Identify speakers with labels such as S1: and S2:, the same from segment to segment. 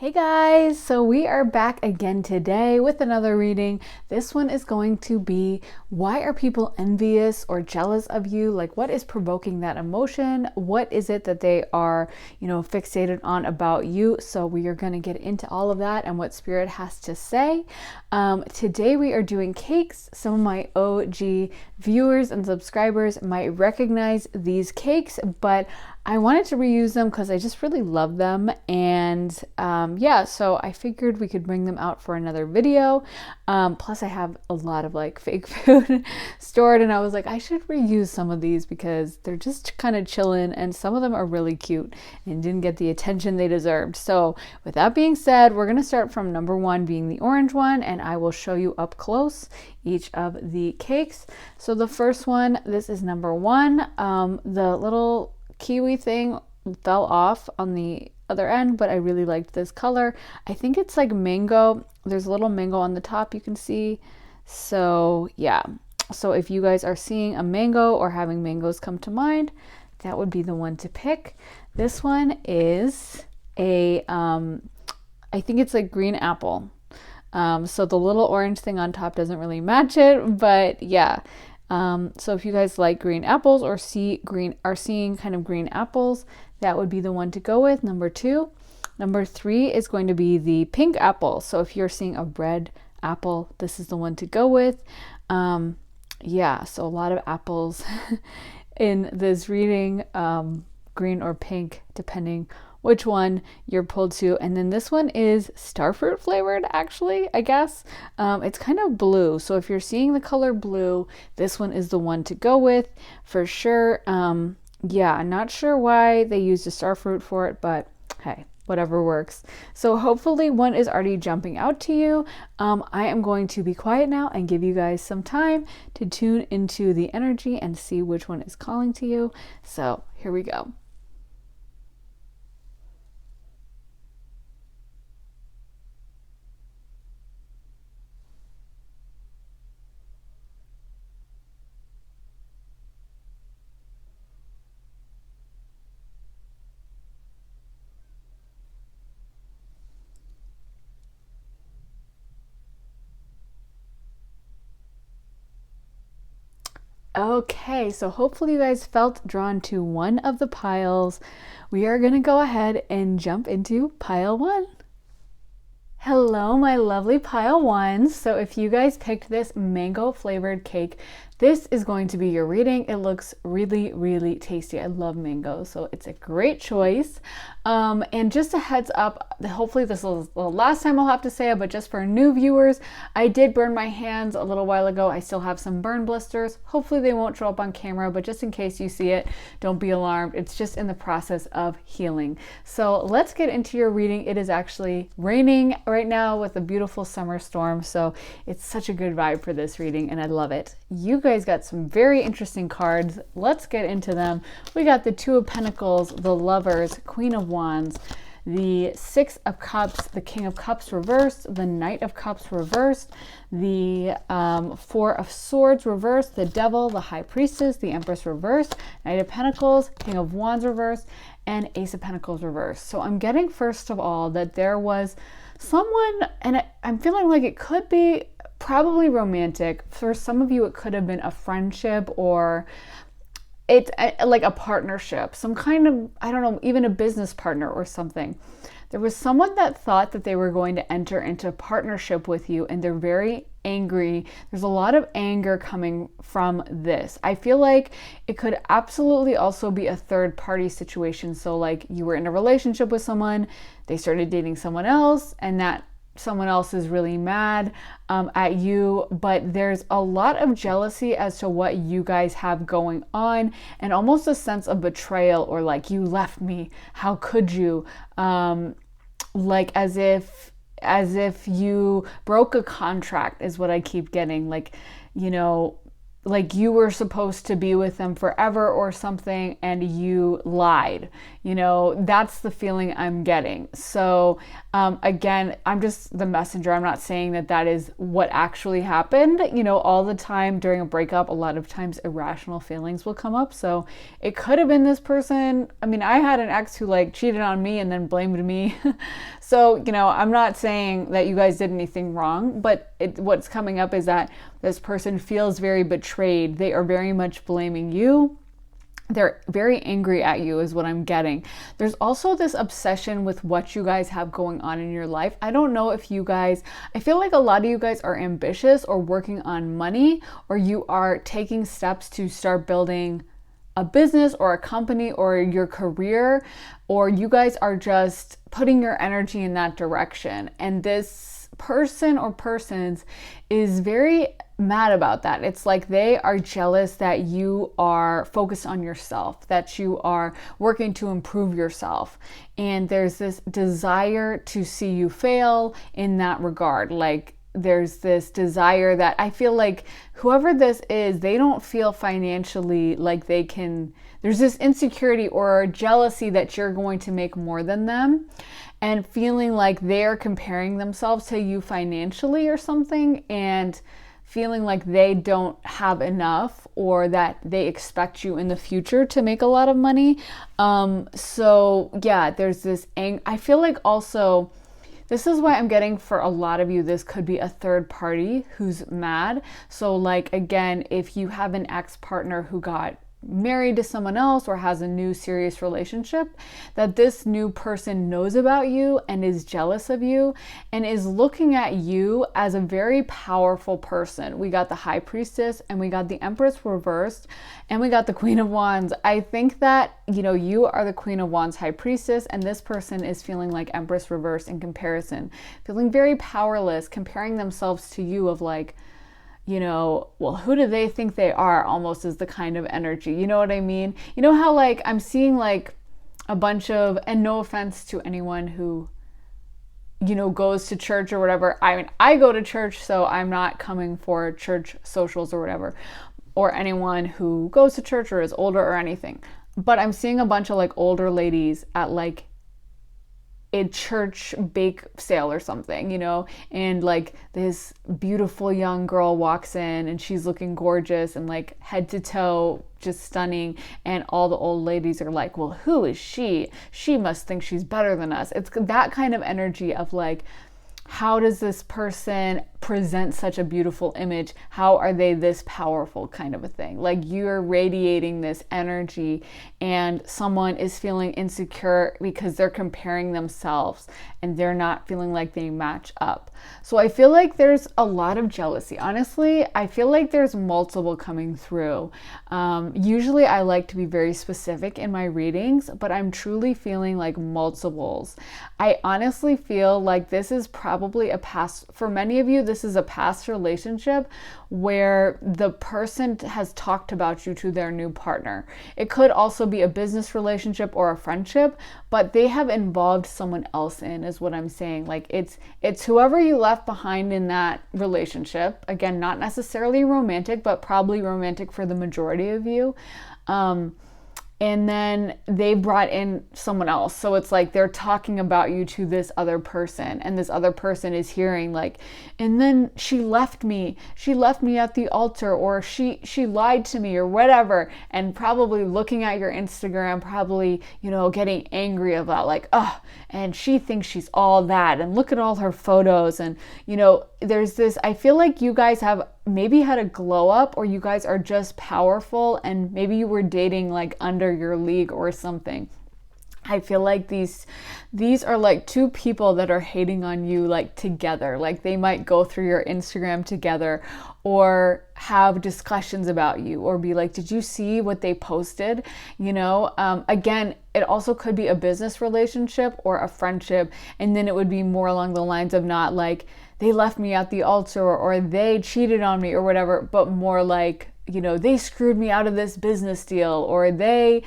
S1: Hey guys, so we are back again today with another reading. This one is going to be, why are people envious or jealous of you? Like, what is provoking that emotion? What is it that they are, fixated on about you? So we are going to get into all of that and what Spirit has to say. Today we are doing cakes. Some of my OG viewers and subscribers might recognize these cakes, but I wanted to reuse them because I just really love them. And so I figured we could bring them out for another video. Plus I have a lot of like fake food stored, and I was like, I should reuse some of these because they're just kind of chilling, and some of them are really cute and didn't get the attention they deserved. So with that being said, we're going to start from number 1 being the orange one, and I will show you up close each of the cakes. So the first one, this is number 1. The little kiwi thing fell off on the other end, but I really liked this color. I think it's like mango. There's a little mango on the top you can see. So yeah, so if you guys are seeing a mango or having mangoes come to mind, that would be the one to pick. This one is a I think it's like green apple. So the little orange thing on top doesn't really match it, but yeah. So if you guys like green apples or are seeing kind of green apples, that would be the one to go with, number 2. Number 3 is going to be the pink apple. So if you're seeing a red apple, this is the one to go with. So a lot of apples in this reading, green or pink, depending which one you're pulled to. And then this one is starfruit flavored, actually, I guess. It's kind of blue. So if you're seeing the color blue, this one is the one to go with for sure. I'm not sure why they used a starfruit for it, but hey, whatever works. So hopefully one is already jumping out to you. I am going to be quiet now and give you guys some time to tune into the energy and see which one is calling to you. So here we go. Okay, so hopefully you guys felt drawn to one of the piles. We are going to go ahead and jump into pile 1. Hello, my lovely pile 1. So if you guys picked this mango flavored cake, this is going to be your reading. It looks really, really tasty. I love mango, so it's a great choice. And just a heads up, hopefully this is the last time I'll have to say it, but just for new viewers, I did burn my hands a little while ago. I still have some burn blisters. Hopefully they won't show up on camera, but just in case you see it, don't be alarmed. It's just in the process of healing. So let's get into your reading. It is actually raining right now with a beautiful summer storm, so it's such a good vibe for this reading, and I love it. You guys got some very interesting cards. Let's get into them. We got the 2 of Pentacles, the Lovers, Queen of Wands, the 6 of Cups, the King of Cups reversed, the Knight of Cups reversed, the 4 of Swords reversed, the Devil, the High Priestess, the Empress reversed, Knight of Pentacles, King of Wands reversed, and Ace of Pentacles reversed. So I'm getting, first of all, that there was someone, and I'm feeling like it could be probably romantic. For some of you, it could have been a friendship, or it's like a partnership, some kind of, I don't know, even a business partner or something. There was someone that thought that they were going to enter into a partnership with you, and they're very angry. There's a lot of anger coming from this. I feel like it could absolutely also be a third party situation. So like you were in a relationship with someone, they started dating someone else, and that someone else is really mad at you, but there's a lot of jealousy as to what you guys have going on, and almost a sense of betrayal, or like, you left me, how could you, like as if you broke a contract is what I keep getting. Like, like you were supposed to be with them forever or something and you lied. That's the feeling I'm getting. So again, I'm just the messenger. I'm not saying that that is what actually happened. All the time during a breakup, a lot of times irrational feelings will come up. So it could have been this person. I mean, I had an ex who like cheated on me and then blamed me. So, I'm not saying that you guys did anything wrong, but what's coming up is that this person feels very betrayed. They are very much blaming you. They're very angry at you is what I'm getting. There's also this obsession with what you guys have going on in your life. I don't know if you guys, I feel like a lot of you guys are ambitious or working on money, or you are taking steps to start building a business or a company or your career, or you guys are just putting your energy in that direction. And this person or persons is very mad about that. It's like they are jealous that you are focused on yourself, that you are working to improve yourself. And there's this desire to see you fail in that regard. Like there's this desire that I feel like whoever this is, they don't feel financially like they can, there's this insecurity or jealousy that you're going to make more than them, and feeling like they're comparing themselves to you financially or something, and feeling like they don't have enough or that they expect you in the future to make a lot of money. So yeah, there's this I feel like also, this is why I'm getting for a lot of you, this could be a third party who's mad. So like, again, if you have an ex-partner who got married to someone else or has a new serious relationship, that this new person knows about you and is jealous of you and is looking at you as a very powerful person. We got the High Priestess and we got the Empress reversed and we got the Queen of Wands. I think that, you are the Queen of Wands, High Priestess, and this person is feeling like Empress reversed in comparison, feeling very powerless, comparing themselves to you of like, well, who do they think they are, almost is the kind of energy. You know what I mean? You know how like I'm seeing like a bunch of, and no offense to anyone who, goes to church or whatever. I mean, I go to church, so I'm not coming for church socials or whatever, or anyone who goes to church or is older or anything. But I'm seeing a bunch of like older ladies at like a church bake sale or something, and like this beautiful young girl walks in and she's looking gorgeous and like head to toe just stunning, and all the old ladies are like, well, who is she? She must think she's better than us. It's that kind of energy of like, how does this person present such a beautiful image? How are they this powerful, kind of a thing? Like you're radiating this energy and someone is feeling insecure because they're comparing themselves and they're not feeling like they match up. So I feel like there's a lot of jealousy. Honestly, I feel like there's multiple coming through. Usually I like to be very specific in my readings, but I'm truly feeling like multiples. I honestly feel like this is probably a past, for many of you, this is a past relationship where the person has talked about you to their new partner. It could also be a business relationship or a friendship, but they have involved someone else in, is what I'm saying. Like it's whoever you left behind in that relationship. Again, not necessarily romantic, but probably romantic for the majority of you. And then they brought in someone else. So it's like they're talking about you to this other person, and this other person is hearing like, and then she left me at the altar, or she lied to me or whatever, and probably looking at your Instagram, probably, getting angry about like, oh, and she thinks she's all that, and look at all her photos. And, there's this, I feel like you guys have maybe had a glow up, or you guys are just powerful, and maybe you were dating like under your league or something. I feel like these are like two people that are hating on you like together. Like they might go through your Instagram together or have discussions about you, or be like, did you see what they posted? Again, it also could be a business relationship or a friendship. And then it would be more along the lines of not like, they left me at the altar, or they cheated on me or whatever, but more like, they screwed me out of this business deal, or they,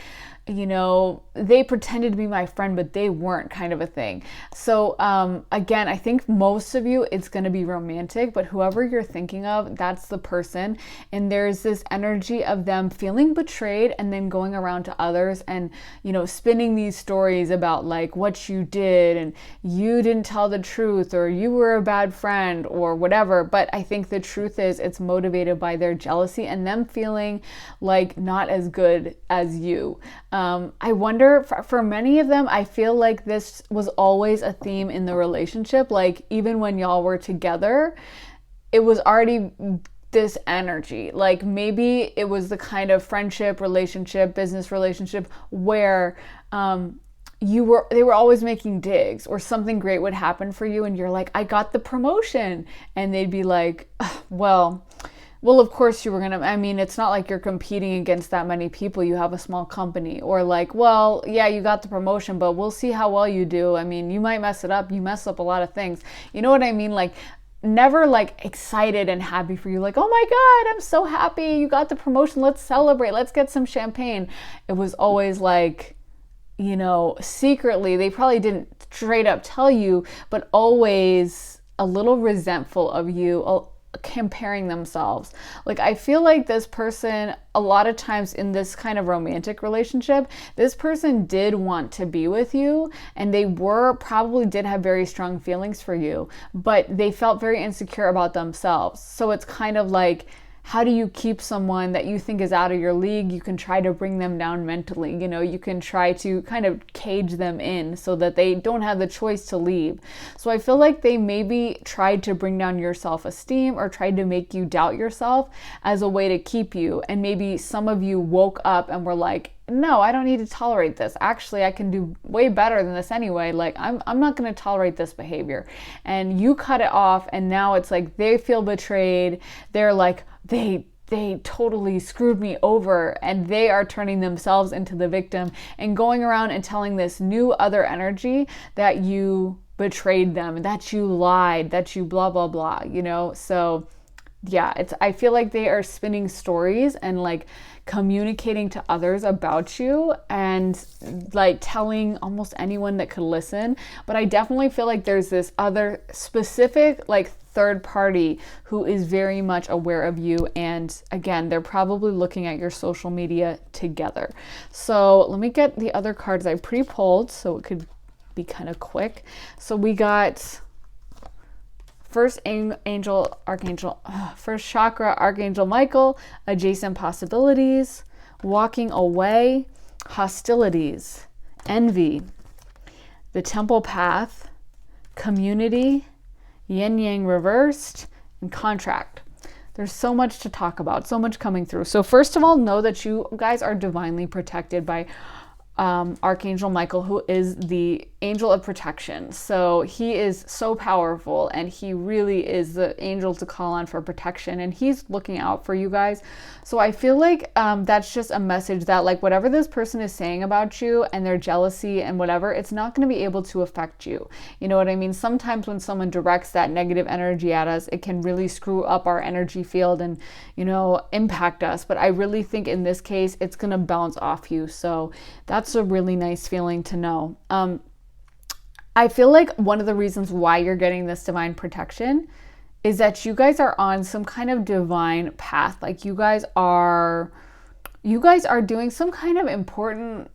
S1: they pretended to be my friend, but they weren't, kind of a thing. So again, I think most of you, it's going to be romantic, but whoever you're thinking of, that's the person. And there's this energy of them feeling betrayed and then going around to others and, spinning these stories about like what you did and you didn't tell the truth or you were a bad friend or whatever. But I think the truth is it's motivated by their jealousy and them feeling like not as good as you. I wonder, for many of them, I feel like this was always a theme in the relationship. Like even when y'all were together, it was already this energy. Like maybe it was the kind of friendship, relationship, business relationship where they were always making digs, or something great would happen for you and you're like, I got the promotion. And they'd be like, well, of course you were going to, it's not like you're competing against that many people. You have a small company. Or like, well, yeah, you got the promotion, but we'll see how well you do. You might mess it up. You mess up a lot of things. You know what I mean? Like never like excited and happy for you. Like, oh my God, I'm so happy you got the promotion. Let's celebrate. Let's get some champagne. It was always like, secretly, they probably didn't straight up tell you, but always a little resentful of you, comparing themselves. Like I feel like this person, a lot of times in this kind of romantic relationship, this person did want to be with you and they probably did have very strong feelings for you, but they felt very insecure about themselves. So it's kind of like, how do you keep someone that you think is out of your league? You can try to bring them down mentally. You can try to kind of cage them in so that they don't have the choice to leave. So I feel like they maybe tried to bring down your self-esteem or tried to make you doubt yourself as a way to keep you. And maybe some of you woke up and were like, no, I don't need to tolerate this. Actually, I can do way better than this anyway. Like, I'm not going to tolerate this behavior. And you cut it off, and now it's like they feel betrayed. They're like, they totally screwed me over, and they are turning themselves into the victim and going around and telling this new other energy that you betrayed them, that you lied, that you blah, blah, blah, So yeah, I feel like they are spinning stories and like communicating to others about you and like telling almost anyone that could listen. But I definitely feel like there's this other specific like third party who is very much aware of you. And again, they're probably looking at your social media together. So let me get the other cards I pre-pulled so it could be kind of quick. So we got first chakra, Archangel Michael, adjacent possibilities, walking away, hostilities, envy, the temple path, community, yin yang reversed, and contract. There's so much to talk about, so much coming through. So first of all, know that you guys are divinely protected by Archangel Michael, who is the angel of protection. So he is so powerful, and he really is the angel to call on for protection, and he's looking out for you guys. So I feel like that's just a message that like whatever this person is saying about you and their jealousy and whatever, it's not going to be able to affect you. You know what I mean? Sometimes when someone directs that negative energy at us, it can really screw up our energy field and, impact us. But I really think in this case, it's going to bounce off you. So that's a really nice feeling to know. I feel like one of the reasons why you're getting this divine protection is that you guys are on some kind of divine path. Like you guys are doing some kind of important,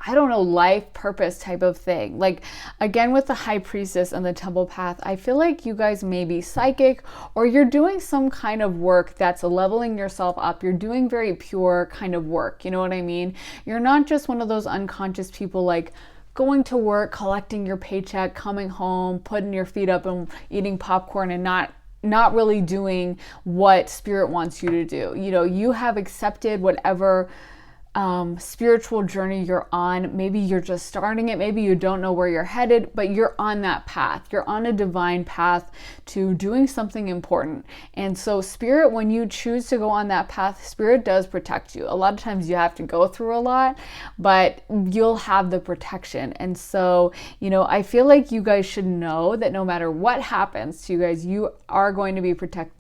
S1: life purpose type of thing. Like again, with the high priestess and the temple path, I feel like you guys may be psychic, or you're doing some kind of work that's leveling yourself up. You're doing very pure kind of work. You know what I mean? You're not just one of those unconscious people like going to work, collecting your paycheck, coming home, putting your feet up and eating popcorn and not really doing what spirit wants you to do. You have accepted whatever spiritual journey you're on. Maybe you're just starting it. Maybe you don't know where you're headed, but you're on that path. You're on a divine path to doing something important. And so spirit, when you choose to go on that path, spirit does protect you. A lot of times you have to go through a lot, but you'll have the protection. And so, I feel like you guys should know that no matter what happens to you guys, you are going to be protected.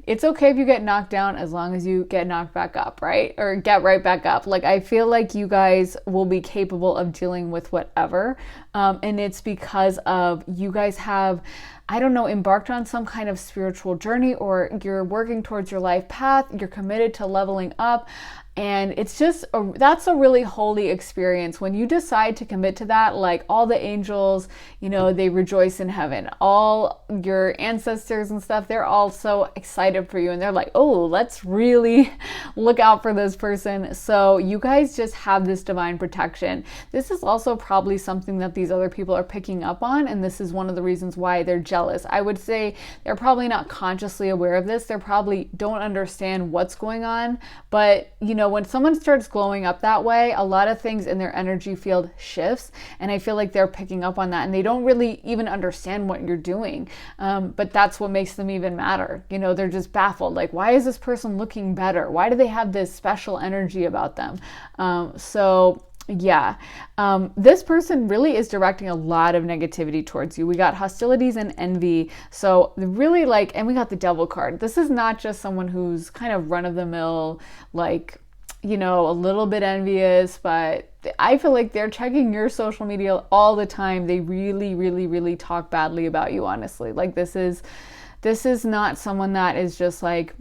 S1: It's okay if you get knocked down as long as you get knocked back up, right? Or get right right back up. Like, I feel like you guys will be capable of dealing with whatever. And it's because of you guys have, I don't know, embarked on some kind of spiritual journey, or you're working towards your life path. You're committed to leveling up. And it's just, that's a really holy experience. When you decide to commit to that, like all the angels, you know, they rejoice in heaven. All your ancestors and stuff, they're all so excited for you. And they're like, oh, let's really look out for this person. So you guys just have this divine protection. This is also probably something that these other people are picking up on. And this is one of the reasons why they're jealous. I would say they're probably not consciously aware of this. They probably don't understand what's going on. But, you know, when someone starts glowing up that way, a lot of things in their energy field shifts, and I feel like they're picking up on that, and they don't really even understand what you're doing, but that's what makes them even madder. You know, they're just baffled, like, why is this person looking better? Why do they have this special energy about them? This person really is directing a lot of negativity towards you. We got hostilities and envy. So really, like, and we got the devil card. This is not just someone who's kind of run-of-the-mill, like, you know, a little bit envious, but I feel like they're checking your social media all the time. They really, really, really talk badly about you, honestly. Like, this is not someone that is just like,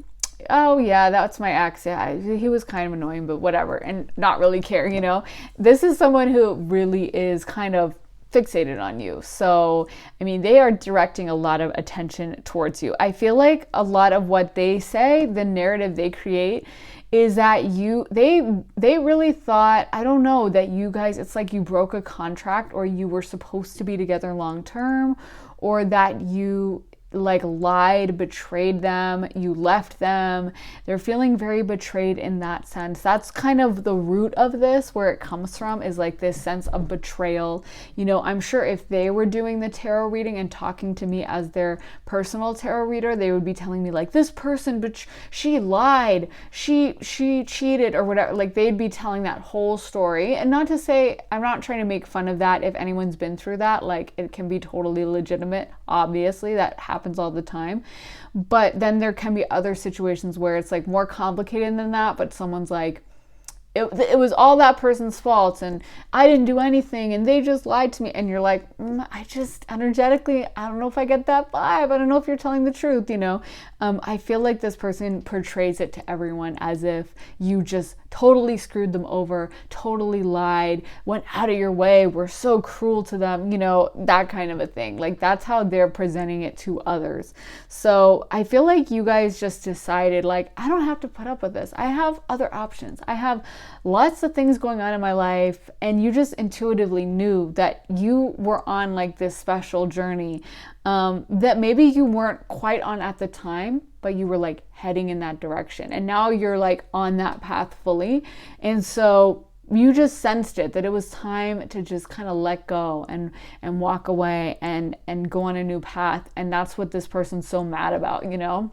S1: oh yeah, that's my ex. Yeah, he was kind of annoying, but whatever, and not really care, you know? This is someone who really is kind of fixated on you. So, I mean, they are directing a lot of attention towards you. I feel like a lot of what they say, the narrative they create, is that they really thought, I don't know, that you guys, it's like you broke a contract, or you were supposed to be together long term, or that you like lied, betrayed them, you left them. They're feeling very betrayed in that sense. That's kind of the root of this, where it comes from, is like this sense of betrayal. You know, I'm sure if they were doing the tarot reading and talking to me as their personal tarot reader, they would be telling me like, this person, but she lied, she cheated, or whatever. Like, they'd be telling that whole story. And not to say, I'm not trying to make fun of that. If anyone's been through that, like, it can be totally legitimate. Obviously, that happens all the time. But then there can be other situations where it's like more complicated than that, but someone's like, it was all that person's fault, and I didn't do anything, and they just lied to me. And you're like, I just energetically, I don't know if I get that vibe. I don't know if you're telling the truth, you know? I feel like this person portrays it to everyone as if you just totally screwed them over, totally lied, went out of your way, were so cruel to them, you know, that kind of a thing. Like, that's how they're presenting it to others. So I feel like you guys just decided, like, I don't have to put up with this. I have other options. I have lots of things going on in my life, and you just intuitively knew that you were on like this special journey that maybe you weren't quite on at the time, but you were like heading in that direction, and now you're like on that path fully. And so you just sensed it, that it was time to just kind of let go and walk away and go on a new path. And that's what this person's so mad about, you know?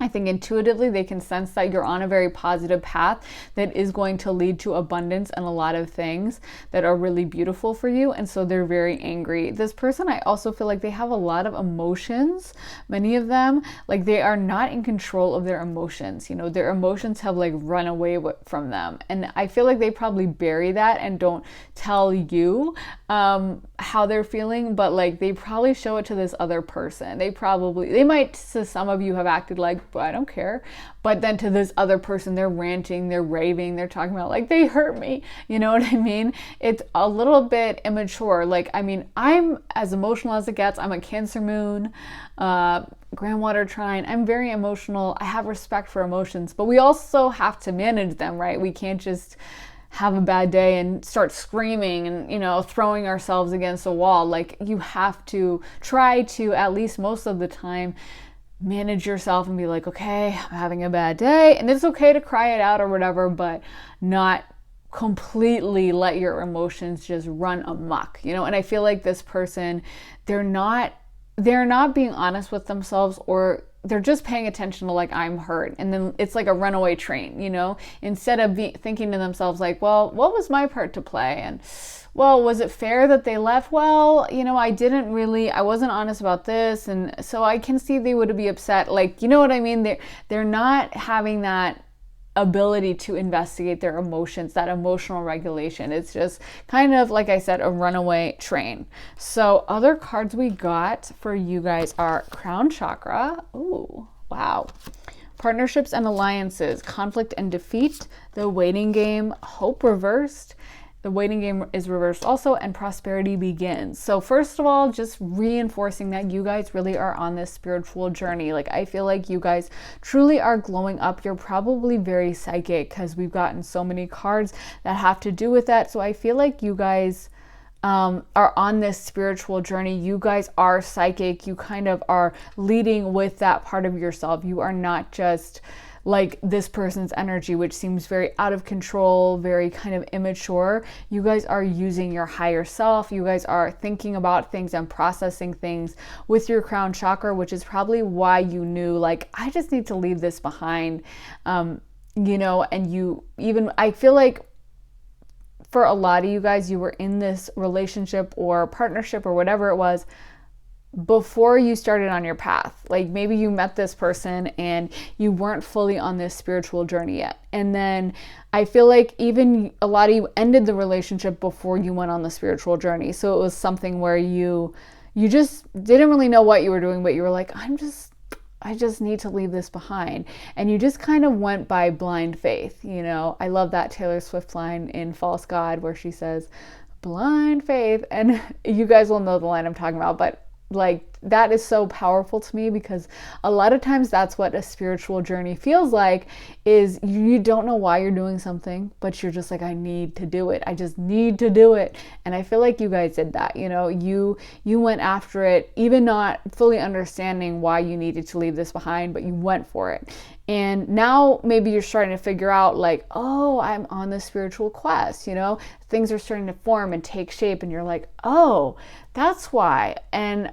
S1: I think intuitively they can sense that you're on a very positive path that is going to lead to abundance and a lot of things that are really beautiful for you. And so they're very angry. This person, I also feel like they have a lot of emotions. Many of them, like, they are not in control of their emotions. You know, their emotions have like run away from them. And I feel like they probably bury that and don't tell you how they're feeling, but like they probably show it to this other person. They might, to some of you, have acted like, but I don't care. But then to this other person, they're ranting, they're raving, they're talking about like, they hurt me. You know what I mean? It's a little bit immature. Like, I mean, I'm as emotional as it gets. I'm a Cancer moon, Grandwater trine. I'm very emotional. I have respect for emotions, but we also have to manage them, right? We can't just have a bad day and start screaming and, you know, throwing ourselves against a wall. Like, you have to try to, at least most of the time, manage yourself and be like, okay, I'm having a bad day, and it's okay to cry it out or whatever, but not completely let your emotions just run amok, you know? And I feel like this person, they're not being honest with themselves, or they're just paying attention to like, I'm hurt. And then it's like a runaway train, you know, instead of thinking to themselves like, well, what was my part to play? And well, was it fair that they left? Well, you know, I wasn't honest about this. And so I can see they would be upset. Like, you know what I mean? They're not having that ability to investigate their emotions, that emotional regulation. It's just kind of, like I said, a runaway train. So other cards we got for you guys are Crown Chakra. Ooh, wow. Partnerships and alliances, conflict and defeat, the waiting game, hope reversed. The waiting game is reversed also, and prosperity begins. So first of all, just reinforcing that you guys really are on this spiritual journey. Like, I feel like you guys truly are glowing up. You're probably very psychic because we've gotten so many cards that have to do with that. So I feel like you guys are on this spiritual journey. You guys are psychic. You kind of are leading with that part of yourself. You are not just like this person's energy, which seems very out of control, very kind of immature. You guys are using your higher self. You guys are thinking about things and processing things with your crown chakra, which is probably why you knew, like, I just need to leave this behind, and I feel like for a lot of you guys, you were in this relationship or partnership or whatever it was before you started on your path. Like, maybe you met this person and you weren't fully on this spiritual journey yet. And then I feel like even a lot of you ended the relationship before you went on the spiritual journey. So it was something where you just didn't really know what you were doing, but you were like, I just need to leave this behind. And you just kind of went by blind faith. I love that Taylor Swift line in False God where she says, blind faith. And you guys will know the line I'm talking about, but like, that is so powerful to me, because a lot of times that's what a spiritual journey feels like, is you don't know why you're doing something, but you're just like, I need to do it. I just need to do it. And I feel like you guys did that. You went after it, even not fully understanding why you needed to leave this behind, but you went for it. And now maybe you're starting to figure out, like, oh, I'm on this spiritual quest, things are starting to form and take shape, and you're like, oh, that's why. And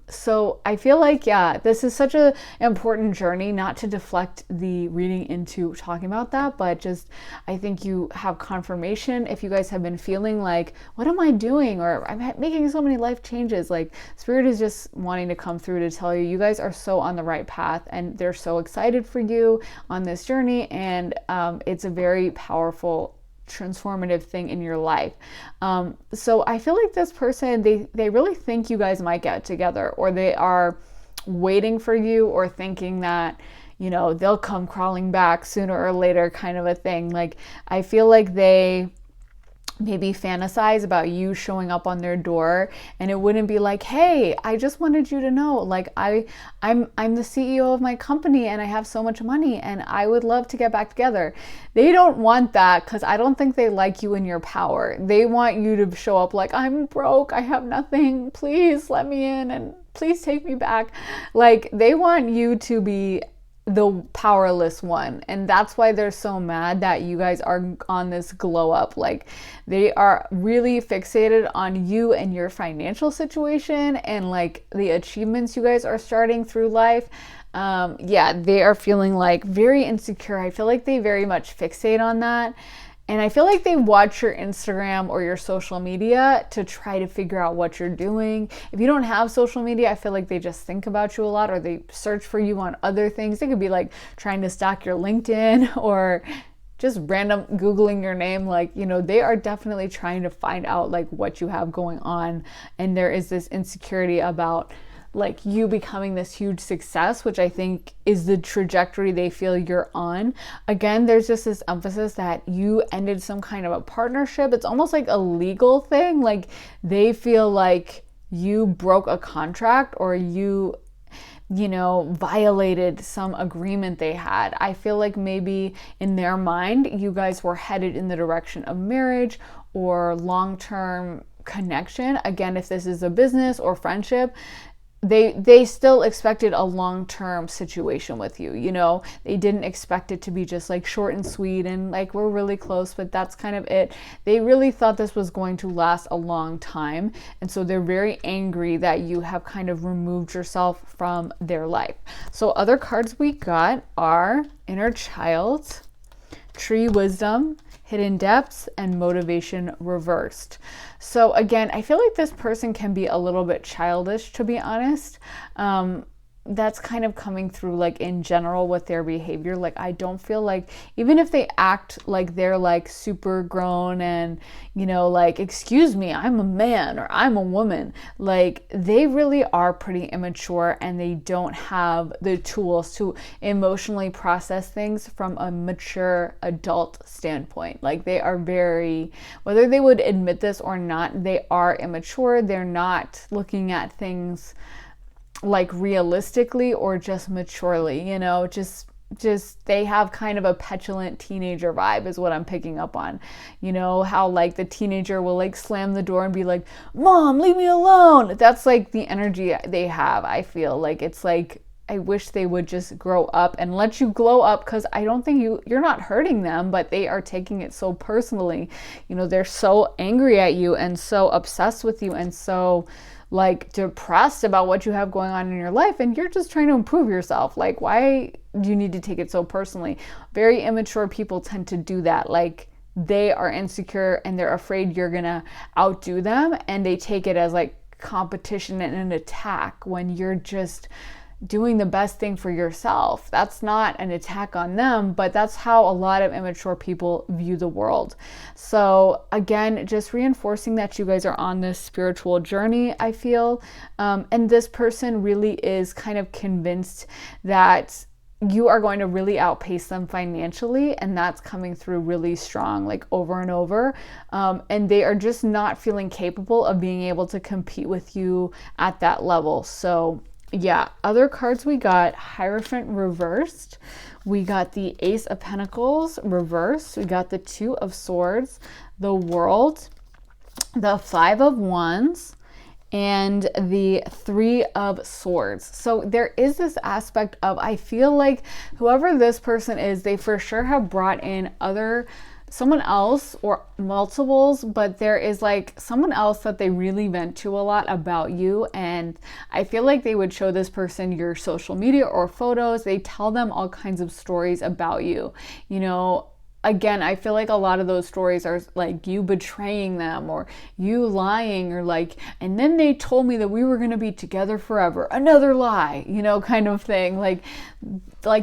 S1: so I feel like, yeah, this is such an important journey, not to deflect the reading into talking about that, but just, I think you have confirmation. If you guys have been feeling like, what am I doing? Or I'm making so many life changes, like, Spirit is just wanting to come through to tell you guys are so on the right path, and they're so excited for you on this journey. And it's a very powerful, transformative thing in your life. So I feel like this person, they really think you guys might get together, or they are waiting for you, or thinking that, they'll come crawling back sooner or later, kind of a thing. Like, I feel like they maybe fantasize about you showing up on their door, and it wouldn't be like, hey, I just wanted you to know, like, I'm the CEO of my company and I have so much money and I would love to get back together. They don't want that, because I don't think they like you in your power. They want you to show up like, I'm broke, I have nothing, please let me in and please take me back. Like, they want you to be the powerless one, and that's why they're so mad that you guys are on this glow up. Like, they are really fixated on you and your financial situation and like the achievements you guys are starting through life. They are feeling like very insecure. I feel like they very much fixate on that. And I feel like they watch your Instagram or your social media to try to figure out what you're doing. If you don't have social media, I feel like they just think about you a lot, or they search for you on other things. They could be like trying to stalk your LinkedIn, or just random Googling your name. Like, they are definitely trying to find out like what you have going on. And there is this insecurity about like you becoming this huge success, which I think is the trajectory they feel you're on. Again, there's just this emphasis that you ended some kind of a partnership. It's almost like a legal thing. Like, they feel like you broke a contract, or you violated some agreement they had. I feel like maybe in their mind, you guys were headed in the direction of marriage or long-term connection. Again, if this is a business or friendship, they still expected a long-term situation with you. They didn't expect it to be just like short and sweet and like, we're really close, but that's kind of it. They really thought this was going to last a long time. And so they're very angry that you have kind of removed yourself from their life. So other cards we got are Inner Child, Tree Wisdom, Hidden Depths, and Motivation Reversed. So again, I feel like this person can be a little bit childish, to be honest. that's kind of coming through like in general with their behavior. Like I don't feel like, even if they act like they're like super grown and, you know, like, excuse me, I'm a man or I'm a woman, like they really are pretty immature and they don't have the tools to emotionally process things from a mature adult standpoint. Like they are very, whether they would admit this or not, they are immature. They're not looking at things like realistically or just maturely, you know, just they have kind of a petulant teenager vibe is what I'm picking up on. You know how like the teenager will like slam the door and be like, "Mom, leave me alone." That's like the energy they have. I feel like it's like, I wish they would just grow up and let you glow up, because I don't think you're not hurting them, but they are taking it so personally. You know, they're so angry at you and so obsessed with you and so like depressed about what you have going on in your life, and you're just trying to improve yourself. Like, why do you need to take it so personally? Very immature people tend to do that. Like they are insecure and they're afraid you're gonna outdo them, and they take it as like competition and an attack when you're just doing the best thing for yourself. That's not an attack on them, but that's how a lot of immature people view the world. So again, just reinforcing that you guys are on this spiritual journey, I feel. And this person really is kind of convinced that you are going to really outpace them financially, and that's coming through really strong, like over and over. And they are just not feeling capable of being able to compete with you at that level. So yeah, other cards we got: Hierophant reversed, we got the Ace of Pentacles reversed, we got the Two of Swords, the World, the Five of Wands, and the Three of Swords. So there is this aspect of, I feel like whoever this person is, they for sure have brought in someone else or multiples, but there is like someone else that they really vent to a lot about you. And I feel like they would show this person your social media or photos. They tell them all kinds of stories about you. You know, again, I feel like a lot of those stories are like you betraying them or you lying, or like, and then they told me that we were going to be together forever. Another lie, you know, kind of thing. Like,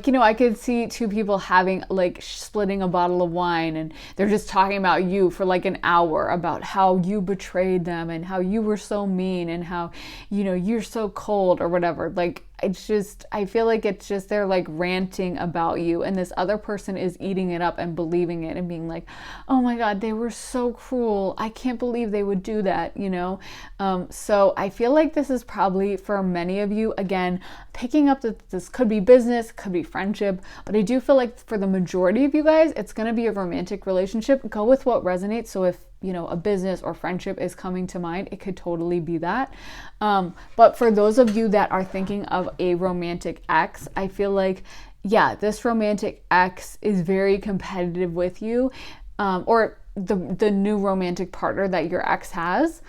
S1: you know, I could see two people having like splitting a bottle of wine, and they're just talking about you for like an hour about how you betrayed them and how you were so mean and how, you know, you're so cold or whatever. Like, it's just, I feel like it's just, they're like ranting about you, and this other person is eating it up and believing it and being like, oh my God, they were so cruel. I can't believe they would do that, you know? So I feel like this is probably for many of you, again, picking up that this could be business, could be friendship, but I do feel like for the majority of you guys, it's going to be a romantic relationship. Go with what resonates. So if, you know, a business or friendship is coming to mind, it could totally be that. But for those of you that are thinking of a romantic ex, I feel like, yeah, this romantic ex is very competitive with you, or the new romantic partner that your ex has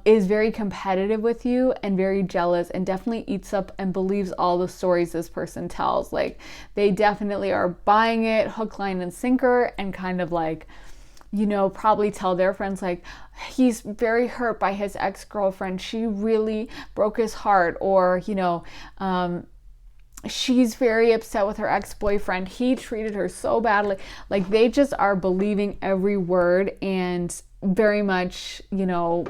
S1: is very competitive with you and very jealous, and definitely eats up and believes all the stories this person tells. Like, they definitely are buying it hook, line, and sinker, and kind of like, you know, probably tell their friends like, he's very hurt by his ex-girlfriend. She really broke his heart. Or, you know, she's very upset with her ex-boyfriend. He treated her so badly. Like, they just are believing every word, and very much, you know,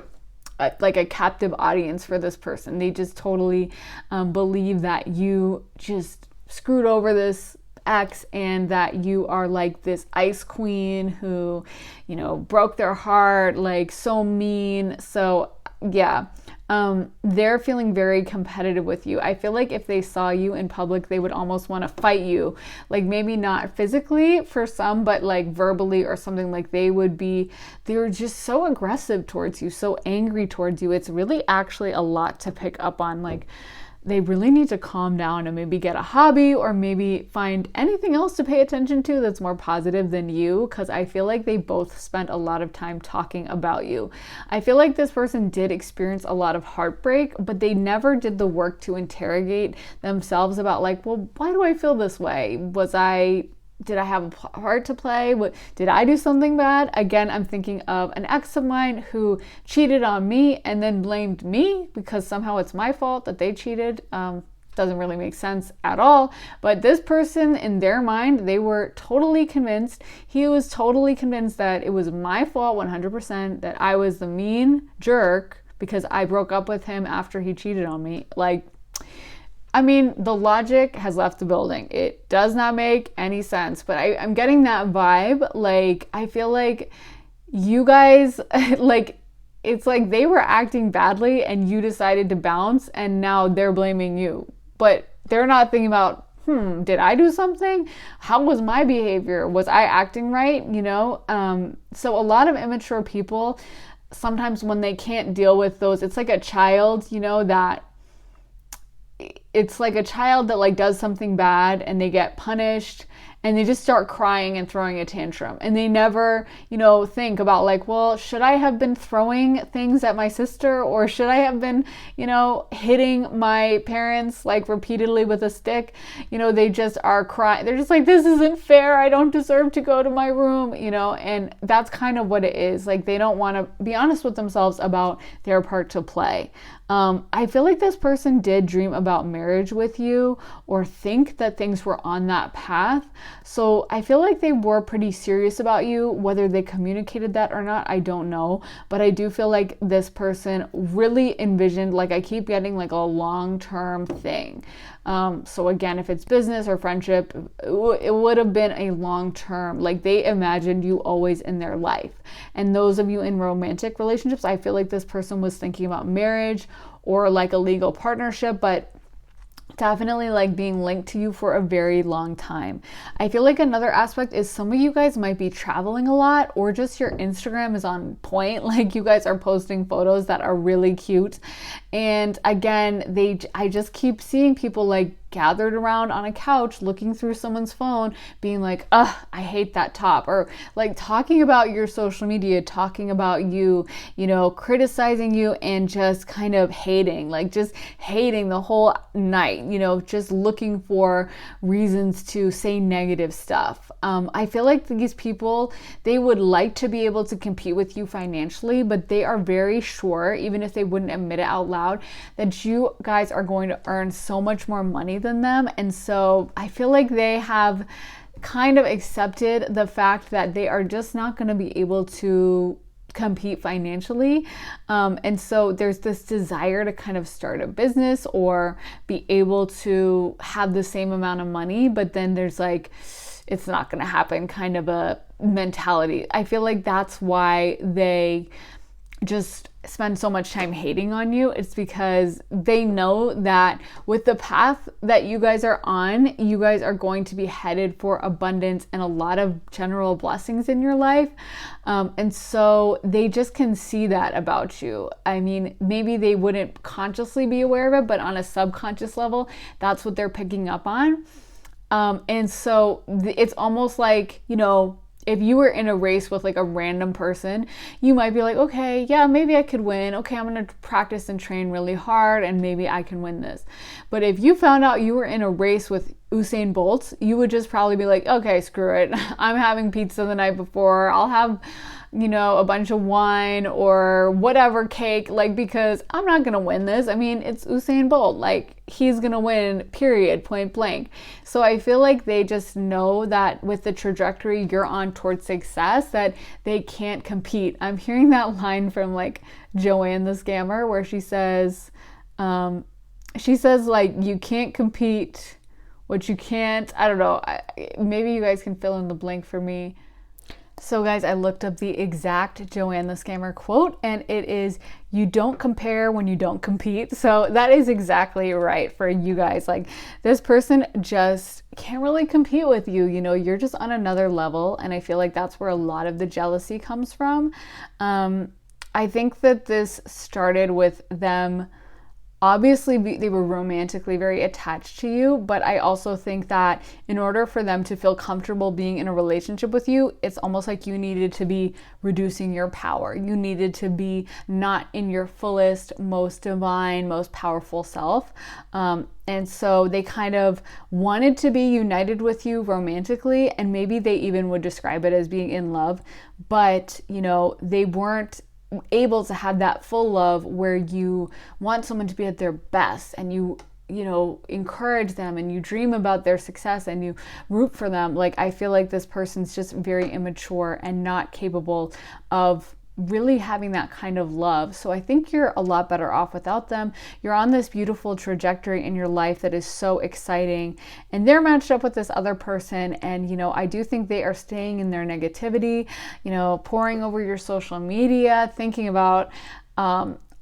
S1: like a captive audience for this person. They just totally believe that you just screwed over this ex, and that you are like this ice queen who, you know, broke their heart, like so mean. So yeah, they're feeling very competitive with you. I feel like if they saw you in public, they would almost want to fight you. Like, maybe not physically for some, but like verbally or something. Like, they're just so aggressive towards you, so angry towards you. It's really actually a lot to pick up on. Like, they really need to calm down and maybe get a hobby, or maybe find anything else to pay attention to that's more positive than you, because I feel like they both spent a lot of time talking about you. I feel like this person did experience a lot of heartbreak, but they never did the work to interrogate themselves about like, well, why do I feel this way? Did I have a part to play? Did I do something bad? Again, I'm thinking of an ex of mine who cheated on me and then blamed me because somehow it's my fault that they cheated. doesn't really make sense at all. But this person, in their mind, they were totally convinced, he was totally convinced that it was my fault 100%, that I was the mean jerk because I broke up with him after he cheated on me. Like, I mean, the logic has left the building. It does not make any sense, but I'm getting that vibe. Like, I feel like you guys, like, it's like they were acting badly and you decided to bounce and now they're blaming you. But they're not thinking about, did I do something? How was my behavior? Was I acting right? You know? So a lot of immature people, sometimes when they can't deal with those, it's like a child, you know, that it's like a child that like does something bad and they get punished and they just start crying and throwing a tantrum. And they never, you know, think about like, well, should I have been throwing things at my sister, or should I have been, you know, hitting my parents like repeatedly with a stick? You know, they just are crying. They're just like, this isn't fair. I don't deserve to go to my room, you know, and that's kind of what it is. Like, they don't want to be honest with themselves about their part to play. I feel like this person did dream about marriage with you or think that things were on that path. So I feel like they were pretty serious about you. Whether they communicated that or not, I don't know. But I do feel like this person really envisioned, like I keep getting like a long-term thing. So again, if it's business or friendship, it would have been a long-term, like they imagined you always in their life. And those of you in romantic relationships, I feel like this person was thinking about marriage or like a legal partnership, but definitely like being linked to you for a very long time. I feel like another aspect is some of you guys might be traveling a lot, or just your Instagram is on point. Like, you guys are posting photos that are really cute. And again, I just keep seeing people like gathered around on a couch looking through someone's phone being like, ugh, I hate that top, or like talking about your social media, talking about you, you know, criticizing you, and just kind of hating, like just hating the whole night, you know, just looking for reasons to say negative stuff. I feel like these people, they would like to be able to compete with you financially, but they are very sure, even if they wouldn't admit it out loud, that you guys are going to earn so much more money than them. And so I feel like they have kind of accepted the fact that they are just not going to be able to compete financially. And so there's this desire to kind of start a business or be able to have the same amount of money, but then there's like, it's not going to happen kind of a mentality. I feel like that's why they just spend so much time hating on you. It's because they know that with the path that you guys are on, you guys are going to be headed for abundance and a lot of general blessings in your life. And so they just can see that about you. I mean, maybe they wouldn't consciously be aware of it, but on a subconscious level, that's what they're picking up on. And so it's almost like, you know, if you were in a race with like a random person, you might be like, okay, yeah, maybe I could win. Okay, I'm going to practice and train really hard and maybe I can win this. But if you found out you were in a race with Usain Bolt, you would just probably be like, okay, screw it. I'm having pizza the night before. I'll have, you know, a bunch of wine or whatever, cake, like, because I'm not going to win this. I mean, it's Usain Bolt. Like, he's going to win, period, point blank. So I feel like they just know that with the trajectory you're on towards success, that they can't compete. I'm hearing that line from like Joanne the Scammer where she says like, you can't compete what you can't, I don't know, maybe you guys can fill in the blank for me. So guys, I looked up the exact Joanne the Scammer quote, and it is, you don't compare when you don't compete. So that is exactly right for you guys. Like, this person just can't really compete with you. You know, you're just on another level. And I feel like that's where a lot of the jealousy comes from. I think that this started with them. Obviously, they were romantically very attached to you, but I also think that in order for them to feel comfortable being in a relationship with you, it's almost like you needed to be reducing your power. You needed to be not in your fullest, most divine, most powerful self. And so they kind of wanted to be united with you romantically, and maybe they even would describe it as being in love, but, you know, they weren't able to have that full love where you want someone to be at their best and you encourage them and you dream about their success and you root for them. Like, I feel like this person's just very immature and not capable of really having that kind of love. So I think you're a lot better off without them. You're on this beautiful trajectory in your life that is so exciting, and they're matched up with this other person. And, I do think they are staying in their negativity, pouring over your social media, thinking about,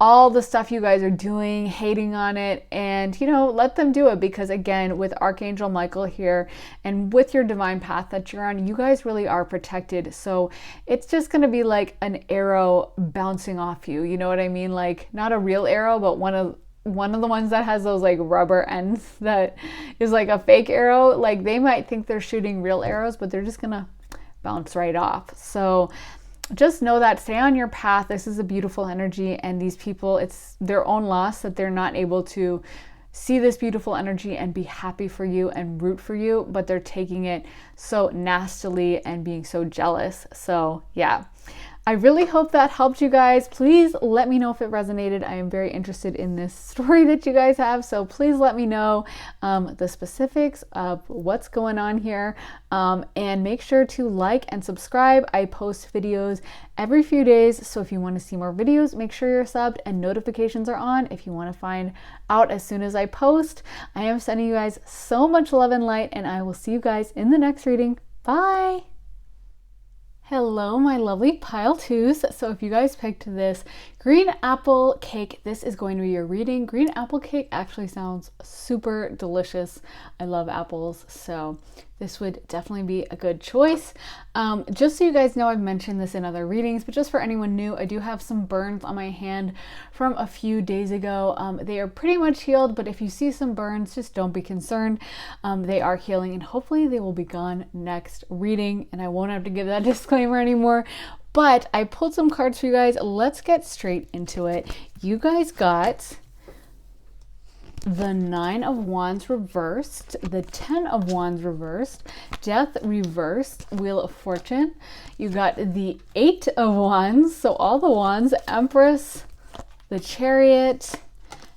S1: all the stuff you guys are doing, hating on it, and let them do it, because again, with Archangel Michael here and with your divine path that you're on, you guys really are protected. So it's just going to be like an arrow bouncing off you, you know what I mean? Like, not a real arrow, but one of the ones that has those like rubber ends that is like a fake arrow. Like, they might think they're shooting real arrows, but they're just gonna bounce right off. So just know that, stay on your path. This is a beautiful energy, and these people, it's their own loss that they're not able to see this beautiful energy and be happy for you and root for you, but they're taking it so nastily and being so jealous. So yeah, I really hope that helped you guys. Please let me know if it resonated. I am very interested in this story that you guys have. So please let me know the specifics of what's going on here. And make sure to like and subscribe. I post videos every few days. So if you want to see more videos, make sure you're subbed and notifications are on if you want to find out as soon as I post. I am sending you guys so much love and light, and I will see you guys in the next reading. Bye. Hello, my lovely pile twos. So if you guys picked this green apple cake, this is going to be your reading. Green apple cake actually sounds super delicious. I love apples, so this would definitely be a good choice. Just so you guys know, I've mentioned this in other readings, but just for anyone new, I do have some burns on my hand from a few days ago. They are pretty much healed, but if you see some burns, just don't be concerned. They are healing, and hopefully they will be gone next reading, and I won't have to give that disclaimer anymore. But I pulled some cards for you guys. Let's get straight into it. You guys got the 9 of Wands reversed, the 10 of Wands reversed, Death reversed, Wheel of Fortune. You got the 8 of Wands, so all the Wands, Empress, the Chariot,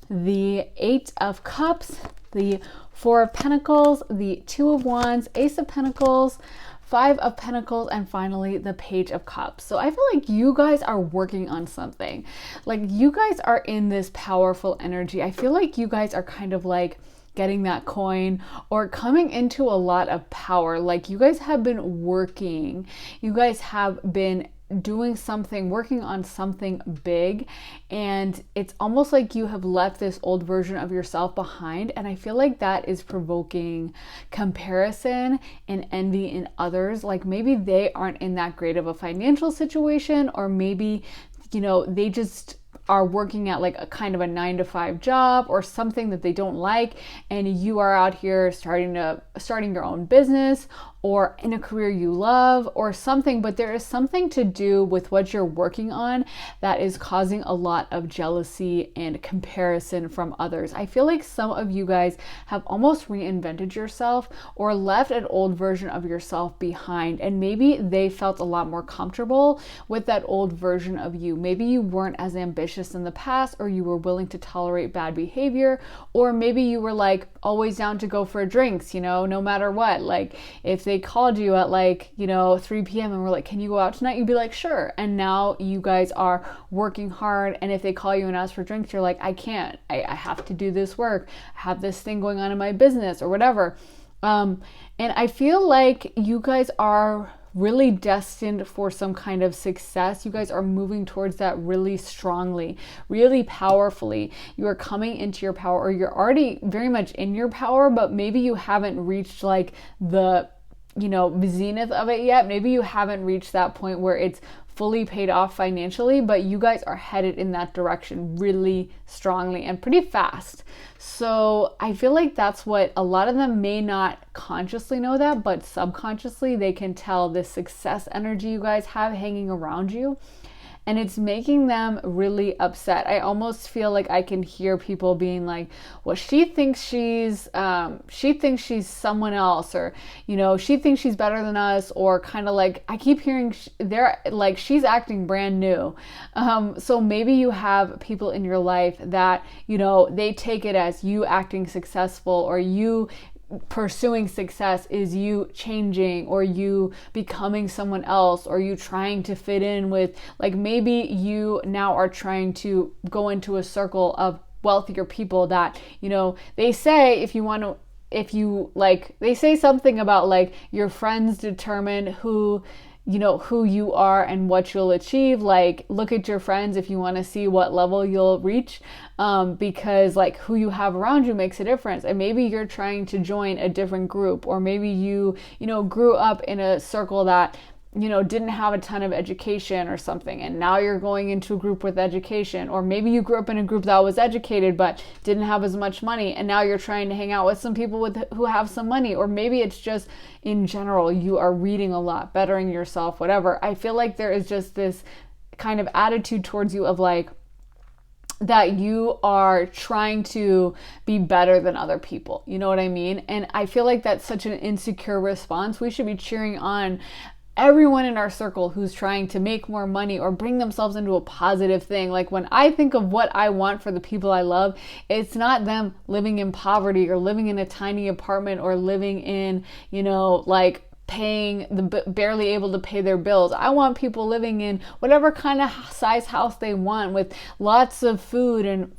S1: the 8 of Cups, the 4 of Pentacles, the 2 of Wands, Ace of Pentacles, 5 of Pentacles, and finally the Page of Cups. So I feel like you guys are working on something. Like, you guys are in this powerful energy. I feel like you guys are kind of like getting that coin or coming into a lot of power. Like, you guys have been working. You guys have been doing something, working on something big, and it's almost like you have left this old version of yourself behind. And I feel like that is provoking comparison and envy in others. Like, maybe they aren't in that great of a financial situation, or maybe they just are working at like a kind of a 9-to-5 job or something that they don't like, and you are out here starting your own business or in a career you love or something, but there is something to do with what you're working on that is causing a lot of jealousy and comparison from others. I feel like some of you guys have almost reinvented yourself or left an old version of yourself behind, and maybe they felt a lot more comfortable with that old version of you. Maybe you weren't as ambitious in the past, or you were willing to tolerate bad behavior, or maybe you were like always down to go for drinks, no matter what. Like, if they called you at 3 p.m. and were like, can you go out tonight? You'd be like, sure. And now you guys are working hard, and if they call you and ask for drinks, you're like, I can't. I have to do this work. I have this thing going on in my business or whatever. And I feel like you guys are really destined for some kind of success. You guys are moving towards that really strongly, really powerfully. You are coming into your power, or you're already very much in your power, but maybe you haven't reached like the zenith of it yet. Maybe you haven't reached that point where it's fully paid off financially, but you guys are headed in that direction really strongly and pretty fast. So I feel like that's what a lot of them may not consciously know that, but subconsciously they can tell this success energy you guys have hanging around you. and it's making them really upset. I almost feel like I can hear people being like, well, she thinks she's someone else, or, you know, she thinks she's better than us, or kind of like, I keep hearing they're like, she's acting brand new. So maybe you have people in your life that, you know, they take it as you acting successful, or you pursuing success is you changing, or you becoming someone else, or you trying to fit in with, like, maybe you now are trying to go into a circle of wealthier people that, you know, they say they say something about like your friends determine who you are and what you'll achieve. Like, look at your friends if you want to see what level you'll reach, because like who you have around you makes a difference. And maybe you're trying to join a different group, or maybe you grew up in a circle that, you know, didn't have a ton of education or something, and now you're going into a group with education. Or maybe you grew up in a group that was educated but didn't have as much money, and now you're trying to hang out with some people who have some money. Or maybe it's just in general you are reading a lot, bettering yourself, whatever. I feel like there is just this kind of attitude towards you of like, that you are trying to be better than other people. You know what I mean? And I feel like that's such an insecure response. We should be cheering on everyone in our circle who's trying to make more money or bring themselves into a positive thing. Like, when I think of what I want for the people I love, it's not them living in poverty or living in a tiny apartment or living in, you know, like barely able to pay their bills. I want people living in whatever kind of size house they want, with lots of food and,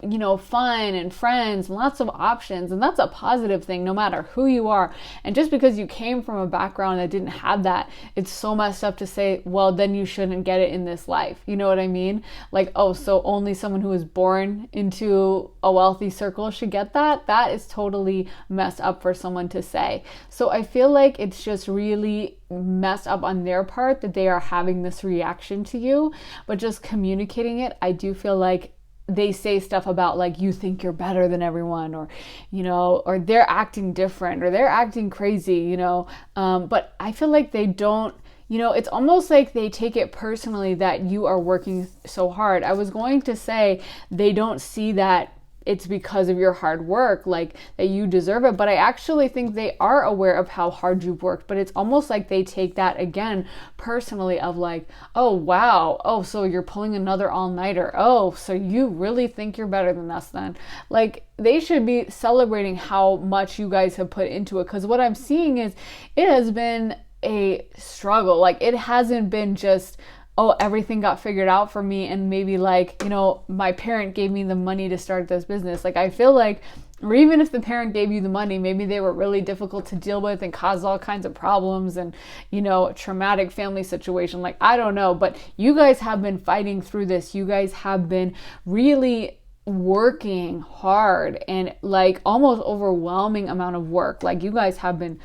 S1: you know, fun and friends and lots of options. And that's a positive thing no matter who you are. And just because you came from a background that didn't have that, it's so messed up to say, well, then you shouldn't get it in this life. You know what I mean? Like, oh, so only someone who was born into a wealthy circle should get that? That is totally messed up for someone to say. So I feel like it's just really messed up on their part that they are having this reaction to you. But just communicating it, I do feel like they say stuff about like, you think you're better than everyone, or, you know, or they're acting different, or they're acting crazy, you know. But I feel like they don't, you know, it's almost like they take it personally that you are working so hard. I was going to say they don't see that it's because of your hard work, like that you deserve it. But I actually think they are aware of how hard you've worked, but it's almost like they take that again personally of like, oh, wow. Oh, so you're pulling another all-nighter. Oh, so you really think you're better than us then? Like, they should be celebrating how much you guys have put into it. Because what I'm seeing is it has been a struggle. Like, it hasn't been just, oh, everything got figured out for me, and maybe like, you know, my parent gave me the money to start this business. Like, I feel like, or even if the parent gave you the money, maybe they were really difficult to deal with and caused all kinds of problems and, you know, traumatic family situation. Like, I don't know, but you guys have been fighting through this. You guys have been really working hard, and like almost overwhelming amount of work. Like, you guys have been,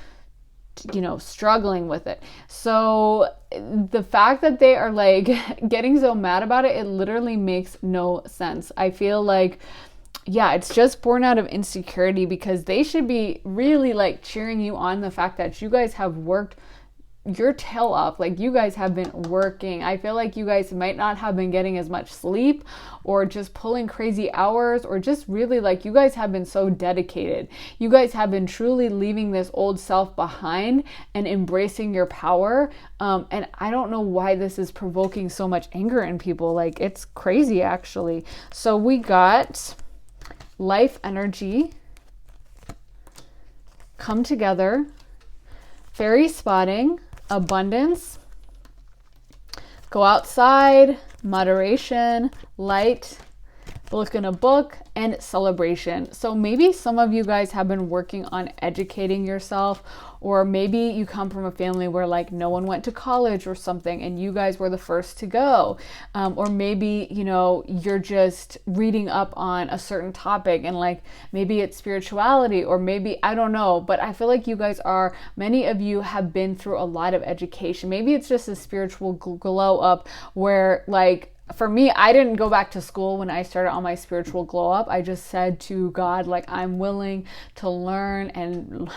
S1: you know, struggling with it. So the fact that they are like getting so mad about it, it literally makes no sense. I feel like, yeah, it's just born out of insecurity, because they should be really like cheering you on the fact that you guys have worked your tail off. Like, you guys have been working. I feel like you guys might not have been getting as much sleep, or just pulling crazy hours, or just really like, you guys have been so dedicated. You guys have been truly leaving this old self behind and embracing your power. And I don't know why this is provoking so much anger in people. Like, it's crazy actually. So we got life energy, come together, fairy spotting, abundance, go outside, moderation, light, book in a book, and celebration. So maybe some of you guys have been working on educating yourself, or maybe you come from a family where like no one went to college or something, and you guys were the first to go. Or maybe, you know, you're just reading up on a certain topic, and like maybe it's spirituality, or maybe, I don't know, but I feel like you guys are, many of you have been through a lot of education. Maybe it's just a spiritual glow up where, like, for me, I didn't go back to school when I started on my spiritual glow up. I just said to God, like, I'm willing to learn, and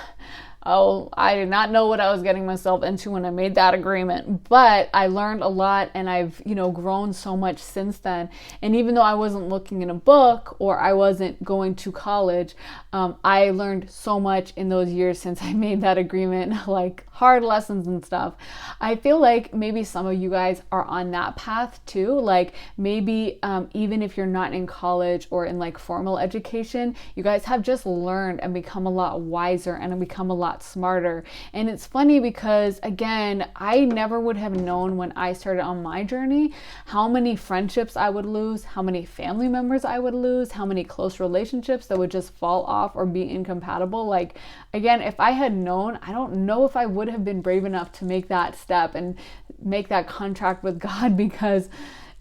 S1: oh, I did not know what I was getting myself into when I made that agreement, but I learned a lot, and I've, grown so much since then. And even though I wasn't looking in a book or I wasn't going to college, I learned so much in those years since I made that agreement, like hard lessons and stuff. I feel like maybe some of you guys are on that path too. Like maybe even if you're not in college or in like formal education, you guys have just learned and become a lot wiser and become a lot smarter. And it's funny because, again, I never would have known when I started on my journey how many friendships I would lose, how many family members I would lose, how many close relationships that would just fall off or be incompatible. Like, again, if I had known, I don't know if I would have been brave enough to make that step and make that contract with God, because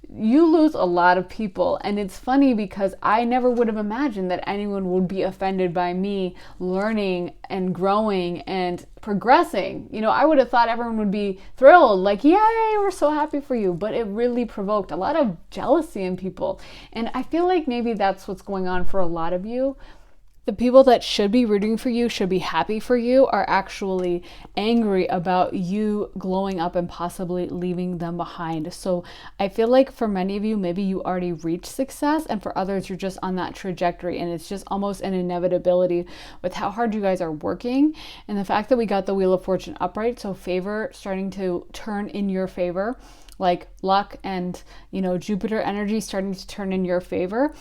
S1: you lose a lot of people. And it's funny because I never would have imagined that anyone would be offended by me learning and growing and progressing. I would have thought everyone would be thrilled, like, yay, we're so happy for you. But it really provoked a lot of jealousy in people. And I feel like maybe that's what's going on for a lot of you. The people that should be rooting for you, should be happy for you, are actually angry about you glowing up and possibly leaving them behind. So I feel like for many of you, maybe you already reached success, and for others, you're just on that trajectory, and it's just almost an inevitability with how hard you guys are working. And the fact that we got the Wheel of Fortune upright, so favor starting to turn in your favor, like luck and, Jupiter energy starting to turn in your favor.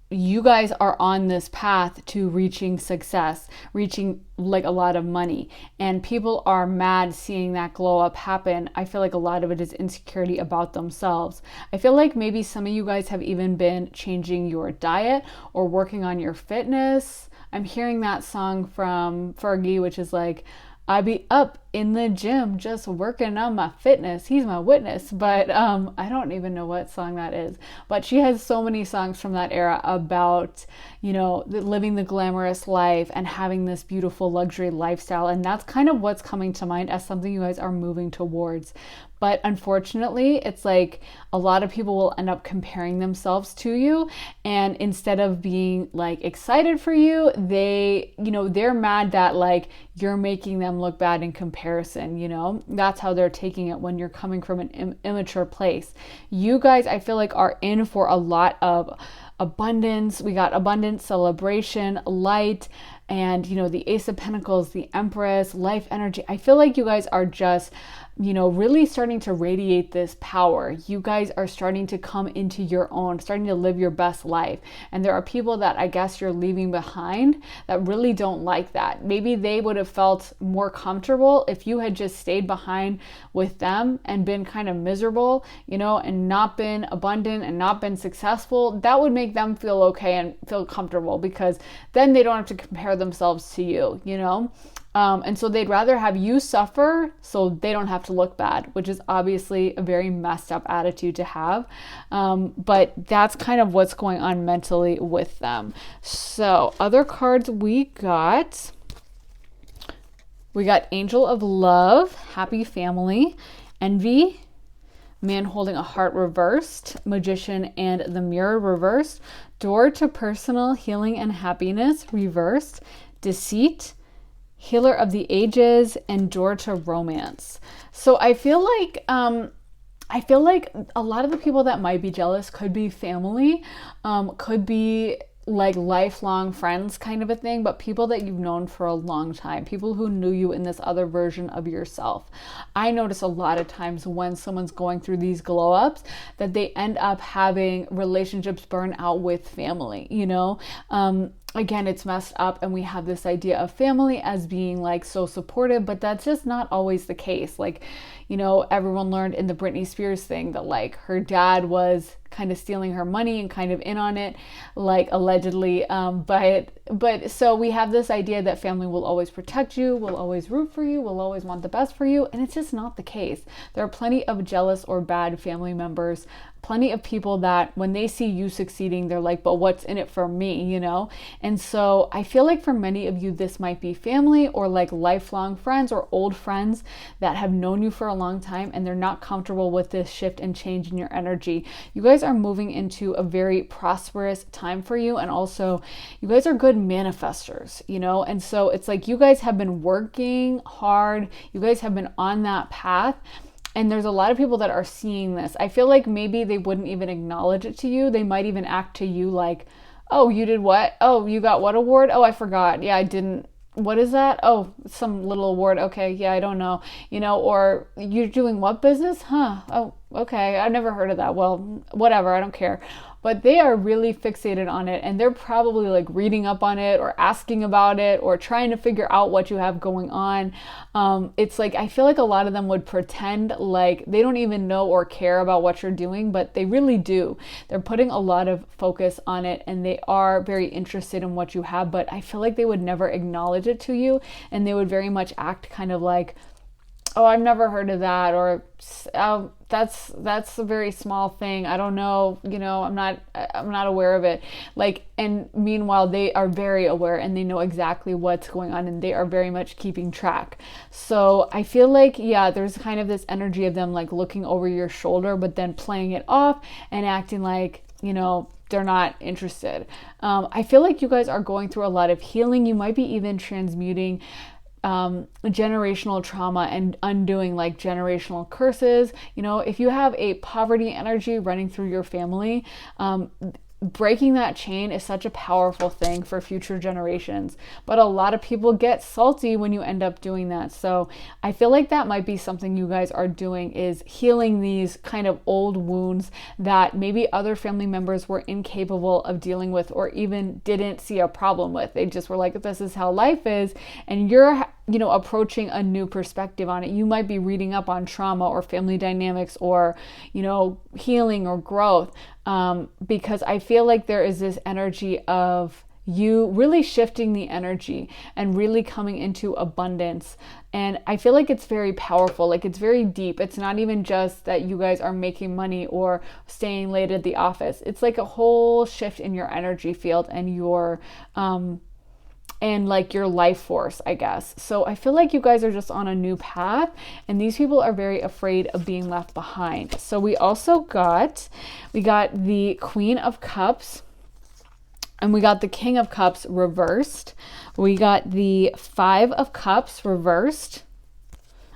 S1: You guys are on this path to reaching success, reaching like a lot of money, and people are mad seeing that glow up happen. I feel like a lot of it is insecurity about themselves. I feel like maybe some of you guys have even been changing your diet or working on your fitness. I'm hearing that song from Fergie, which is like, I be up in the gym just working on my fitness. He's my witness. But I don't even know what song that is. But she has so many songs from that era about, living the glamorous life and having this beautiful luxury lifestyle. And that's kind of what's coming to mind as something you guys are moving towards. But unfortunately, it's like a lot of people will end up comparing themselves to you. And instead of being like excited for you, they're mad that like you're making them look bad in comparison. That's how they're taking it when you're coming from an immature place. You guys, I feel like, are in for a lot of abundance. We got abundance, celebration, light, and the Ace of Pentacles, the Empress, life energy. I feel like you guys are just really starting to radiate this power. You guys are starting to come into your own, starting to live your best life. And there are people that I guess you're leaving behind that really don't like that. Maybe they would have felt more comfortable if you had just stayed behind with them and been kind of miserable, and not been abundant and not been successful. That would make them feel okay and feel comfortable, because then they don't have to compare themselves to you, and so they'd rather have you suffer so they don't have to look bad, which is obviously a very messed up attitude to have. But that's kind of what's going on mentally with them. So other cards we got Angel of Love, Happy Family, Envy, Man Holding a Heart reversed, Magician and the Mirror reversed, Door to Personal Healing and Happiness reversed, Deceit, Healer of the Ages, and Door to Romance. So I feel like a lot of the people that might be jealous could be family, could be like lifelong friends kind of a thing, but people that you've known for a long time, people who knew you in this other version of yourself. I notice a lot of times when someone's going through these glow ups that they end up having relationships burn out with family, Again, it's messed up, and we have this idea of family as being like so supportive, but that's just not always the case. Like, everyone learned in the Britney Spears thing that like her dad was kind of stealing her money and kind of in on it, like allegedly. But so we have this idea that family will always protect you, will always root for you, will always want the best for you. And it's just not the case. There are plenty of jealous or bad family members, plenty of people that when they see you succeeding, they're like, but what's in it for me, you know? And so I feel like for many of you, this might be family or like lifelong friends or old friends that have known you for a long time, and they're not comfortable with this shift and change in your energy. You guys are moving into a very prosperous time for you. And also you guys are good manifestors, you know? And so it's like you guys have been working hard. You guys have been on that path. And there's a lot of people that are seeing this. I feel like maybe they wouldn't even acknowledge it to you. They might even act to you like, oh, you did what? Oh, you got what award? Oh, I forgot. Yeah, I didn't. What is that? Oh, some little award. Okay, yeah, I don't know. You know, or you're doing what business? Huh? Oh, okay, I've never heard of that. Well, whatever, I don't care. But they are really fixated on it, and they're probably like reading up on it or asking about it or trying to figure out what you have going on. It's like, I feel like a lot of them would pretend like they don't even know or care about what you're doing, but they really do. They're putting a lot of focus on it, and they are very interested in what you have, but I feel like they would never acknowledge it to you, and they would very much act kind of like, oh, I've never heard of that, or oh, that's a very small thing. I don't know, you know, I'm not aware of it. Like, and meanwhile, they are very aware and they know exactly what's going on, and they are very much keeping track. So I feel like, yeah, there's kind of this energy of them like looking over your shoulder, but then playing it off and acting like, you know, they're not interested. I feel like you guys are going through a lot of healing. You might be even transmuting generational trauma and undoing like generational curses. You know, if you have a poverty energy running through your family, breaking that chain is such a powerful thing for future generations. But a lot of people get salty when you end up doing that. So I feel like that might be something you guys are doing, is healing these kind of old wounds that maybe other family members were incapable of dealing with or even didn't see a problem with. They just were like, this is how life is. And you're, you know, approaching a new perspective on it. You might be reading up on trauma or family dynamics or, you know, healing or growth, because I feel like there is this energy of you really shifting the energy and really coming into abundance. And I feel like it's very powerful. Like, it's very deep. It's not even just that you guys are making money or staying late at the office. It's like a whole shift in your energy field and your, and like your life force, I guess. So I feel like you guys are just on a new path, and these people are very afraid of being left behind. So we got the Queen of Cups, and we got the King of Cups reversed. We got the Five of Cups reversed.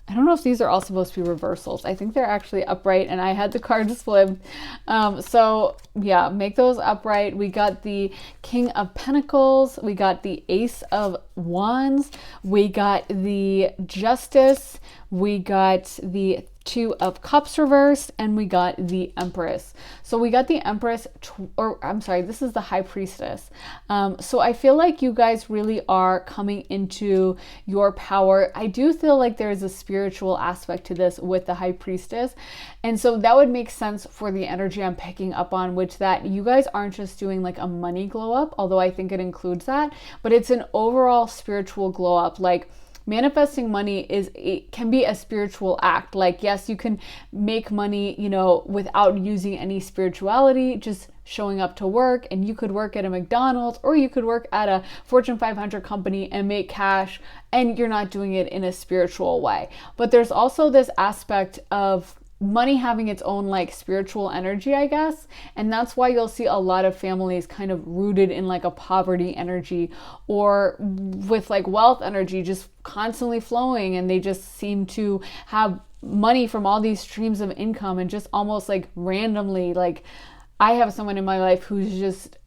S1: I don't know if these are all supposed to be reversals. I think they're actually upright, and I had the cards flipped. So yeah, make those upright. We got the King of Pentacles. We got the Ace of Wands. We got the Justice. We got the Two of Cups reversed, and we got the Empress. So we got the Empress, this is the High Priestess. So I feel like you guys really are coming into your power. I do feel like there is a spiritual aspect to this with the High Priestess. And so that would make sense for the energy I'm picking up on, which that you guys aren't just doing like a money glow up, although I think it includes that, but it's an overall spiritual glow up. Like, manifesting money can be a spiritual act. Like, yes, you can make money, you know, without using any spirituality, just showing up to work, and you could work at a McDonald's or you could work at a Fortune 500 company and make cash, and you're not doing it in a spiritual way. But there's also this aspect of money having its own like spiritual energy, I guess. And that's why you'll see a lot of families kind of rooted in like a poverty energy, or with like wealth energy just constantly flowing, and they just seem to have money from all these streams of income, and just almost like randomly, like I have someone in my life who's just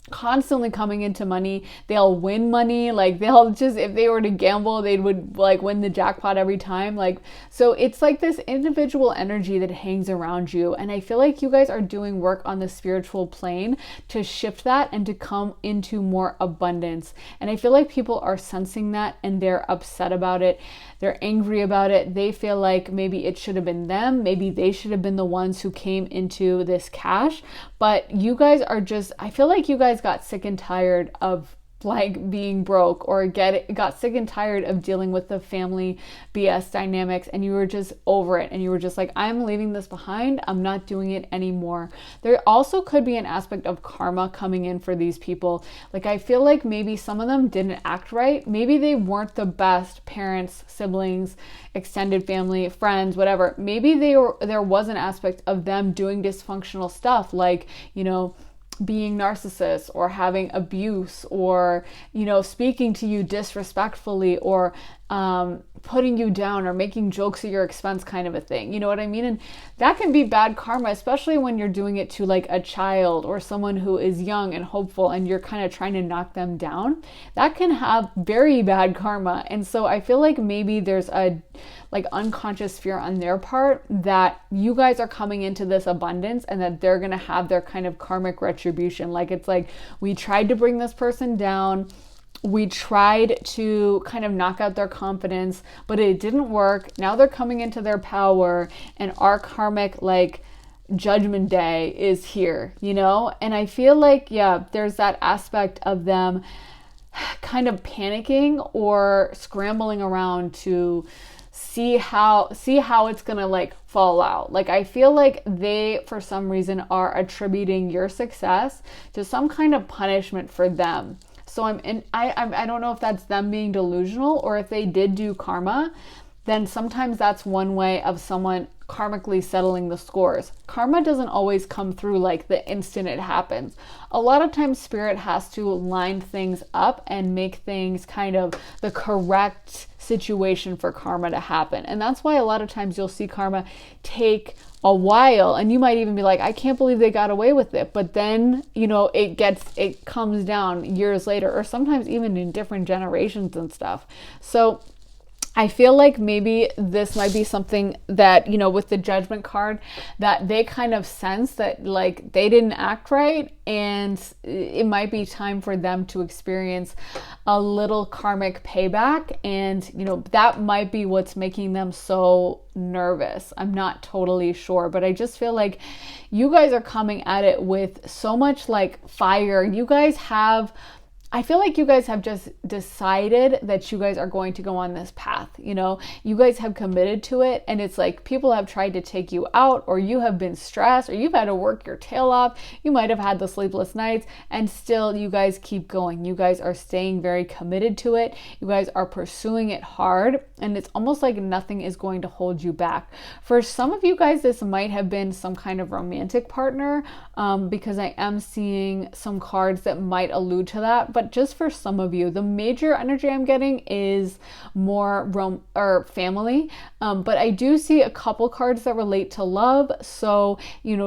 S1: constantly coming into money. They'll win money. Like, they'll just, if they were to gamble, they would like win the jackpot every time. Like, so it's like this individual energy that hangs around you. And I feel like you guys are doing work on the spiritual plane to shift that and to come into more abundance. And I feel like people are sensing that, and they're upset about it. They're angry about it. They feel like maybe it should have been them. Maybe they should have been the ones who came into this cash. But you guys are just, I feel like you guys got sick and tired of like being broke, or got sick and tired of dealing with the family BS dynamics, and you were just over it, and you were just like, I'm leaving this behind, I'm not doing it anymore. There also could be an aspect of karma coming in for these people. Like, I feel like maybe some of them didn't act right. Maybe they weren't the best parents, siblings, extended family, friends, whatever. Maybe there was an aspect of them doing dysfunctional stuff, like, being narcissists, or having abuse, or speaking to you disrespectfully, or putting you down, or making jokes at your expense, kind of a thing. You know what I mean? And that can be bad karma, especially when you're doing it to like a child or someone who is young and hopeful, and you're kind of trying to knock them down. That can have very bad karma. And so I feel like maybe there's a like unconscious fear on their part that you guys are coming into this abundance, and that they're going to have their kind of karmic retribution. Like, it's like, we tried to bring this person down, we tried to kind of knock out their confidence, but it didn't work. Now they're coming into their power, and our karmic like judgment day is here, And I feel like, yeah, there's that aspect of them kind of panicking or scrambling around to see how it's gonna like fall out. Like, I feel like they, for some reason, are attributing your success to some kind of punishment for them. So I don't know if that's them being delusional, or if they did do karma, then sometimes that's one way of someone karmically settling the scores. Karma doesn't always come through like the instant it happens. A lot of times spirit has to line things up and make things kind of the correct situation for karma to happen. And that's why a lot of times you'll see karma take a while, and you might even be like, I can't believe they got away with it. But then, it comes down years later, or sometimes even in different generations and stuff. So I feel like maybe this might be something that, with the judgment card, that they kind of sense that like they didn't act right, and it might be time for them to experience a little karmic payback. And, that might be what's making them so nervous. I'm not totally sure, but I just feel like you guys are coming at it with so much like fire. I feel like you guys have just decided that you guys are going to go on this path. You guys have committed to it, and it's like people have tried to take you out, or you have been stressed, or you've had to work your tail off. You might have had the sleepless nights, and still you guys keep going. You guys are staying very committed to it. You guys are pursuing it hard, and it's almost like nothing is going to hold you back. For some of you guys, this might have been some kind of romantic partner, because I am seeing some cards that might allude to that. But just for some of you, the major energy I'm getting is more family. But I do see a couple cards that relate to love. So,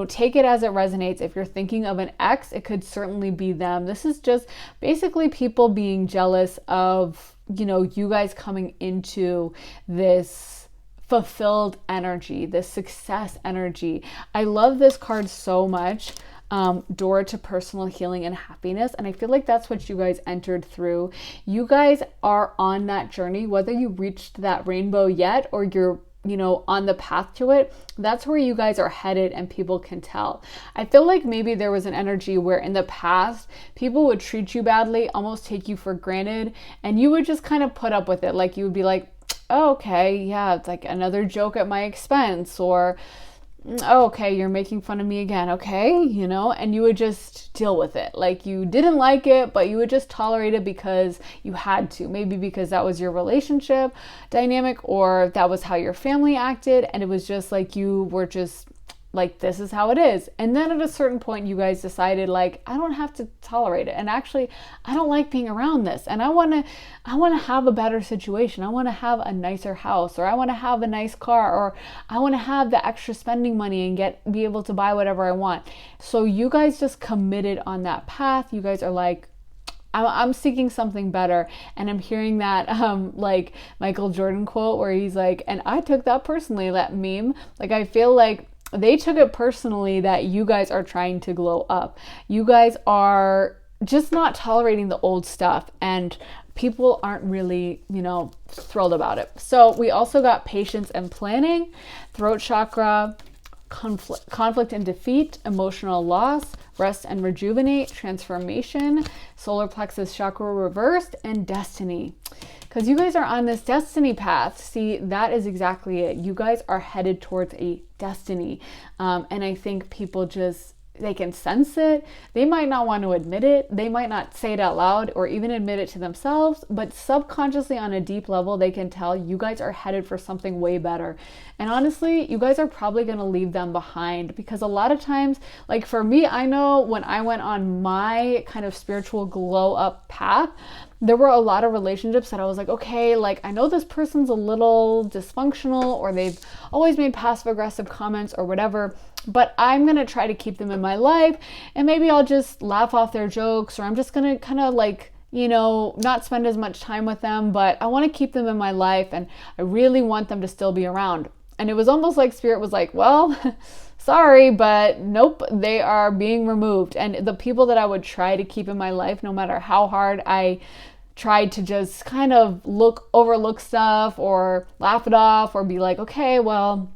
S1: take it as it resonates. If you're thinking of an ex, it could certainly be them. This is just basically people being jealous of, you guys coming into this fulfilled energy, this success energy. I love this card so much. Door to personal healing and happiness. And I feel like that's what you guys entered through. You guys are on that journey, whether you reached that rainbow yet, or you're on the path to it. That's where you guys are headed, and people can tell. I feel like maybe there was an energy where in the past people would treat you badly, almost take you for granted, and you would just kind of put up with it. Like, you would be like, oh, okay, yeah, it's like another joke at my expense, or oh, okay, you're making fun of me again, okay, and you would just deal with it. Like, you didn't like it, but you would just tolerate it because you had to. Maybe because that was your relationship dynamic, or that was how your family acted, and it was just like you were just like, this is how it is. And then at a certain point, you guys decided, like, I don't have to tolerate it. And actually, I don't like being around this. And I want to have a better situation. I want to have a nicer house, or I want to have a nice car, or I want to have the extra spending money and be able to buy whatever I want. So you guys just committed on that path. You guys are like, I'm seeking something better. And I'm hearing that like Michael Jordan quote where he's like, and I took that personally, that meme. Like, I feel like they took it personally that you guys are trying to glow up. You guys are just not tolerating the old stuff, and people aren't really, thrilled about it. So we also got patience and planning, throat chakra, conflict and defeat, emotional loss, rest and rejuvenate, transformation, solar plexus chakra reversed, and destiny. Because you guys are on this destiny path. See, that is exactly it. You guys are headed towards a destiny. And I think people they can sense it. They might not want to admit it. They might not say it out loud or even admit it to themselves, but subconsciously on a deep level, they can tell you guys are headed for something way better. And honestly, you guys are probably going to leave them behind, because a lot of times, like for me, I know when I went on my kind of spiritual glow up path, there were a lot of relationships that I was like, okay, like I know this person's a little dysfunctional, or they've always made passive aggressive comments or whatever, but I'm going to try to keep them in my life, and maybe I'll just laugh off their jokes, or I'm just going to kind of like, not spend as much time with them, but I want to keep them in my life, and I really want them to still be around. And it was almost like Spirit was like, well, sorry, but nope, they are being removed. And the people that I would try to keep in my life, no matter how hard I tried to just kind of overlook stuff or laugh it off or be like, okay, well,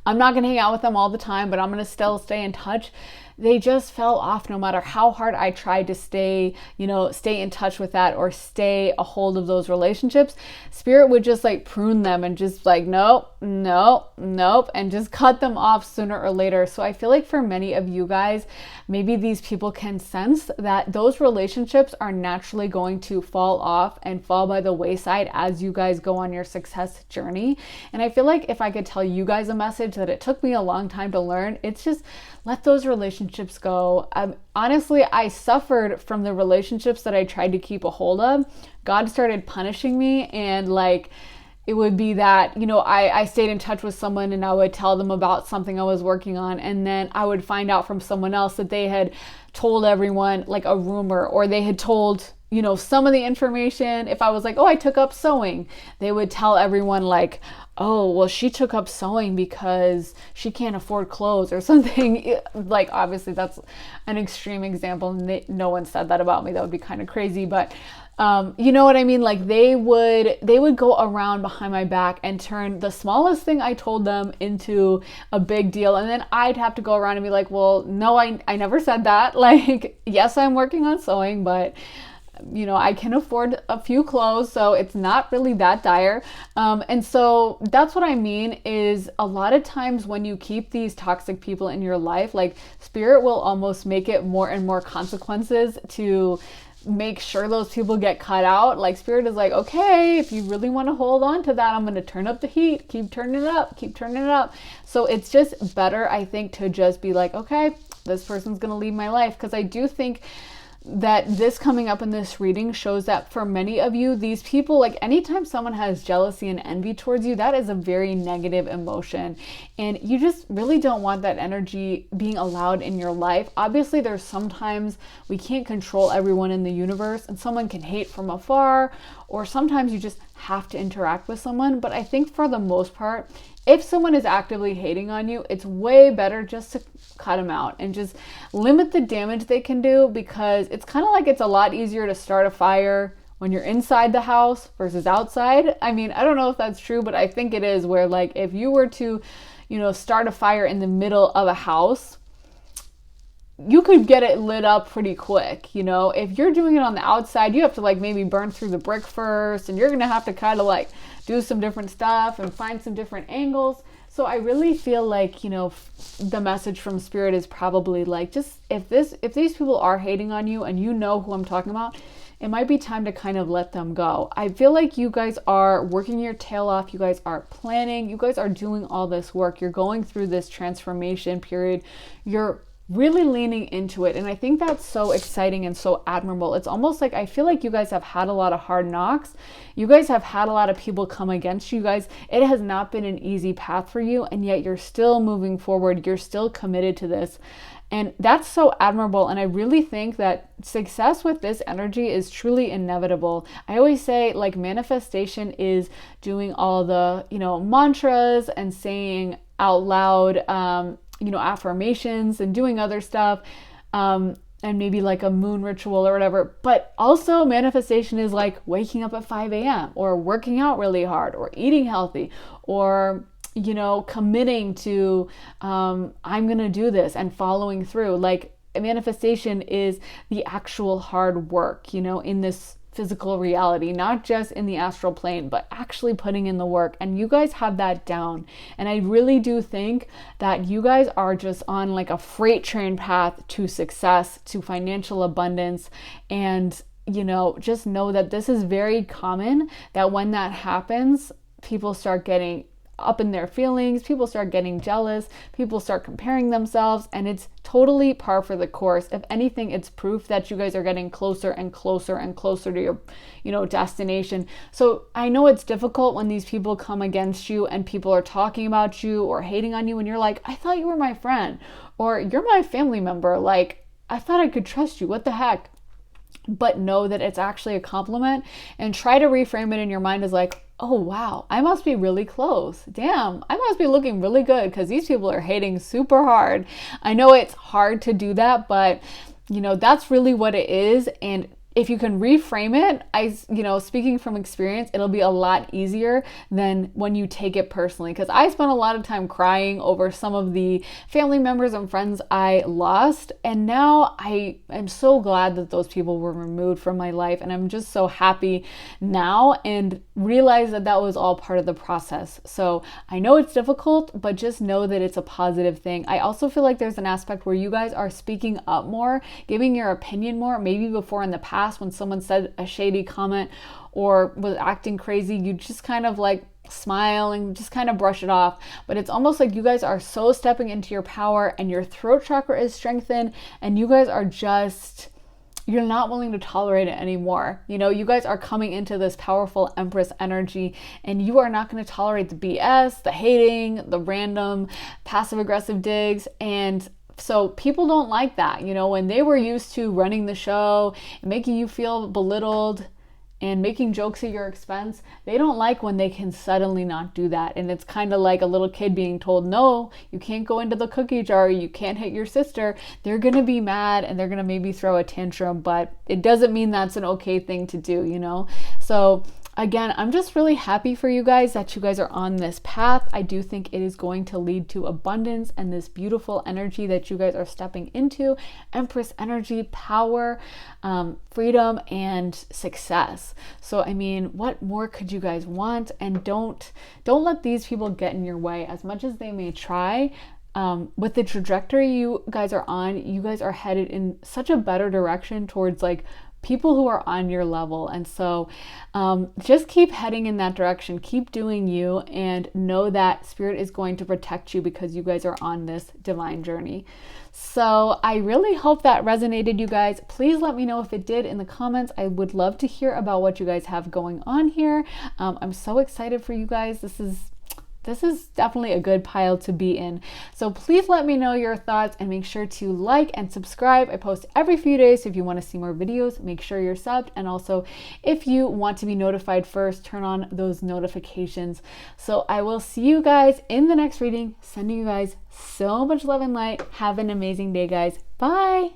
S1: I'm not going to hang out with them all the time, but I'm going to still stay in touch. They just fell off no matter how hard I tried to stay in touch with that or stay a hold of those relationships. Spirit would just like prune them and just like, nope, and just cut them off sooner or later. So I feel like for many of you guys, maybe these people can sense that those relationships are naturally going to fall off and fall by the wayside as you guys go on your success journey. And I feel like if I could tell you guys a message that it took me a long time to learn, it's just let those relationships go. Honestly, I suffered from the relationships that I tried to keep a hold of. God started punishing me, and like, it would be that, I stayed in touch with someone and I would tell them about something I was working on. And then I would find out from someone else that they had told everyone like a rumor, or they had told, some of the information. If I was like, oh, I took up sewing, they would tell everyone like, oh, well, she took up sewing because she can't afford clothes or something. Like, obviously that's an extreme example. No one said that about me. That would be kind of crazy. But you know what I mean? Like they would go around behind my back and turn the smallest thing I told them into a big deal. And then I'd have to go around and be like, well, no, I never said that. Like, yes, I'm working on sewing, but I can afford a few clothes, so it's not really that dire. And so that's what I mean is a lot of times when you keep these toxic people in your life, like Spirit will almost make it more and more consequences to make sure those people get cut out. Like Spirit is like, okay, if you really want to hold on to that, I'm going to turn up the heat, keep turning it up. So it's just better, I think, to just be like, okay, this person's going to leave my life. Because I do think that this coming up in this reading shows that for many of you, these people, like anytime someone has jealousy and envy towards you, that is a very negative emotion. And you just really don't want that energy being allowed in your life. Obviously, there's sometimes we can't control everyone in the universe, and someone can hate from afar, or sometimes you just have to interact with someone. But I think for the most part, if someone is actively hating on you, it's way better just to cut them out and just limit the damage they can do, because it's kind of like it's a lot easier to start a fire when you're inside the house versus outside. I mean, I don't know if that's true, but I think it is, where like if you were to, start a fire in the middle of a house, you could get it lit up pretty quick. If you're doing it on the outside, you have to like maybe burn through the brick first, and you're going to have to kind of like do some different stuff and find some different angles. So I really feel like, the message from Spirit is probably like, just if these people are hating on you and you know who I'm talking about, it might be time to kind of let them go. I feel like you guys are working your tail off. You guys are planning. You guys are doing all this work. You're going through this transformation period. You're really leaning into it. And I think that's so exciting and so admirable. It's almost like I feel like you guys have had a lot of hard knocks. You guys have had a lot of people come against you guys. It has not been an easy path for you, and yet you're still moving forward. You're still committed to this. And that's so admirable. And I really think that success with this energy is truly inevitable. I always say like manifestation is doing all the, mantras and saying out loud, affirmations and doing other stuff, and maybe like a moon ritual or whatever. But also manifestation is like waking up at 5 a.m. or working out really hard or eating healthy or, committing to, I'm going to do this and following through. Like manifestation is the actual hard work, you know, in this physical reality, not just in the astral plane, but actually putting in the work. And you guys have that down. And I really do think that you guys are just on like a freight train path to success, to financial abundance. And, you know, just know that this is very common, that when that happens, people start getting up in their feelings, people start getting jealous, people start comparing themselves, and it's totally par for the course. If anything, it's proof that you guys are getting closer and closer and closer to your, you know, destination. So I know it's difficult when these people come against you and people are talking about you or hating on you, and you're like, I thought you were my friend, or you're my family member, like I thought I could trust you, what the heck? But know that it's actually a compliment, and try to reframe it in your mind as like, oh wow, I must be really close. Damn, I must be looking really good because these people are hating super hard. I know it's hard to do that, but you know, that's really what it is. And if you can reframe it, you know, speaking from experience, it'll be a lot easier than when you take it personally. Because I spent a lot of time crying over some of the family members and friends I lost. And now I am so glad that those people were removed from my life. And I'm just so happy now and realize that that was all part of the process. So I know it's difficult, but just know that it's a positive thing. I also feel like there's an aspect where you guys are speaking up more, giving your opinion more. Maybe before in the past, when someone said a shady comment or was acting crazy, you just kind of like smile and just kind of brush it off. But it's almost like you guys are so stepping into your power, and your throat chakra is strengthened, and you guys are just, you're not willing to tolerate it anymore. You know, you guys are coming into this powerful Empress energy, and you are not going to tolerate the BS, the hating, the random passive aggressive digs. And so people don't like that, you know, when they were used to running the show and making you feel belittled and making jokes at your expense, they don't like when they can suddenly not do that. And it's kind of like a little kid being told, no, you can't go into the cookie jar, you can't hit your sister. They're going to be mad and they're going to maybe throw a tantrum, but it doesn't mean that's an okay thing to do, you know? So again, I'm just really happy for you guys that you guys are on this path. I do think it is going to lead to abundance and this beautiful energy that you guys are stepping into. Empress energy, power, freedom, and success. So, I mean, what more could you guys want? And don't let these people get in your way as much as they may try. With the trajectory you guys are on, you guys are headed in such a better direction towards like people who are on your level. And so just keep heading in that direction, keep doing you, and know that Spirit is going to protect you because you guys are on this divine journey. So I really hope that resonated, you guys. Please let me know if it did in the comments. I would love to hear about what you guys have going on here. I'm so excited for you guys. This is definitely a good pile to be in. So please let me know your thoughts and make sure to like and subscribe. I post every few days, so if you want to see more videos, make sure you're subbed. And also, if you want to be notified first, turn on those notifications. So I will see you guys in the next reading. Sending you guys so much love and light. Have an amazing day, guys. Bye.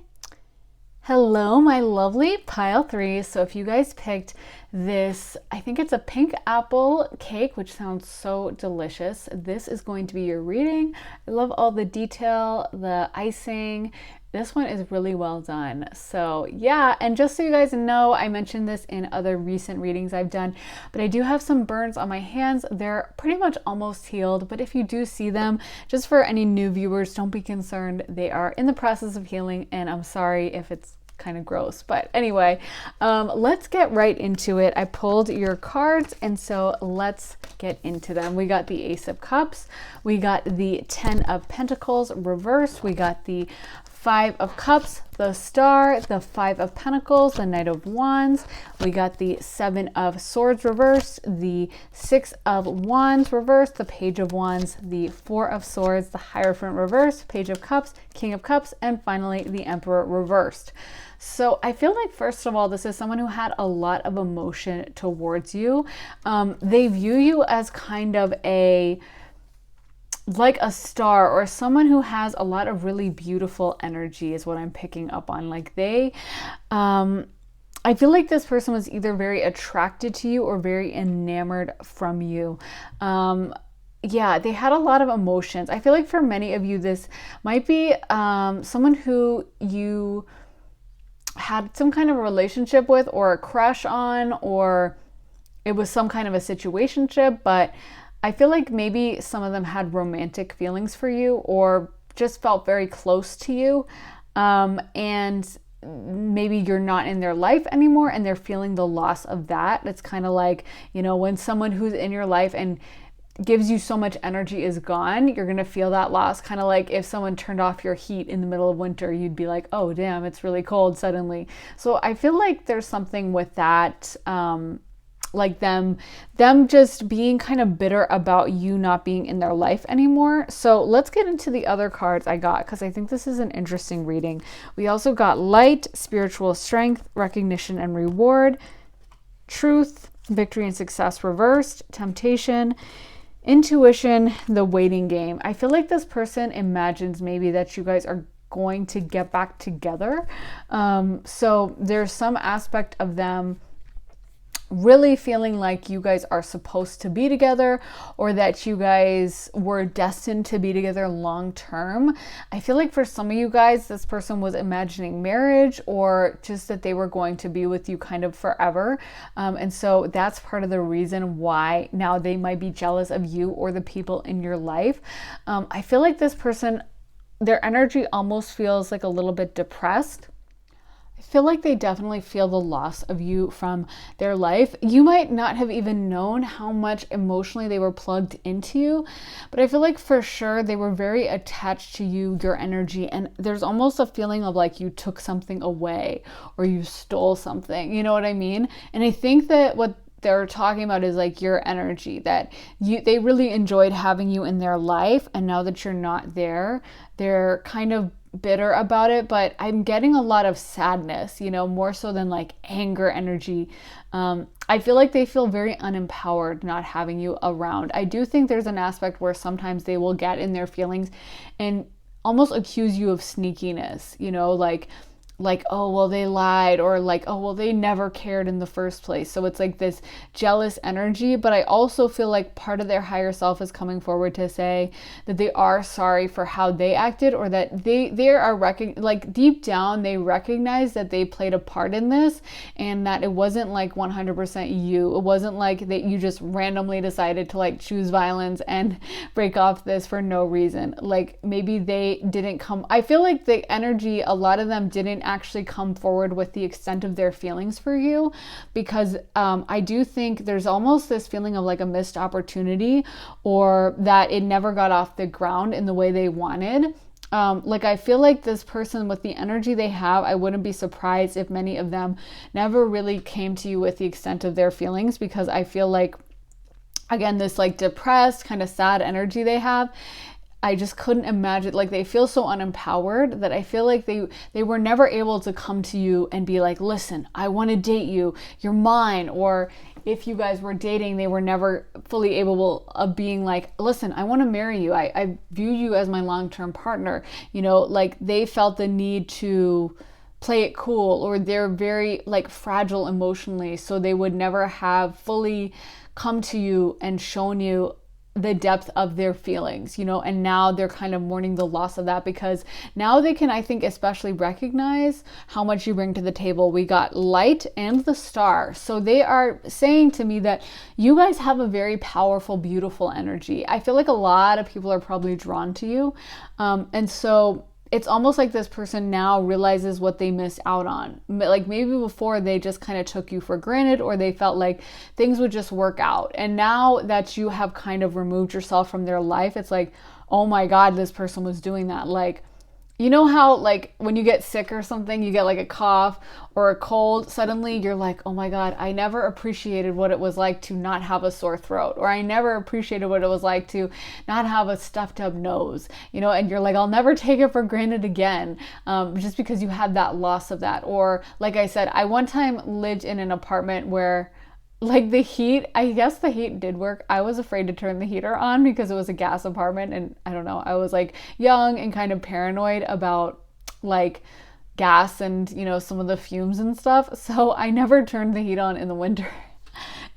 S1: Hello, my lovely pile 3. So if you guys picked this, I think it's a pink apple cake, which sounds so delicious, this is going to be your reading. I love all the detail, the icing. This one is really well done. So yeah, and just so you guys know, I mentioned this in other recent readings I've done, but I do have some burns on my hands. They're pretty much almost healed, but if you do see them, just for any new viewers, don't be concerned. They are in the process of healing, and I'm sorry if it's kind of gross, but anyway, let's get right into it. I pulled your cards, and so let's get into them. We got the Ace of Cups, we got the 10 of Pentacles reversed, we got the 5 of Cups, the Star, the 5 of Pentacles, the Knight of Wands, we got the 7 of Swords reversed, the 6 of Wands reversed, the Page of Wands, the 4 of Swords, the Hierophant reversed, Page of Cups, King of Cups, and finally the Emperor reversed. So I feel like, first of all, this is someone who had a lot of emotion towards you. They view you as kind of like a star, or someone who has a lot of really beautiful energy is what I'm picking up on. Like I feel like this person was either very attracted to you or very enamored from you. yeah, they had a lot of emotions. I feel like for many of you, this might be someone who you had some kind of a relationship with or a crush on, or it was some kind of a situationship, but I feel like maybe some of them had romantic feelings for you or just felt very close to you. And maybe you're not in their life anymore and they're feeling the loss of that. It's kind of like, when someone who's in your life and gives you so much energy is gone, you're going to feel that loss. Kind of like if someone turned off your heat in the middle of winter, you'd be like, oh, damn, it's really cold suddenly. So I feel like there's something with that. Like them just being kind of bitter about you not being in their life anymore. So let's get into the other cards I got, because I think this is an interesting reading. We also got light, spiritual strength, recognition and reward, truth, victory and success reversed, temptation, intuition, the waiting game. I feel like this person imagines maybe that you guys are going to get back together. So there's some aspect of them really feeling like you guys are supposed to be together, or that you guys were destined to be together long term. I feel like for some of you guys, this person was imagining marriage, or just that they were going to be with you kind of forever. And so that's part of the reason why now they might be jealous of you or the people in your life. I feel like this person, their energy almost feels like a little bit depressed. I feel like they definitely feel the loss of you from their life. You might not have even known how much emotionally they were plugged into you, but I feel like for sure they were very attached to you, your energy, and there's almost a feeling of like you took something away or you stole something, you know what I mean? And I think that what they're talking about is like your energy, that they really enjoyed having you in their life, and now that you're not there, they're kind of bitter about it. But I'm getting a lot of sadness, more so than like anger energy. I feel like they feel very unempowered not having you around. I do think there's an aspect where sometimes they will get in their feelings and almost accuse you of sneakiness, like, oh, well, they lied, or like, oh, well, they never cared in the first place. So it's like this jealous energy. But I also feel like part of their higher self is coming forward to say that they are sorry for how they acted, or that they are like deep down, they recognize that they played a part in this, and that it wasn't like 100% you. It wasn't like that you just randomly decided to like choose violence and break off this for no reason. Like maybe they didn't come. I feel like the energy, a lot of them didn't actually come forward with the extent of their feelings for you, because I do think there's almost this feeling of like a missed opportunity, or that it never got off the ground in the way they wanted. Like I feel like this person, with the energy they have, I wouldn't be surprised if many of them never really came to you with the extent of their feelings, because I feel like, again, this like depressed kind of sad energy they have, I just couldn't imagine, like they feel so unempowered that I feel like they were never able to come to you and be like, listen, I want to date you, you're mine. Or if you guys were dating, they were never fully able of being like, listen, I want to marry you, I view you as my long-term partner. Like they felt the need to play it cool, or they're very like fragile emotionally, so they would never have fully come to you and shown you the depth of their feelings, and now they're kind of mourning the loss of that, because now they can, I think, especially recognize how much you bring to the table. We got light and the star. So they are saying to me that you guys have a very powerful, beautiful energy. I feel like a lot of people are probably drawn to you. And so it's almost like this person now realizes what they missed out on. Like maybe before they just kind of took you for granted, or they felt like things would just work out. And now that you have kind of removed yourself from their life, it's like, oh my God, this person was doing that. Like, you know how like when you get sick or something, you get like a cough or a cold, suddenly you're like, oh my God, I never appreciated what it was like to not have a sore throat, or I never appreciated what it was like to not have a stuffed up nose, and you're like, I'll never take it for granted again, just because you had that loss of that. Or like I said, I one time lived in an apartment where like the heat, I guess the heat did work. I was afraid to turn the heater on because it was a gas apartment, and I don't know, I was like young and kind of paranoid about like gas and some of the fumes and stuff. So I never turned the heat on in the winter.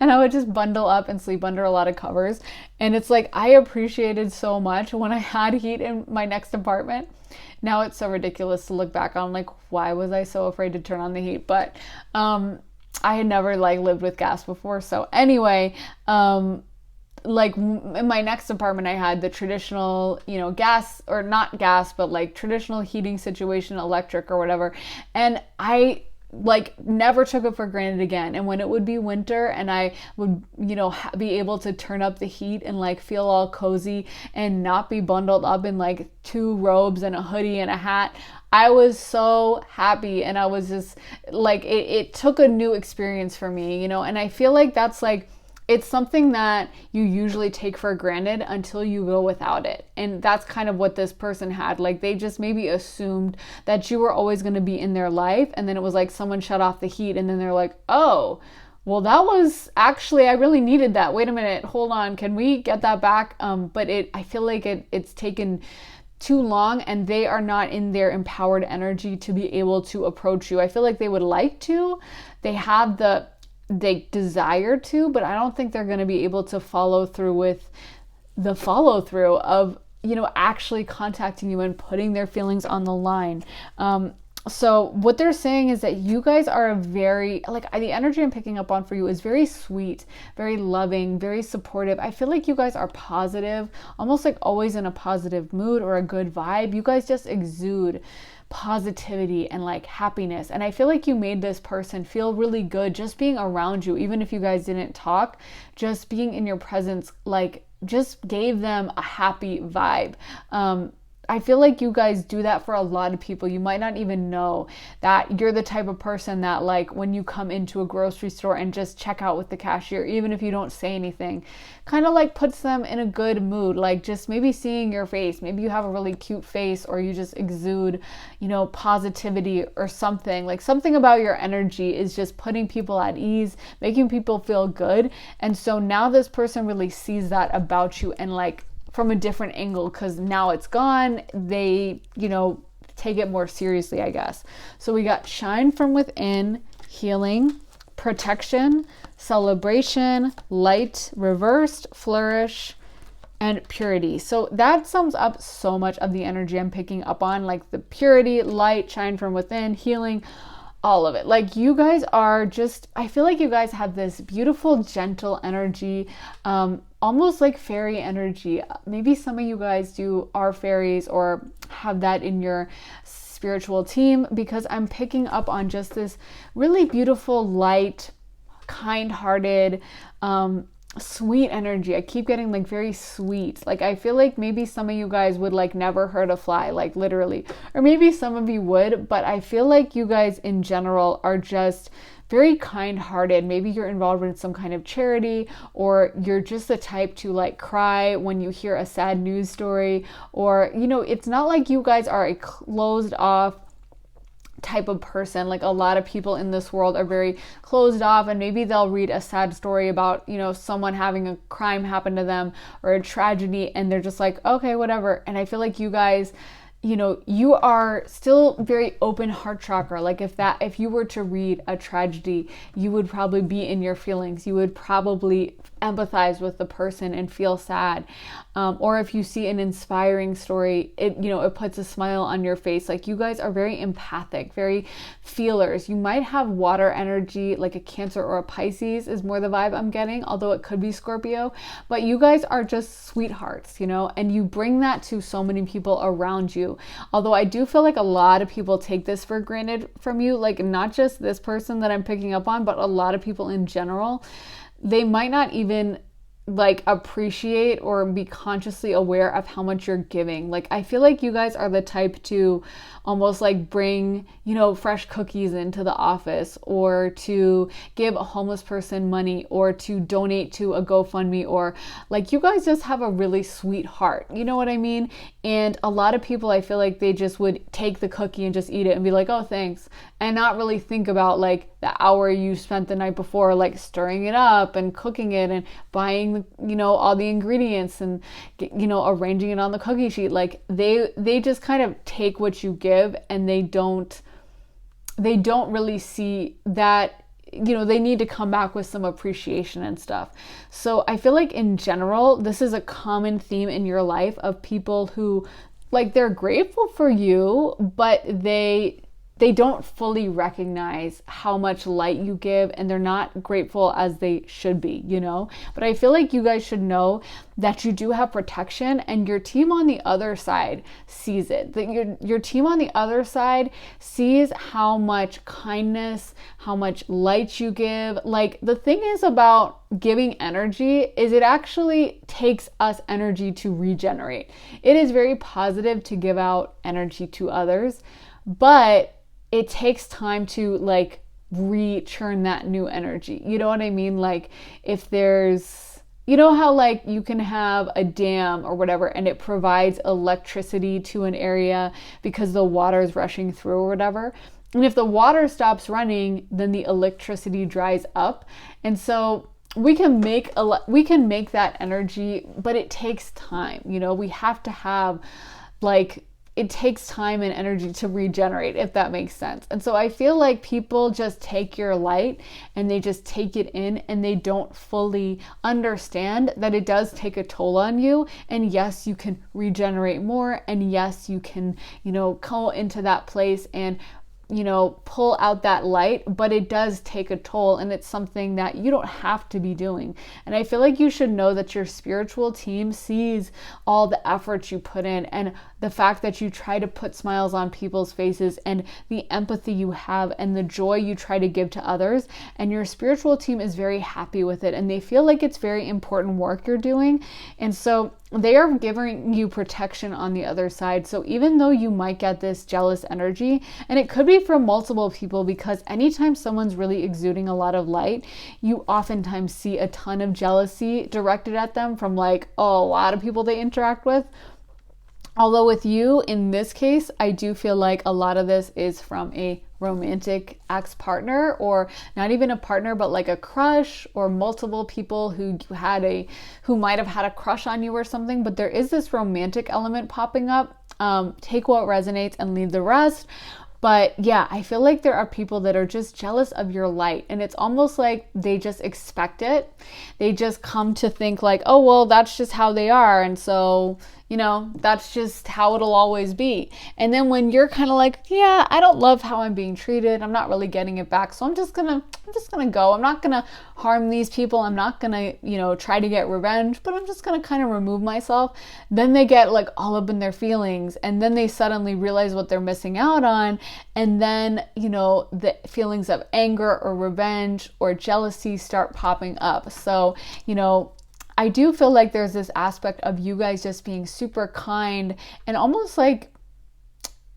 S1: and I would just bundle up and sleep under a lot of covers. And it's like, I appreciated so much when I had heat in my next apartment. Now it's so ridiculous to look back on, like, why was I so afraid to turn on the heat? But I had never like lived with gas before. So anyway, like in my next apartment, I had the traditional, gas, or not gas, but like traditional heating situation, electric or whatever. And I like never took it for granted again. And when it would be winter and I would, be able to turn up the heat and like feel all cozy and not be bundled up in like 2 robes and a hoodie and a hat, I was so happy. And I was just like, it took a new experience for me, and I feel like that's like, it's something that you usually take for granted until you go without it. And that's kind of what this person had. Like, they just maybe assumed that you were always going to be in their life. And then it was like someone shut off the heat and then they're like, oh, well, that was actually, I really needed that. Wait a minute, hold on. Can we get that back? But I feel like it's taken too long, and they are not in their empowered energy to be able to approach you. I feel like they would like to. They desire to, but I don't think they're going to be able to follow through with the follow through of, actually contacting you and putting their feelings on the line. So what they're saying is that you guys are a very, like, the energy I'm picking up on for you is very sweet, very loving, very supportive. I feel like you guys are positive, almost like always in a positive mood or a good vibe. You guys just exude positivity and like happiness. And I feel like you made this person feel really good just being around you, even if you guys didn't talk, just being in your presence, like just gave them a happy vibe. I feel like you guys do that for a lot of people. You might not even know that you're the type of person that, like, when you come into a grocery store and just check out with the cashier, even if you don't say anything, kind of like puts them in a good mood. Like, just maybe seeing your face, maybe you have a really cute face, or you just exude, positivity or something. Like, something about your energy is just putting people at ease, making people feel good. And so now this person really sees that about you, and like, from a different angle, because now it's gone, they, take it more seriously, I guess. So we got shine from within, healing, protection, celebration, light, reversed, flourish, and purity. So that sums up so much of the energy I'm picking up on, like the purity, light, shine from within, healing, all of it. Like, you guys are just, I feel like you guys have this beautiful, gentle energy, almost like fairy energy. Maybe some of you guys are fairies or have that in your spiritual team, because I'm picking up on just this really beautiful, light, kind-hearted, sweet energy. I keep getting like very sweet. Like, I feel like maybe some of you guys would like never hurt a fly, like literally, or maybe some of you would, but I feel like you guys in general are just very kind-hearted. Maybe you're involved in some kind of charity, or you're just the type to like cry when you hear a sad news story, or, it's not like you guys are a closed off type of person. Like, a lot of people in this world are very closed off, and maybe they'll read a sad story about, someone having a crime happen to them or a tragedy, and they're just like, okay, whatever. And I feel like you guys, you are still very open heart chakra. Like, if you were to read a tragedy, you would probably be in your feelings. You would probably empathize with the person and feel sad. Or if you see an inspiring story, it puts a smile on your face. Like, you guys are very empathic, very feelers. You might have water energy, like a Cancer or a Pisces is more the vibe I'm getting, although it could be Scorpio. But you guys are just sweethearts, and you bring that to so many people around you. Although I do feel like a lot of people take this for granted from you, like not just this person that I'm picking up on, but a lot of people in general. They might not even like appreciate or be consciously aware of how much you're giving. Like, I feel like you guys are the type to almost like bring, fresh cookies into the office, or to give a homeless person money, or to donate to a GoFundMe, or like, you guys just have a really sweet heart. You know what I mean? And a lot of people, I feel like they just would take the cookie and just eat it and be like, oh, thanks. And not really think about like the hour you spent the night before, like stirring it up and cooking it and buying, all the ingredients and, arranging it on the cookie sheet. Like, they just kind of take what you give, and they don't really see that they need to come back with some appreciation and stuff. So I feel like in general, this is a common theme in your life of people who, like, they're grateful for you, but they don't fully recognize how much light you give, and they're not grateful as they should be, But I feel like you guys should know that you do have protection, and your team on the other side sees it. That your team on the other side sees how much kindness, how much light you give. Like, the thing is about giving energy is it actually takes us energy to regenerate. It is very positive to give out energy to others, but it takes time to like re-churn that new energy. You know what I mean? Like, if there's, how like you can have a dam or whatever and it provides electricity to an area because the water is rushing through or whatever. And if the water stops running, then the electricity dries up. And so we can make that energy, but it takes time. We have to have it takes time and energy to regenerate, if that makes sense. And so I feel like people just take your light and they just take it in, and they don't fully understand that it does take a toll on you. And yes, you can regenerate more. And yes, you can, go into that place and pull out that light, but it does take a toll, and it's something that you don't have to be doing. And I feel like you should know that your spiritual team sees all the effort you put in, and the fact that you try to put smiles on people's faces, and the empathy you have, and the joy you try to give to others. And your spiritual team is very happy with it, and they feel like it's very important work you're doing. And so they are giving you protection on the other side. So even though you might get this jealous energy, and it could be from multiple people, because anytime someone's really exuding a lot of light, you oftentimes see a ton of jealousy directed at them from like a lot of people they interact with. Although with you, in this case, I do feel like a lot of this is from a romantic ex-partner, or not even a partner, but like a crush, or multiple people who might have had a crush on you or something. But there is this romantic element popping up. Take what resonates and leave the rest. But yeah, I feel like there are people that are just jealous of your light, and it's almost like they just expect it. They just come to think like, oh, well, that's just how they are. And so, that's just how it'll always be. And then when you're kind of like, yeah, I don't love how I'm being treated, I'm not really getting it back, so I'm just gonna go. I'm not gonna harm these people. I'm not gonna, try to get revenge, but I'm just gonna kind of remove myself. Then they get like all up in their feelings, and then they suddenly realize what they're missing out on. And then, the feelings of anger or revenge or jealousy start popping up. So, I do feel like there's this aspect of you guys just being super kind, and almost like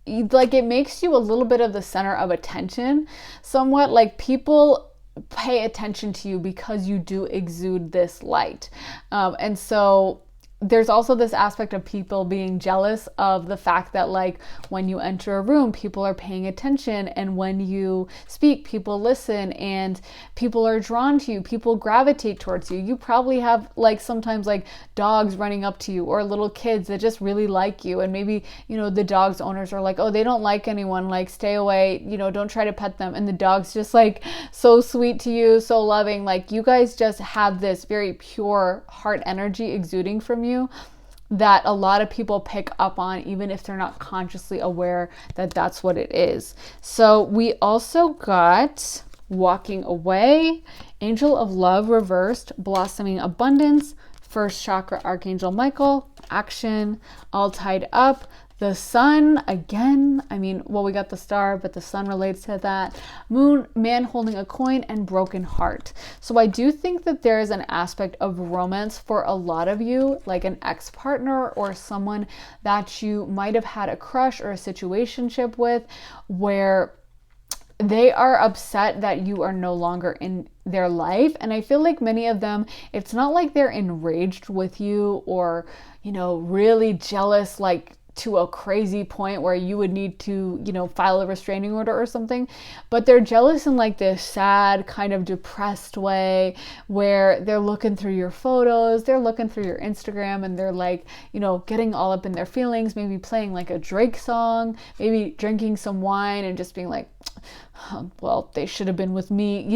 S1: it makes you a little bit of the center of attention, somewhat. Like, people pay attention to you because you do exude this light. And so there's also this aspect of people being jealous of the fact that, like, when you enter a room, people are paying attention, and when you speak, people listen, and people are drawn to you, people gravitate towards you. You probably have like sometimes like dogs running up to you, or little kids that just really like you, and maybe the dog's owners are like, oh, they don't like anyone, like, stay away, don't try to pet them, and the dog's just like so sweet to you, so loving. Like, you guys just have this very pure heart energy exuding from you that a lot of people pick up on, even if they're not consciously aware that that's what it is. So we also got walking away, angel of love reversed, blossoming abundance, first chakra, Archangel Michael, action, all tied up. The sun, again, we got the star, but the sun relates to that. Moon, man holding a coin, and broken heart. So I do think that there is an aspect of romance for a lot of you, like an ex-partner or someone that you might have had a crush or a situationship with, where they are upset that you are no longer in their life. And I feel like many of them, it's not like they're enraged with you or, really jealous, like, to a crazy point where you would need to, file a restraining order or something, but they're jealous in like this sad, kind of depressed way, where they're looking through your photos, they're looking through your Instagram, and they're like, getting all up in their feelings, maybe playing like a Drake song, maybe drinking some wine and just being like, well, they should have been with me,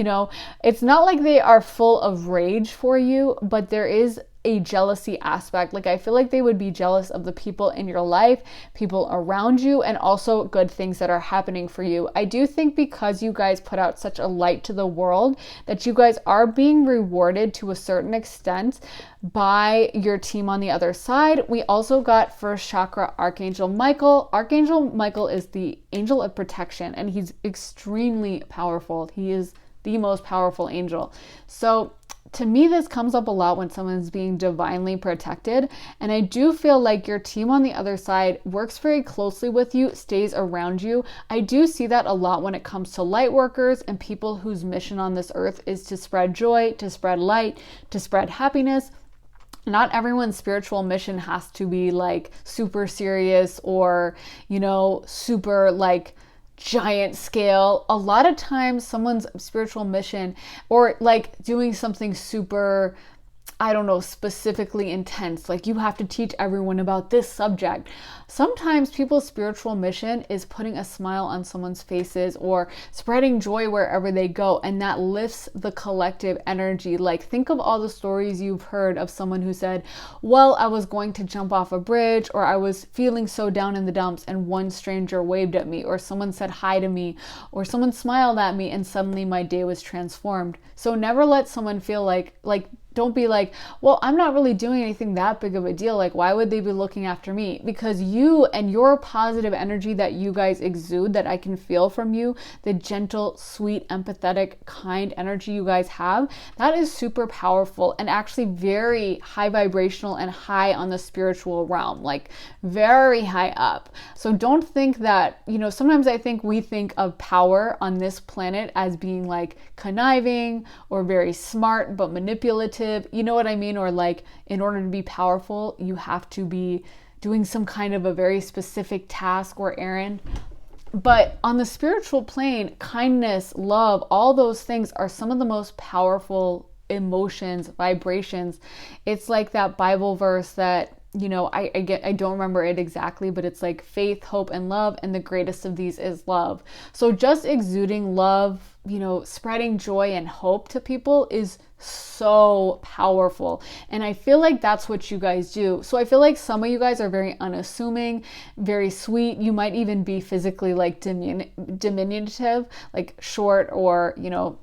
S1: It's not like they are full of rage for you, but there is a jealousy aspect. Like, I feel like they would be jealous of the people in your life, people around you, and also good things that are happening for you. I do think because you guys put out such a light to the world that you guys are being rewarded to a certain extent by your team on the other side. We also got first chakra Archangel Michael. Archangel Michael is the angel of protection, and he's extremely powerful. He is the most powerful angel. So to me, this comes up a lot when someone's being divinely protected. And I do feel like your team on the other side works very closely with you, stays around you. I do see that a lot when it comes to light workers and people whose mission on this earth is to spread joy, to spread light, to spread happiness. Not everyone's spiritual mission has to be like super serious or, super like giant scale. A lot of times someone's spiritual mission or like doing something super, specifically intense, like you have to teach everyone about this subject. Sometimes people's spiritual mission is putting a smile on someone's faces or spreading joy wherever they go, and that lifts the collective energy. Like, think of all the stories you've heard of someone who said, well, I was going to jump off a bridge, or I was feeling so down in the dumps and one stranger waved at me, or someone said hi to me, or someone smiled at me and suddenly my day was transformed. So never let someone feel like don't be like, well, I'm not really doing anything that big of a deal. Like, why would they be looking after me? Because you and your positive energy that you guys exude, that I can feel from you, the gentle, sweet, empathetic, kind energy you guys have, that is super powerful and actually very high vibrational and high on the spiritual realm, like very high up. So don't think that, sometimes I think we think of power on this planet as being like conniving or very smart but manipulative. You know what I mean? Or like, in order to be powerful, you have to be doing some kind of a very specific task or errand. But on the spiritual plane, kindness, love, all those things are some of the most powerful emotions, vibrations. It's like that Bible verse that, I don't remember it exactly, but it's like faith, hope, and love, and the greatest of these is love. So just exuding love, spreading joy and hope to people is so powerful. And I feel like that's what you guys do. So I feel like some of you guys are very unassuming, very sweet. You might even be physically like diminutive, like short or,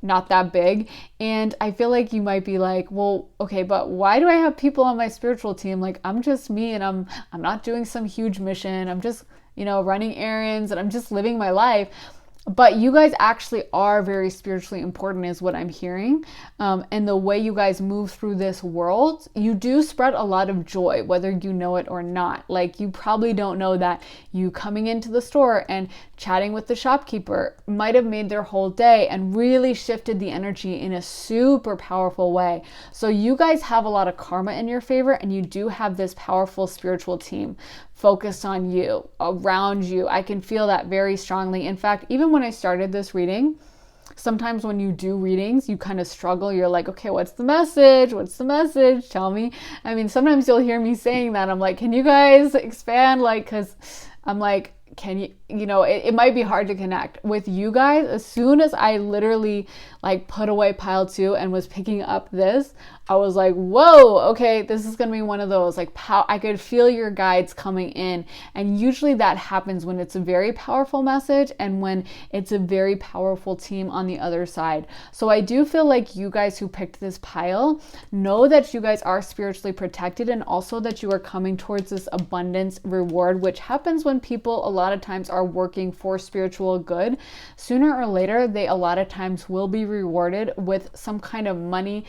S1: not that big. And I feel like you might be like, well, okay, but why do I have people on my spiritual team? Like, I'm just me and I'm not doing some huge mission. I'm just, running errands and I'm just living my life. But you guys actually are very spiritually important is what I'm hearing. And the way you guys move through this world, you do spread a lot of joy, whether you know it or not. Like, you probably don't know that you coming into the store and chatting with the shopkeeper might have made their whole day and really shifted the energy in a super powerful way. So you guys have a lot of karma in your favor, and you do have this powerful spiritual team focused on you, around you. I can feel that very strongly. In fact, even when I started this reading, sometimes when you do readings, you kind of struggle. You're like, okay, what's the message? What's the message? Tell me. I mean, sometimes you'll hear me saying that. I'm like, can you guys expand? Like, because I'm like, can you, it might be hard to connect with you guys. As soon as I literally like put away pile 2 and was picking up this, I was like, whoa, okay, this is going to be one of those, like, I could feel your guides coming in. And usually that happens when it's a very powerful message and when it's a very powerful team on the other side. So I do feel like you guys who picked this pile know that you guys are spiritually protected, and also that you are coming towards this abundance reward, which happens when people a lot of times are working for spiritual good. Sooner or later, they a lot of times will be rewarded with some kind of money,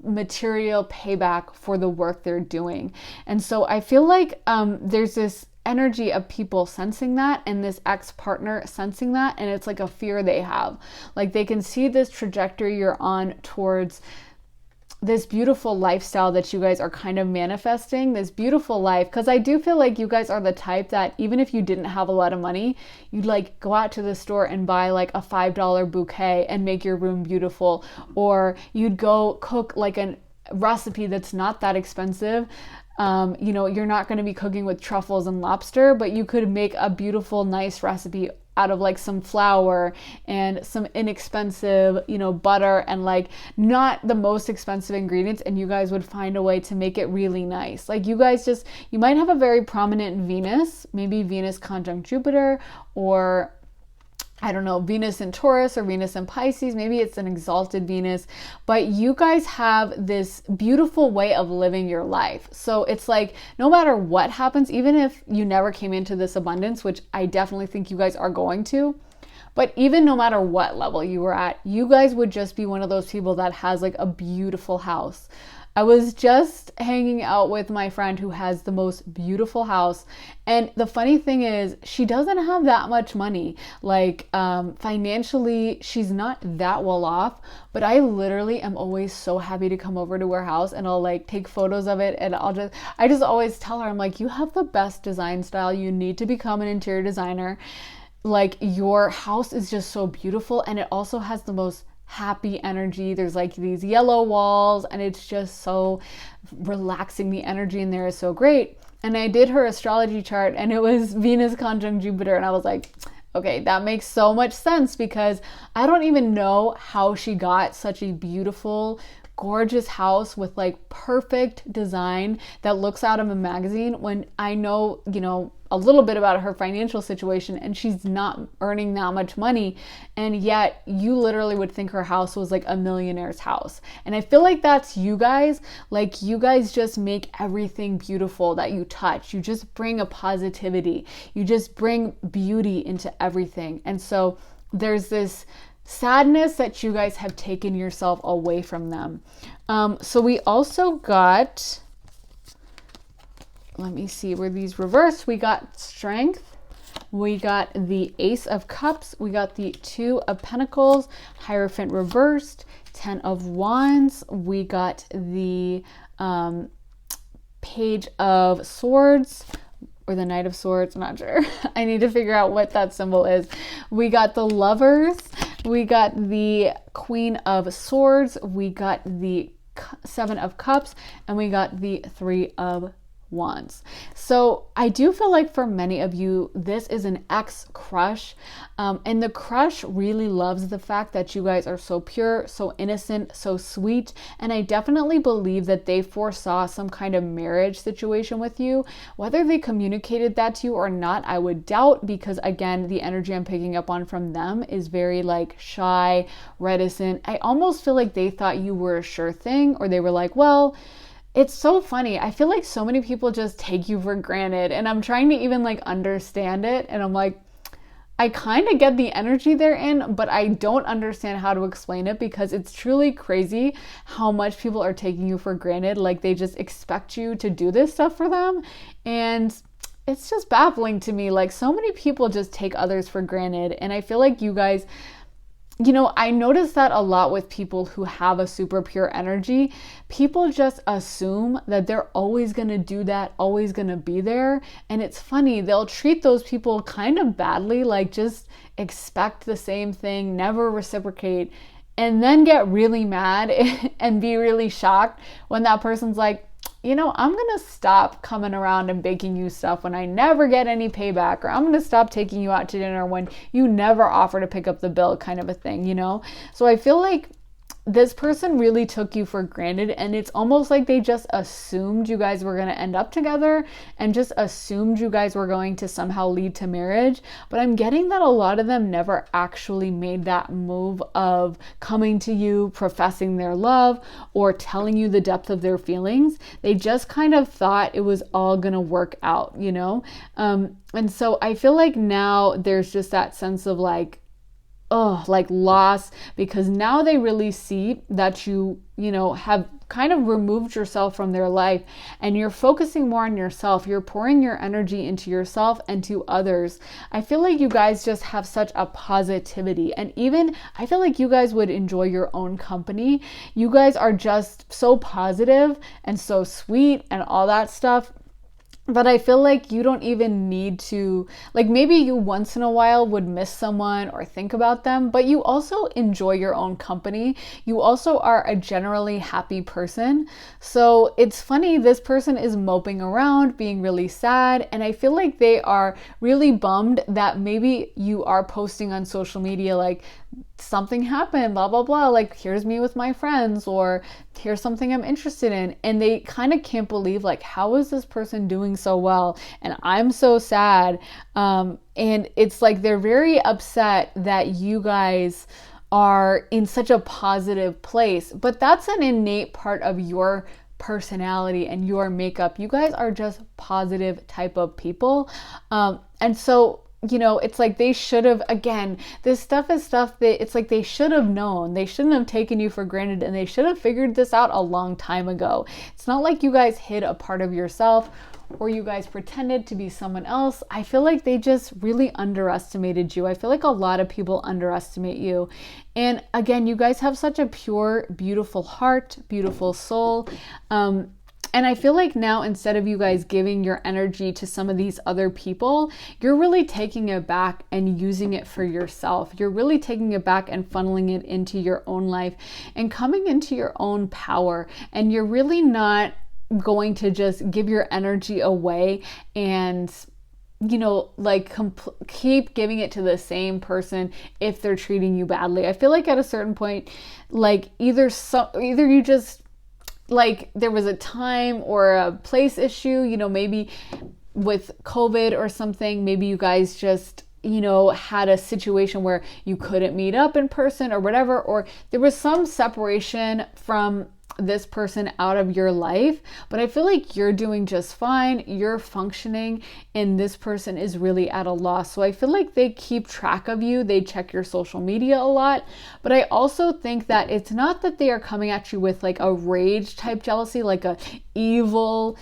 S1: material payback for the work they're doing. And so I feel like there's this energy of people sensing that, and this ex-partner sensing that, and it's like a fear they have. Like, they can see this trajectory you're on towards this beautiful lifestyle that you guys are kind of manifesting, this beautiful life. Because I do feel like you guys are the type that even if you didn't have a lot of money, you'd like go out to the store and buy like a $5 bouquet and make your room beautiful, or you'd go cook like a recipe that's not that expensive. You're not going to be cooking with truffles and lobster, but you could make a beautiful, nice recipe out of like some flour and some inexpensive, butter and like not the most expensive ingredients, and you guys would find a way to make it really nice. Like you might have a very prominent Venus, maybe Venus conjunct Jupiter, or I don't know, Venus in Taurus or Venus in Pisces. Maybe it's an exalted Venus, but you guys have this beautiful way of living your life. So it's like, no matter what happens, even if you never came into this abundance, which I definitely think you guys are going to, but even no matter what level you were at, you guys would just be one of those people that has like a beautiful house. I was just hanging out with my friend who has the most beautiful house. And the funny thing is, she doesn't have that much money. Like, financially, she's not that well off, but I literally am always so happy to come over to her house and I'll like take photos of it. And I just always tell her, I'm like, you have the best design style. You need to become an interior designer. Like, your house is just so beautiful. And it also has the most happy energy. There's like these yellow walls and it's just so relaxing. The energy in there is so great. And I did her astrology chart and it was Venus conjunct Jupiter, and I was like, okay, that makes so much sense, because I don't even know how she got such a beautiful, gorgeous house with like perfect design that looks out of a magazine, when I know, a little bit about her financial situation and she's not earning that much money. And yet you literally would think her house was like a millionaire's house. And I feel like that's you guys. Like, you guys just make everything beautiful that you touch. You just bring a positivity. You just bring beauty into everything. And so there's this sadness that you guys have taken yourself away from them. So we also got, let me see, were these reversed? We got strength. We got the Ace of Cups. We got the Two of Pentacles, Hierophant reversed, 10 of Wands. We got the Page of Swords, or the Knight of Swords. I'm not sure. I need to figure out what that symbol is. We got the Lovers. We got the Queen of Swords. We got the Seven of Cups, and we got the Three of Wands. So I do feel like for many of you, this is an ex crush, and the crush really loves the fact that you guys are so pure, so innocent, so sweet. And I definitely believe that they foresaw some kind of marriage situation with you. Whether they communicated that to you or not, I would doubt, because again, the energy I'm picking up on from them is very like shy, reticent. I almost feel like they thought you were a sure thing, or they were like, well, it's so funny. I feel like so many people just take you for granted, and I'm trying to even like understand it. And I'm like, I kind of get the energy they're in, but I don't understand how to explain it, because it's truly crazy how much people are taking you for granted. Like, they just expect you to do this stuff for them. And it's just baffling to me. Like, so many people just take others for granted. And I feel like you guys, I notice that a lot with people who have a super pure energy. People just assume that they're always going to do that, always going to be there. And it's funny, they'll treat those people kind of badly, like just expect the same thing, never reciprocate, and then get really mad and be really shocked when that person's like, I'm going to stop coming around and baking you stuff when I never get any payback, or I'm going to stop taking you out to dinner when you never offer to pick up the bill, kind of a thing, So I feel like this person really took you for granted, and it's almost like they just assumed you guys were going to end up together and just assumed you guys were going to somehow lead to marriage. But I'm getting that a lot of them never actually made that move of coming to you, professing their love, or telling you the depth of their feelings. They just kind of thought it was all going to work out, And so I feel like now there's just that sense of like loss, because now they really see that you have kind of removed yourself from their life, and you're focusing more on yourself. You're pouring your energy into yourself and to others. I feel like you guys just have such a positivity, and even I feel like you guys would enjoy your own company. You guys are just so positive and so sweet and all that stuff. But I feel like you don't even need to, like maybe you once in a while would miss someone or think about them, but you also enjoy your own company. You also are a generally happy person. So it's funny, this person is moping around, being really sad, and I feel like they are really bummed that maybe you are posting on social media like, something happened, blah, blah, blah, like here's me with my friends, or here's something I'm interested in. And they kind of can't believe, like, how is this person doing so well? And I'm so sad. And it's like they're very upset that you guys are in such a positive place. But that's an innate part of your personality and your makeup. You guys are just positive type of people. And so it's like they should have, again, this stuff is stuff that it's like they should have known. They shouldn't have taken you for granted, and they should have figured this out a long time ago. It's not like you guys hid a part of yourself or you guys pretended to be someone else. I feel like they just really underestimated you. I feel like a lot of people underestimate you. And again, you guys have such a pure, beautiful heart, beautiful soul. And I feel like now, instead of you guys giving your energy to some of these other people, you're really taking it back and using it for yourself. You're really taking it back and funneling it into your own life and coming into your own power. And you're really not going to just give your energy away and keep giving it to the same person if they're treating you badly. I feel like at a certain point, like either you just, like, there was a time or a place issue, maybe with COVID or something, maybe you guys just, had a situation where you couldn't meet up in person or whatever, or there was some separation from this person out of your life. But I feel like you're doing just fine, you're functioning, and this person is really at a loss. So I feel like they keep track of you, they check your social media a lot. But I also think that it's not that they are coming at you with like a rage type jealousy, like a evil,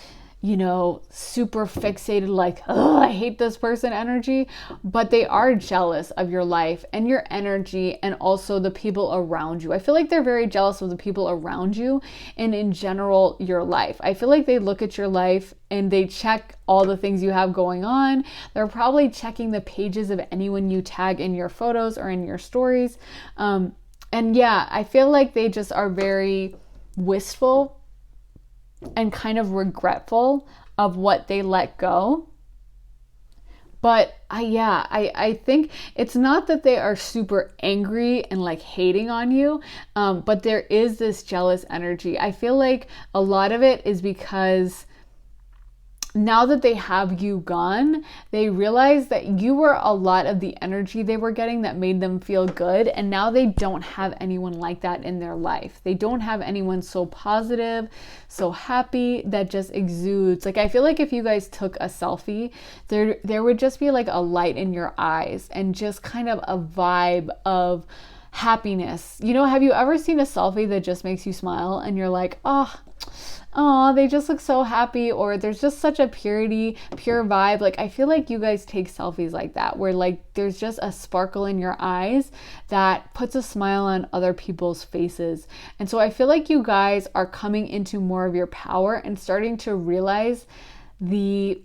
S1: super fixated, like, oh, I hate this person energy, but they are jealous of your life and your energy and also the people around you. I feel like they're very jealous of the people around you and in general, your life. I feel like they look at your life and they check all the things you have going on. They're probably checking the pages of anyone you tag in your photos or in your stories. And yeah, I feel like they just are very wistful and kind of regretful of what they let go. But I think it's not that they are super angry and like hating on you, but there is this jealous energy. I feel like a lot of it is because now that they have you gone, they realize that you were a lot of the energy they were getting that made them feel good. And now they don't have anyone like that in their life. They don't have anyone so positive, so happy, that just exudes. Like, I feel like if you guys took a selfie, there would just be like a light in your eyes and just kind of a vibe of happiness. Have you ever seen a selfie that just makes you smile and you're like, oh, they just look so happy, or there's just such a pure vibe. Like, I feel like you guys take selfies like that, where like there's just a sparkle in your eyes that puts a smile on other people's faces. And so I feel like you guys are coming into more of your power and starting to realize the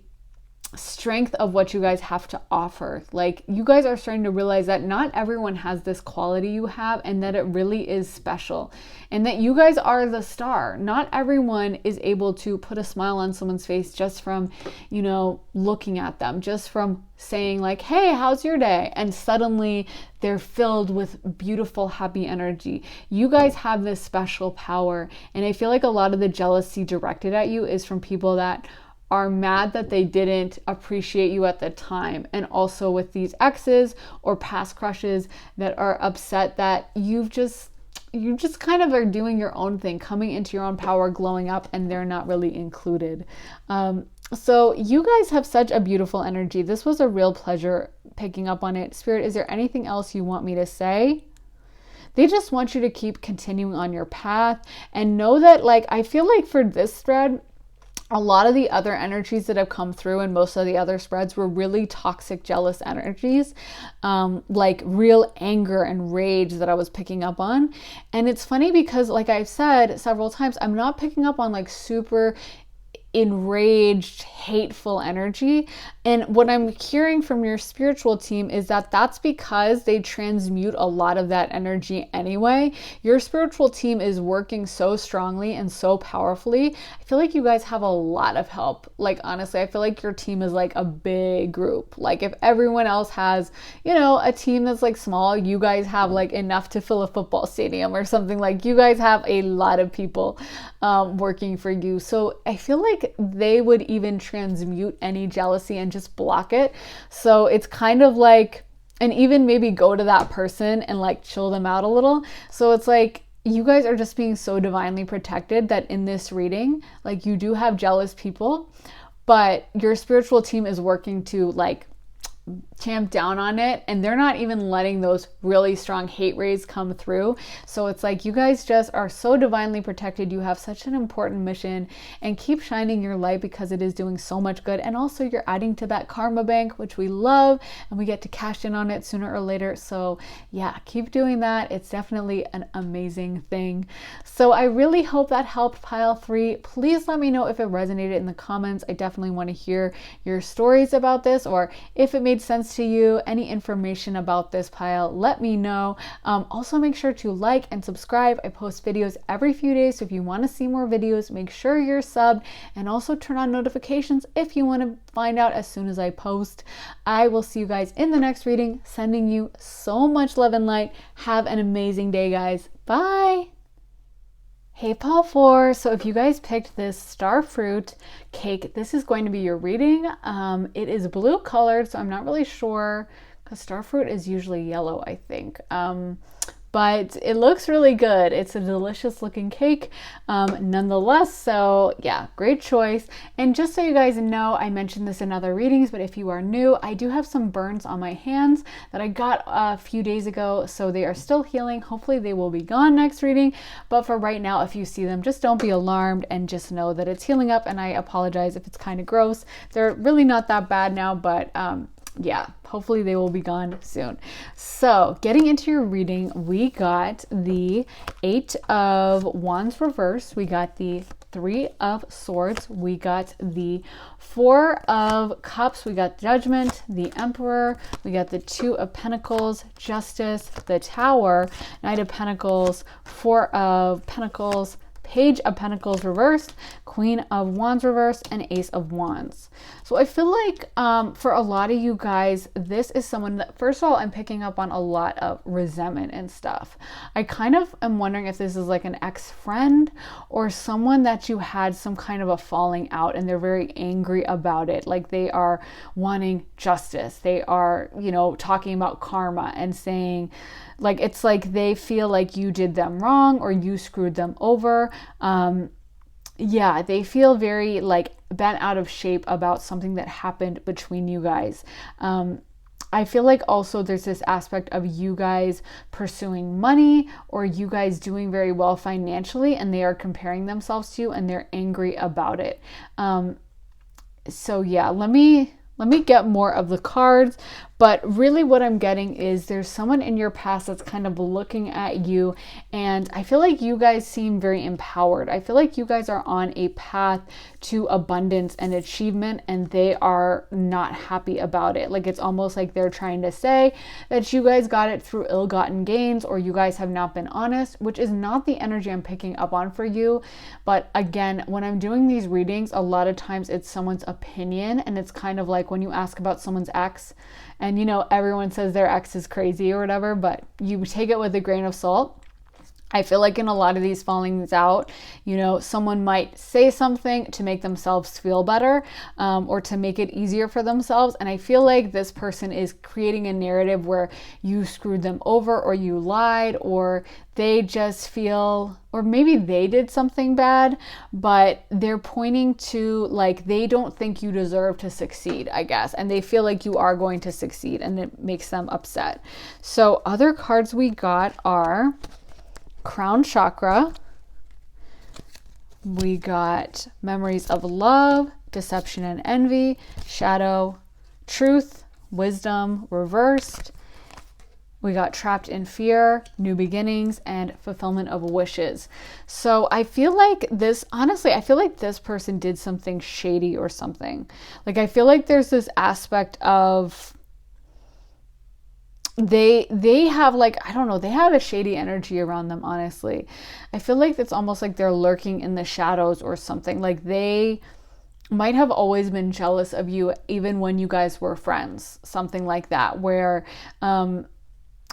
S1: strength of what you guys have to offer. Like, you guys are starting to realize that not everyone has this quality you have, and that it really is special, and that you guys are the star. Not everyone is able to put a smile on someone's face just from, looking at them, just from saying like, hey, how's your day? And suddenly they're filled with beautiful, happy energy. You guys have this special power. And I feel like a lot of the jealousy directed at you is from people that are mad that they didn't appreciate you at the time. And also with these exes or past crushes that are upset that you just kind of are doing your own thing, coming into your own power, glowing up, and they're not really included. So you guys have such a beautiful energy. This was a real pleasure picking up on it. Spirit, is there anything else you want me to say? They just want you to keep continuing on your path and know that, like, I feel like for this thread, a lot of the other energies that have come through and most of the other spreads were really toxic, jealous energies, like real anger and rage that I was picking up on. And it's funny because, like I've said several times, I'm not picking up on like super enraged, hateful energy. And what I'm hearing from your spiritual team is that that's because they transmute a lot of that energy anyway. Your spiritual team is working so strongly and so powerfully. I feel like you guys have a lot of help. Like, honestly, I feel like your team is like a big group. Like, if everyone else has, a team that's like small, you guys have like enough to fill a football stadium or something. Like, you guys have a lot of people working for you. So I feel like they would even transmute any jealousy and just block it. So it's kind of like, and even maybe go to that person and like chill them out a little. So it's like, you guys are just being so divinely protected that in this reading, like, you do have jealous people, but your spiritual team is working to like tamp down on it, and they're not even letting those really strong hate rays come through. So it's like, you guys just are so divinely protected. You have such an important mission, and keep shining your light because it is doing so much good. And also, you're adding to that karma bank, which we love, and we get to cash in on it sooner or later. So yeah, keep doing that. It's definitely an amazing thing. So I really hope that helped, pile 3. Please let me know if it resonated in the comments. I definitely want to hear your stories about this, or if it made sense to you, any information about this pile, let me know. Also, make sure to like and subscribe. I post videos every few days, so if you want to see more videos, make sure you're subbed, and also turn on notifications if you want to find out as soon as I post. I will see you guys in the next reading. Sending you so much love and light. Have an amazing day, guys. Bye. Hey, pile 4. So if you guys picked this star fruit cake, this is going to be your reading. It is blue colored, so I'm not really sure, because star fruit is usually yellow, I think. But it looks really good. It's a delicious looking cake nonetheless. So yeah, great choice. And just so you guys know, I mentioned this in other readings, but if you are new, I do have some burns on my hands that I got a few days ago. So they are still healing. Hopefully they will be gone next reading. But for right now, if you see them, just don't be alarmed and just know that it's healing up. And I apologize if it's kind of gross. They're really not that bad now, but yeah, hopefully they will be gone soon. So getting into your reading, we got the 8 of Wands reverse. We got the 3 of Swords. We got the 4 of Cups. We got Judgment, the Emperor. We got the 2 of Pentacles, Justice, the Tower, Knight of Pentacles, 4 of Pentacles, Page of Pentacles reversed, Queen of Wands reversed, and Ace of Wands. So I feel like for a lot of you guys, this is someone that, first of all, I'm picking up on a lot of resentment and stuff. I kind of am wondering if this is like an ex-friend or someone that you had some kind of a falling out and they're very angry about it. Like, they are wanting justice. They are, talking about karma and saying, like, it's like they feel like you did them wrong or you screwed them over. Yeah, they feel very like bent out of shape about something that happened between you guys. I feel like also there's this aspect of you guys pursuing money or you guys doing very well financially, and they are comparing themselves to you and they're angry about it. So yeah, let me get more of the cards. But really what I'm getting is there's someone in your past that's kind of looking at you, and I feel like you guys seem very empowered. I feel like you guys are on a path to abundance and achievement, and they are not happy about it. Like, it's almost like they're trying to say that you guys got it through ill-gotten gains, or you guys have not been honest, which is not the energy I'm picking up on for you. But again, when I'm doing these readings, a lot of times it's someone's opinion, and it's kind of like when you ask about someone's ex, and everyone says their ex is crazy or whatever, but you take it with a grain of salt. I feel like in a lot of these fallings out, someone might say something to make themselves feel better, or to make it easier for themselves. And I feel like this person is creating a narrative where you screwed them over, or you lied, or they just feel, or maybe they did something bad, but they're pointing to like they don't think you deserve to succeed, I guess. And they feel like you are going to succeed, and it makes them upset. So other cards we got are Crown Chakra. We got Memories of Love, Deception and Envy, Shadow, Truth, Wisdom reversed. We got trapped in fear, new beginnings, and fulfillment of wishes. So I feel like this, honestly, I feel like this person did something shady or something. Like, I feel like there's this aspect of they have, like, I don't know, they have a shady energy around them, honestly. I feel like it's almost like they're lurking in the shadows or something. Like, they might have always been jealous of you even when you guys were friends, something like that, where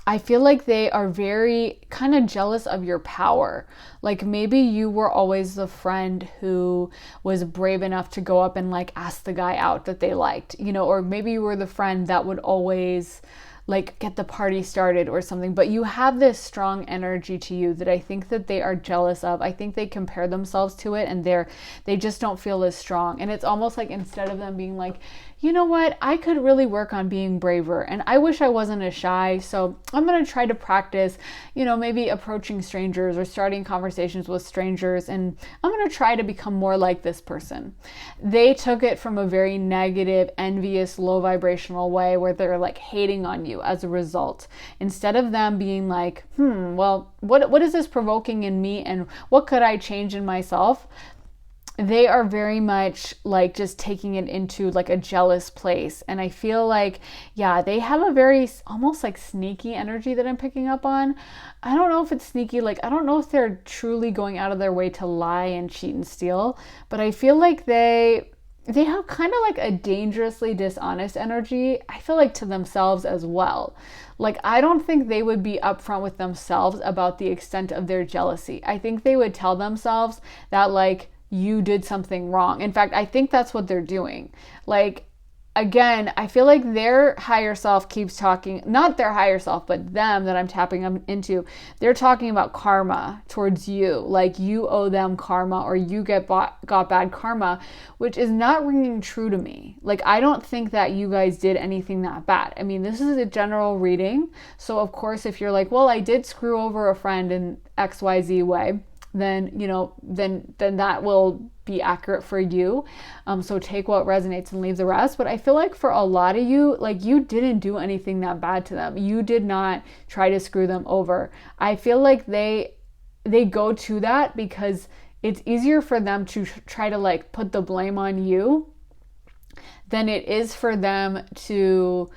S1: I feel like they are very kind of jealous of your power. Like, maybe you were always the friend who was brave enough to go up and like ask the guy out that they liked, you know, or maybe you were the friend that would always like get the party started or something, but you have this strong energy to you that I think that they are jealous of. I think they compare themselves to it, and they just don't feel as strong. And it's almost like, instead of them being like, you know what, I could really work on being braver, and I wish I wasn't as shy, so I'm going to try to practice, you know, maybe approaching strangers or starting conversations with strangers, and I'm going to try to become more like this person. They took it from a very negative, envious, low vibrational way where they're like hating on you as a result, instead of them being like, well, what is this provoking in me, and what could I change in myself? They are very much like just taking it into like a jealous place. And I feel like, yeah, they have a very almost like sneaky energy that I'm picking up on. I don't know if it's sneaky, like, I don't know if they're truly going out of their way to lie and cheat and steal, but I feel like they have kind of like a dangerously dishonest energy, I feel like, to themselves as well. Like, I don't think they would be upfront with themselves about the extent of their jealousy. I think they would tell themselves that, like, you did something wrong. In fact, I think that's what they're doing. Like, again, I feel like their higher self keeps talking, not their higher self, but them that I'm tapping them into. They're talking about karma towards you. Like, you owe them karma, or you got bad karma, which is not ringing true to me. Like, I don't think that you guys did anything that bad. I mean, this is a general reading. So of course, if you're like, well, I did screw over a friend in XYZ way, then, you know, then that will be accurate for you. So take what resonates and leave the rest. But I feel like for a lot of you, like, you didn't do anything that bad to them. You did not try to screw them over. I feel like they go to that because it's easier for them to try to like put the blame on you than it is for them to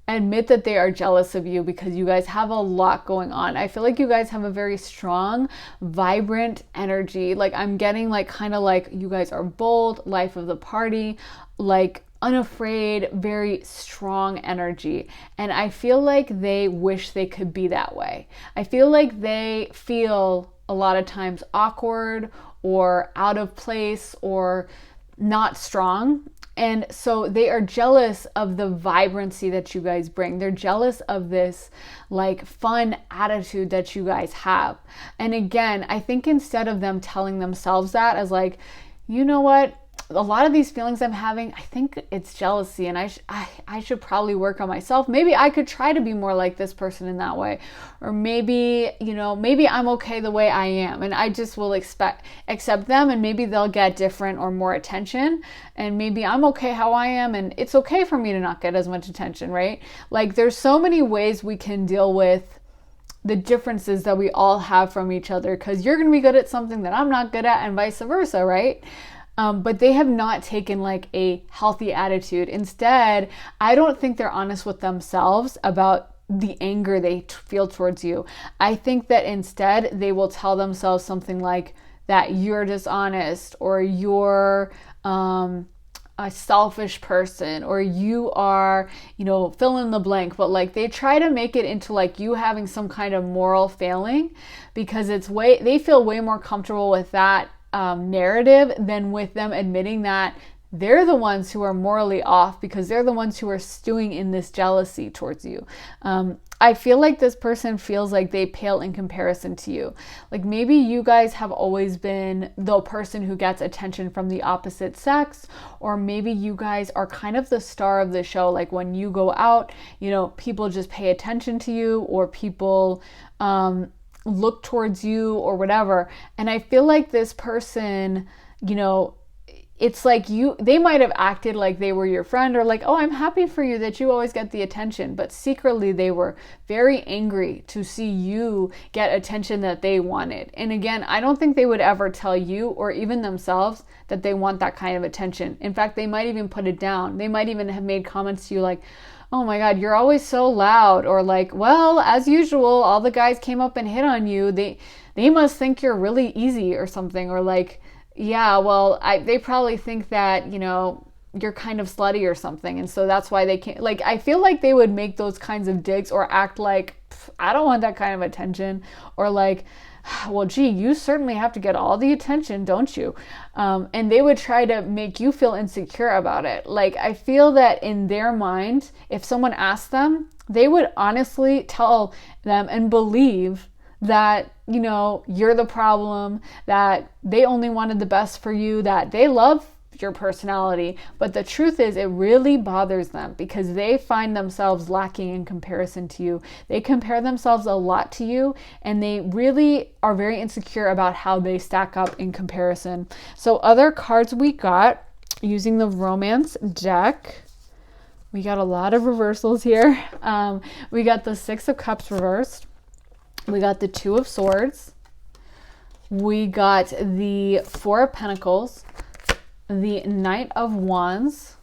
S1: admit that they are jealous of you, because you guys have a lot going on. I feel like you guys have a very strong, vibrant energy. Like, I'm getting like kind of like you guys are bold, life of the party, like unafraid, very strong energy. And I feel like they wish they could be that way. I feel like they feel a lot of times awkward or out of place or not strong. And so they are jealous of the vibrancy that you guys bring. They're jealous of this like fun attitude that you guys have. And again, I think instead of them telling themselves that as like, you know what, a lot of these feelings I'm having, I think it's jealousy, and I should probably work on myself. Maybe I could try to be more like this person in that way. Or maybe, you know, maybe I'm okay the way I am, and I just will accept them, and maybe they'll get different or more attention. And maybe I'm okay how I am, and it's okay for me to not get as much attention, right? Like, there's so many ways we can deal with the differences that we all have from each other, because you're going to be good at something that I'm not good at, and vice versa, right? But they have not taken like a healthy attitude. Instead, I don't think they're honest with themselves about the anger they feel towards you. I think that instead they will tell themselves something like that you're dishonest, or you're a selfish person, or you are, you know, fill in the blank. But like, they try to make it into like you having some kind of moral failing, because they feel way more comfortable with that narrative than with them admitting that they're the ones who are morally off, because they're the ones who are stewing in this jealousy towards you. I feel like this person feels like they pale in comparison to you. Like, maybe you guys have always been the person who gets attention from the opposite sex, or maybe you guys are kind of the star of the show. Like, when you go out, you know, people just pay attention to you, or people look towards you or whatever. And I feel like this person, you know, it's like they might have acted like they were your friend, or like, oh, I'm happy for you that you always get the attention, but secretly they were very angry to see you get attention that they wanted. And again, I don't think they would ever tell you or even themselves that they want that kind of attention. In fact, they might even put it down. They might even have made comments to you like, oh my God, you're always so loud, or like, well, as usual, all the guys came up and hit on you. They must think you're really easy or something, or like, yeah, well, they probably think that, you're kind of slutty or something. And so that's why they can't, like, I feel like they would make those kinds of digs or act like, I don't want that kind of attention. Or like, well, gee, you certainly have to get all the attention, don't you? And they would try to make you feel insecure about it. Like, I feel that in their mind, if someone asked them, they would honestly tell them and believe that, you're the problem, that they only wanted the best for you, that they love your personality. But the truth is, it really bothers them because they find themselves lacking in comparison to you. They compare themselves a lot to you, and they really are very insecure about how they stack up in comparison. So other cards we got using the romance deck, we got a lot of reversals here. We got the Six of Cups reversed. We got the Two of Swords. We got the Four of Pentacles, the Knight of Wands.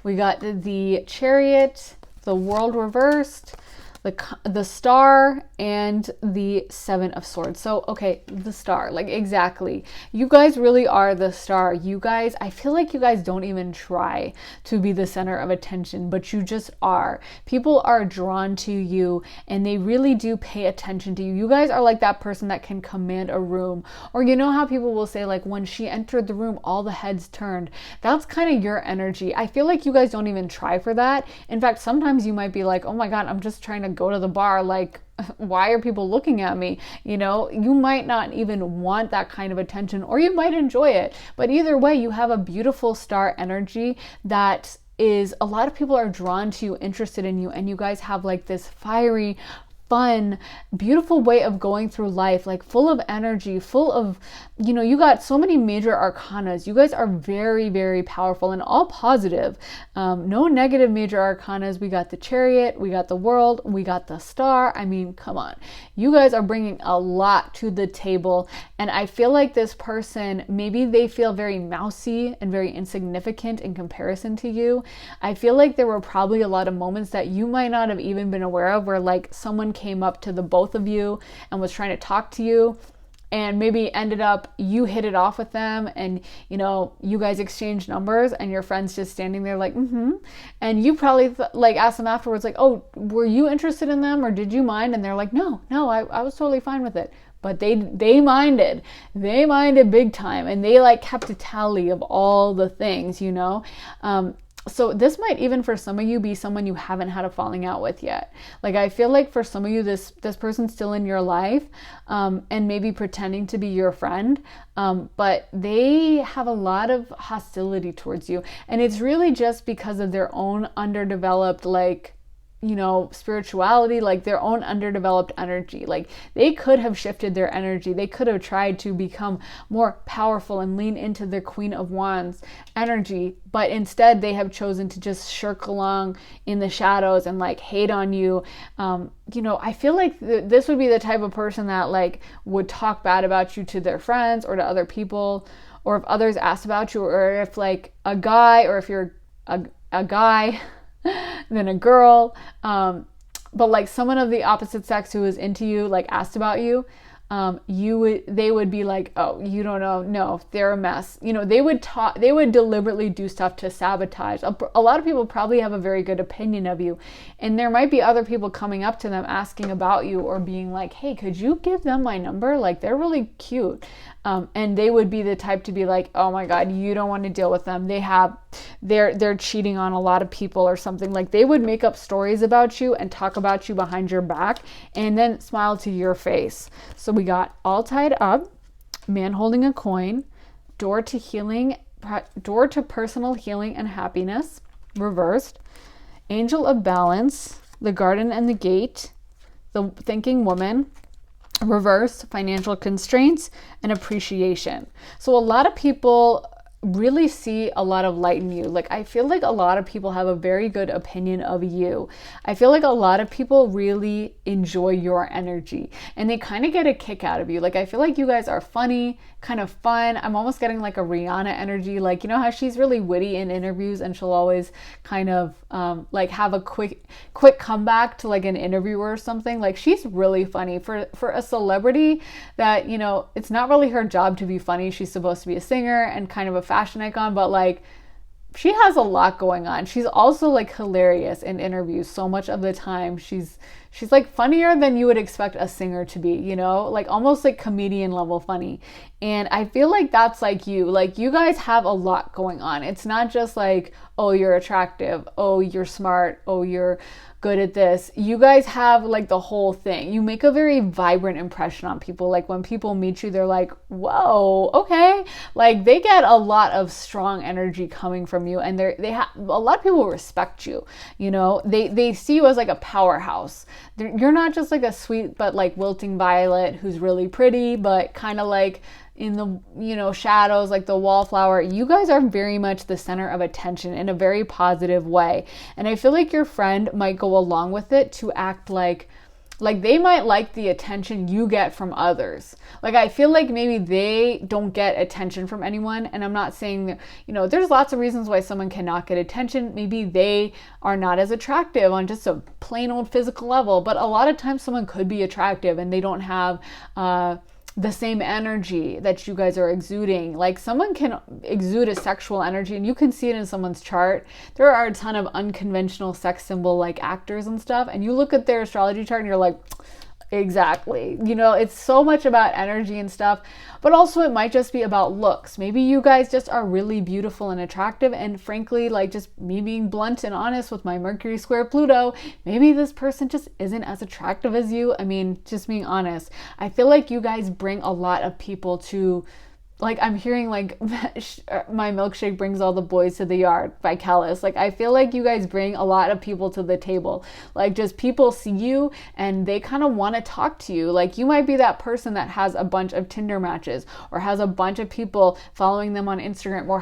S1: We got the Chariot, the World reversed, the Star, and the Seven of Swords. So, okay, the Star, like exactly. You guys really are the star. You guys, I feel like you guys don't even try to be the center of attention, but you just are. People are drawn to you, and they really do pay attention to you. You guys are like that person that can command a room. Or you know how people will say, like, when she entered the room, all the heads turned. That's kind of your energy. I feel like you guys don't even try for that. In fact, sometimes you might be like, oh my God, I'm just trying to go to the bar, like, why are people looking at me? You might not even want that kind of attention, or you might enjoy it. But either way, you have a beautiful star energy that is, a lot of people are drawn to you, interested in you, and you guys have like this fiery, fun, beautiful way of going through life, like full of energy, full of, you got so many major arcanas. You guys are very, very powerful and all positive. No negative major arcanas. We got the Chariot, we got the World, we got the Star. I mean, come on. You guys are bringing a lot to the table. And I feel like this person, maybe they feel very mousy and very insignificant in comparison to you. I feel like there were probably a lot of moments that you might not have even been aware of, where like someone came up to the both of you and was trying to talk to you, and maybe ended up you hit it off with them, and you guys exchanged numbers, and your friend's just standing there like and you probably like asked them afterwards like, oh, were you interested in them, or did you mind? And they're like, no, I was totally fine with it. But they minded big time, and they like kept a tally of all the things. So this might even for some of you be someone you haven't had a falling out with yet. Like, I feel like for some of you, this person's still in your life, and maybe pretending to be your friend, but they have a lot of hostility towards you. And it's really just because of their own underdeveloped, like, spirituality, like their own underdeveloped energy. Like, they could have shifted their energy. They could have tried to become more powerful and lean into their Queen of Wands energy, but instead they have chosen to just shirk along in the shadows and like hate on you. I feel like this would be the type of person that like would talk bad about you to their friends or to other people, or if others asked about you, or if like a guy, or if you're a guy than a girl, but like someone of the opposite sex who is into you, like asked about you, they would be like, oh, you don't know, no, they're a mess. They would deliberately do stuff to sabotage. A lot of people probably have a very good opinion of you, and there might be other people coming up to them asking about you, or being like, hey, could you give them my number? Like, they're really cute. And they would be the type to be like, oh my God, you don't want to deal with them. They're cheating on a lot of people or something. Like, they would make up stories about you and talk about you behind your back, and then smile to your face. So we got All Tied Up, Man Holding a Coin, Door to Personal Healing and Happiness, reversed, Angel of Balance, The Garden and the Gate, The Thinking Woman, reverse, Financial Constraints, and Appreciation. So a lot of people really see a lot of light in you. Like, I feel like a lot of people have a very good opinion of you. I feel like a lot of people really enjoy your energy and they kind of get a kick out of you. Like, I feel like you guys are funny, kind of fun. I'm almost getting like a Rihanna energy. Like, you know how she's really witty in interviews and she'll always kind of like have a quick comeback to like an interviewer or something. Like, she's really funny for a celebrity that, you know, it's not really her job to be funny. She's supposed to be a singer and kind of a fashion icon, but like, she has a lot going on. She's also like hilarious in interviews so much of the time. She's like funnier than you would expect a singer to be, you know, like almost like comedian level funny. And I feel like that's like you. Like, you guys have a lot going on. It's not just like, oh, you're attractive, oh, you're smart, oh, you're good at this. You guys have like the whole thing. You make a very vibrant impression on people. Like, when people meet you, they're like, whoa, okay. Like, they get a lot of strong energy coming from you, and they have a lot of people respect you. You know, they see you as like a powerhouse. You're not just like a sweet but like wilting violet who's really pretty, but kind of like in the, you know, shadows, like the wallflower. You guys are very much the center of attention in a very positive way. And I feel like your friend might go along with it to act like they might like the attention you get from others. Like, I feel like maybe they don't get attention from anyone. And I'm not saying that, you know, there's lots of reasons why someone cannot get attention. Maybe they are not as attractive on just a plain old physical level. But a lot of times someone could be attractive and they don't have the same energy that you guys are exuding. Like, someone can exude a sexual energy and you can see it in someone's chart. There are a ton of unconventional sex symbol like actors and stuff, and you look at their astrology chart and you're like, exactly. You know, it's so much about energy and stuff, but also it might just be about looks. Maybe you guys just are really beautiful and attractive, and frankly, like, just me being blunt and honest with my Mercury square Pluto, maybe this person just isn't as attractive as you. I mean, just being honest. I feel like you guys bring a lot of people to, like, I'm hearing like my milkshake brings all the boys to the yard by Kellis. Like, I feel like you guys bring a lot of people to the table. Like, just people see you and they kind of want to talk to you. Like, you might be that person that has a bunch of Tinder matches or has a bunch of people following them on Instagram, or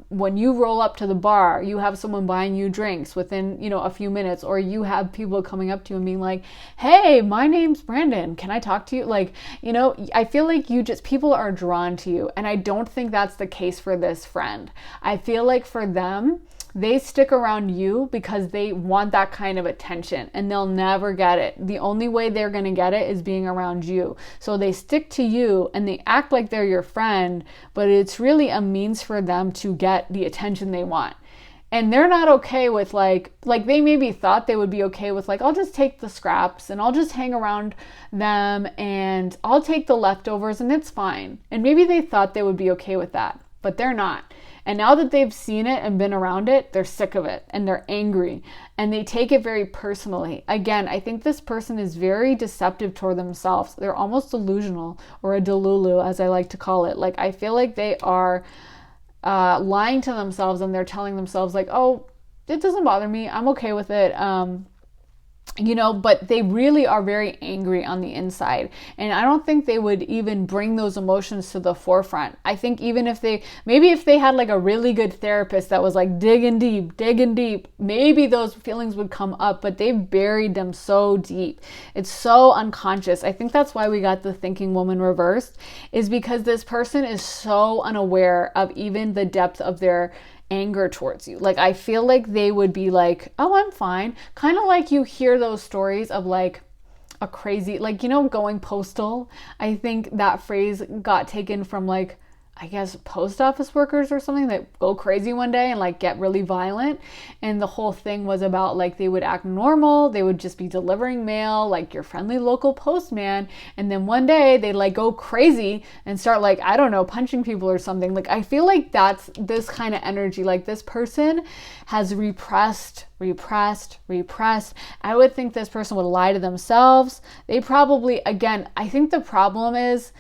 S1: when you roll up to the bar, you have someone buying you drinks within, you know, a few minutes, or you have people coming up to you and being like, hey, my name's Brandon, can I talk to you? Like, you know, I feel like people are drawn to you. And I don't think that's the case for this friend. I feel like for them, they stick around you because they want that kind of attention and they'll never get it. The only way they're going to get it is being around you. So they stick to you and they act like they're your friend, but it's really a means for them to get the attention they want. And they're not okay with like they maybe thought they would be okay with like, I'll just take the scraps and I'll just hang around them and I'll take the leftovers and it's fine. And maybe they thought they would be okay with that, but they're not. And now that they've seen it and been around it, they're sick of it and they're angry and they take it very personally. Again, I think this person is very deceptive toward themselves. They're almost delusional, or a delulu, as I like to call it. Like, I feel like they are lying to themselves, and they're telling themselves like, oh, it doesn't bother me, I'm okay with it, you know, but they really are very angry on the inside. And I don't think they would even bring those emotions to the forefront. I think even if they had like a really good therapist that was like digging deep, maybe those feelings would come up, but they've buried them so deep. It's so unconscious. I think that's why we got the thinking woman reversed, is because this person is so unaware of even the depth of their anger towards you. Like, I feel like they would be like, oh, I'm fine. Kind of like you hear those stories of like a crazy, like, you know, going postal. I think that phrase got taken from like, I guess, post office workers or something that go crazy one day and like get really violent. And the whole thing was about like, they would act normal. They would just be delivering mail, like your friendly local postman. And then one day they like go crazy and start like, I don't know, punching people or something. Like, I feel like that's this kind of energy. Like, this person has repressed. I would think this person would lie to themselves. They probably, again, I think the problem is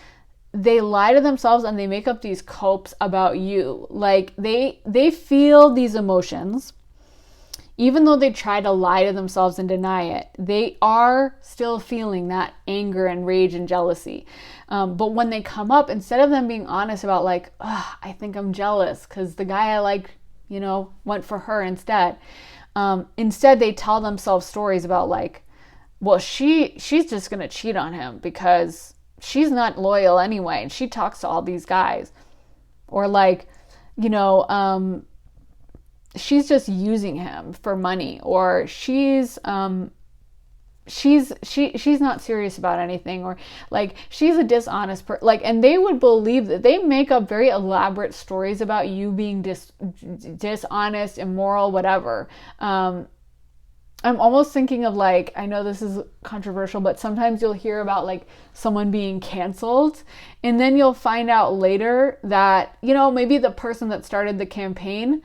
S1: they lie to themselves and they make up these copes about you. Like, they feel these emotions. even though they try to lie to themselves and deny it, they are still feeling that anger and rage and jealousy. But when they come up, instead of them being honest about like, I think I'm jealous because the guy I like, went for her instead. Instead, they tell themselves stories about like, well, she's just going to cheat on him because she's not loyal anyway. And she talks to all these guys. Or like, she's just using him for money, or she's not serious about anything, or like she's a dishonest person. Like, and they would believe that. They make up very elaborate stories about you being dishonest, immoral, whatever. I'm almost thinking of like, I know this is controversial, but sometimes you'll hear about like someone being canceled, and then you'll find out later that, maybe the person that started the campaign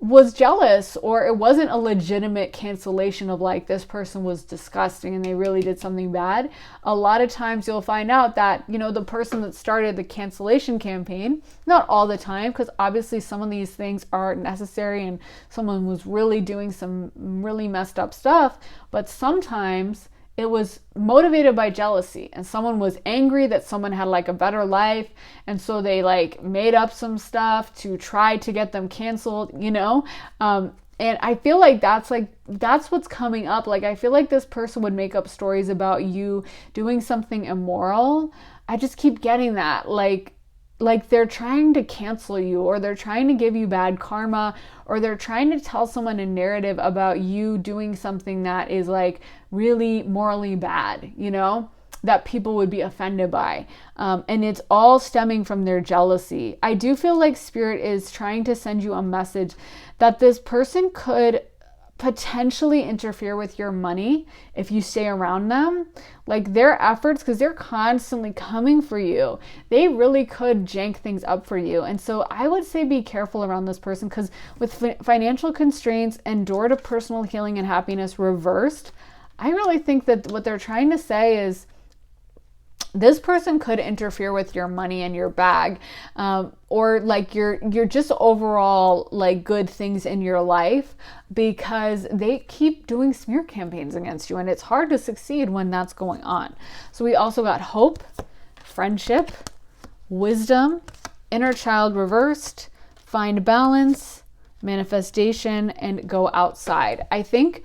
S1: was jealous, or it wasn't a legitimate cancellation of like this person was disgusting and they really did something bad. A lot of times you'll find out that, the person that started the cancellation campaign, not all the time, because obviously some of these things are necessary and someone was really doing some really messed up stuff, but sometimes it was motivated by jealousy, and someone was angry that someone had like a better life, and so they like made up some stuff to try to get them canceled, and I feel like that's what's coming up. Like, I feel like this person would make up stories about you doing something immoral. I just keep getting that, like they're trying to cancel you, or they're trying to give you bad karma, or they're trying to tell someone a narrative about you doing something that is like really morally bad, that people would be offended by. And it's all stemming from their jealousy. I do feel like Spirit is trying to send you a message that this person could potentially interfere with your money if you stay around them. Like, their efforts, because they're constantly coming for you, they really could jank things up for you. And so I would say be careful around this person, because with financial constraints and door to personal healing and happiness reversed, I really think that what they're trying to say is this person could interfere with your money and your bag, or like your just overall like good things in your life, because they keep doing smear campaigns against you, and it's hard to succeed when that's going on. So we also got hope, friendship, wisdom, inner child reversed, find balance, manifestation, and go outside. I think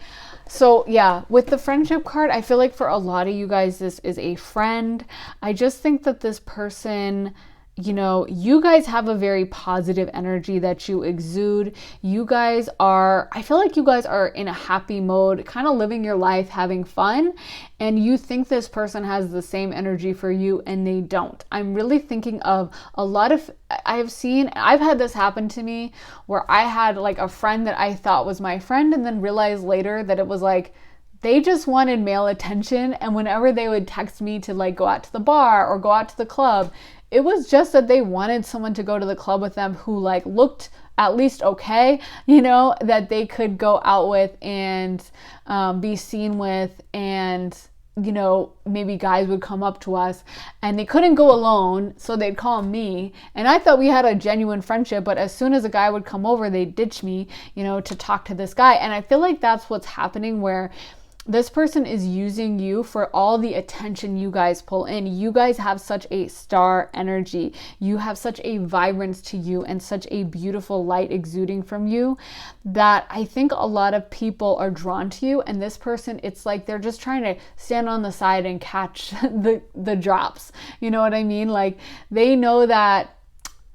S1: so, yeah, with the friendship card, I feel like for a lot of you guys, this is a friend. I just think that this person, you guys have a very positive energy that you exude. I feel like you guys are in a happy mode, kind of living your life, having fun, and you think this person has the same energy for you, and they don't. I'm really thinking of a lot of, I've had this happen to me where I had like a friend that I thought was my friend, and then realized later that it was like, they just wanted male attention. And whenever they would text me to like go out to the bar or go out to the club, it was just that they wanted someone to go to the club with them who like looked at least okay, that they could go out with and be seen with. And, maybe guys would come up to us and they couldn't go alone, so they'd call me. And I thought we had a genuine friendship, but as soon as a guy would come over, they'd ditch me, to talk to this guy. And I feel like that's what's happening, where this person is using you for all the attention you guys pull in. You guys have such a star energy. You have such a vibrance to you and such a beautiful light exuding from you that I think a lot of people are drawn to you. And this person, it's like they're just trying to stand on the side and catch the drops. You know what I mean? Like, they know that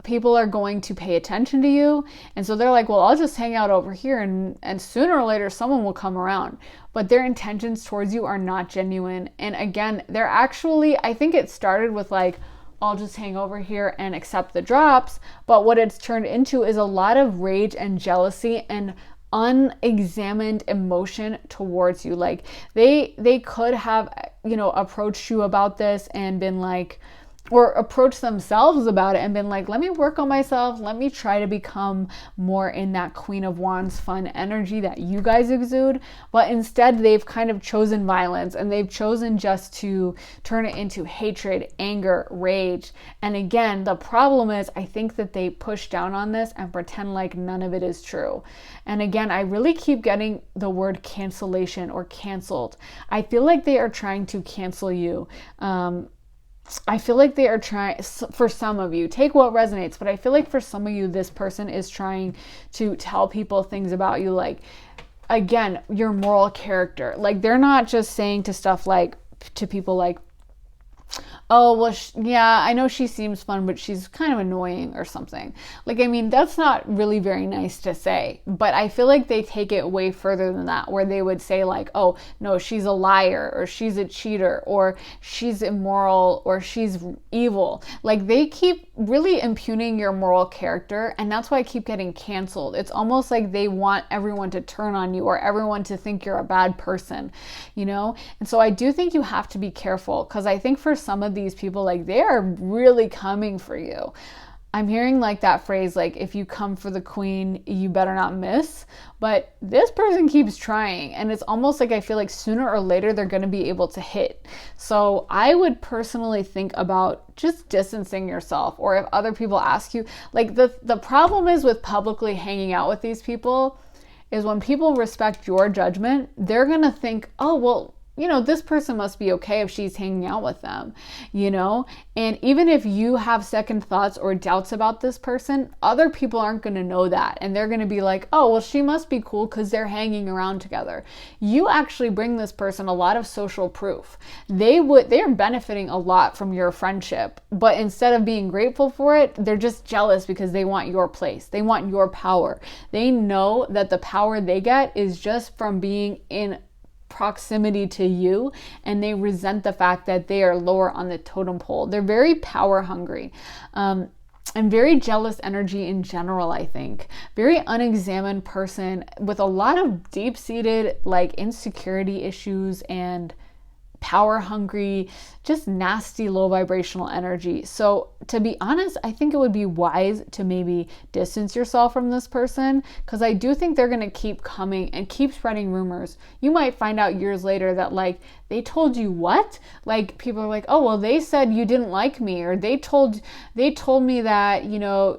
S1: people are going to pay attention to you, and so they're like, well, I'll just hang out over here, and sooner or later someone will come around. But their intentions towards you are not genuine. And again, they're actually, I think it started with like, I'll just hang over here and accept the drops, but what it's turned into is a lot of rage and jealousy and unexamined emotion towards you. Like, they could have approached you about this and been like, or approach themselves about it and been like, let me work on myself. Let me try to become more in that Queen of Wands fun energy that you guys exude. But instead, they've kind of chosen violence, and they've chosen just to turn it into hatred, anger, rage. And again, the problem is, I think that they push down on this and pretend like none of it is true. And again, I really keep getting the word cancellation or canceled. I feel like they are trying to cancel you. I feel like they are trying, for some of you, take what resonates, but I feel like for some of you, this person is trying to tell people things about you, like, again, your moral character. Like, they're not just saying to people like, oh, well, yeah, I know she seems fun, but she's kind of annoying or something. Like, I mean, that's not really very nice to say, but I feel like they take it way further than that, where they would say like, oh, no, she's a liar, or she's a cheater, or she's immoral, or she's evil. Like, they keep really impugning your moral character, and that's why I keep getting canceled. It's almost like they want everyone to turn on you, or everyone to think you're a bad person, you know? And so I do think you have to be careful, because I think for some of these people, like, they are really coming for you. I'm hearing like that phrase, like, if you come for the queen, you better not miss. But this person keeps trying, and it's almost like I feel like sooner or later they're going to be able to hit. So I would personally think about just distancing yourself, or if other people ask you, like, the problem is with publicly hanging out with these people is when people respect your judgment, they're going to think, oh, well, you know, this person must be okay if she's hanging out with them, you know? And even if you have second thoughts or doubts about this person, other people aren't going to know that. And they're going to be like, oh, well, she must be cool because they're hanging around together. You actually bring this person a lot of social proof. They're benefiting a lot from your friendship, but instead of being grateful for it, they're just jealous because they want your place. They want your power. They know that the power they get is just from being in proximity to you, and they resent the fact that they are lower on the totem pole. They're very power hungry, and very jealous energy in general, I think. Very unexamined person with a lot of deep-seated like insecurity issues and power hungry, just nasty low vibrational energy. So to be honest, I think it would be wise to maybe distance yourself from this person, because I do think they're going to keep coming and keep spreading rumors. You might find out years later that like they told you what? Like, people are like, oh, well, they said you didn't like me, or they told me that, you know,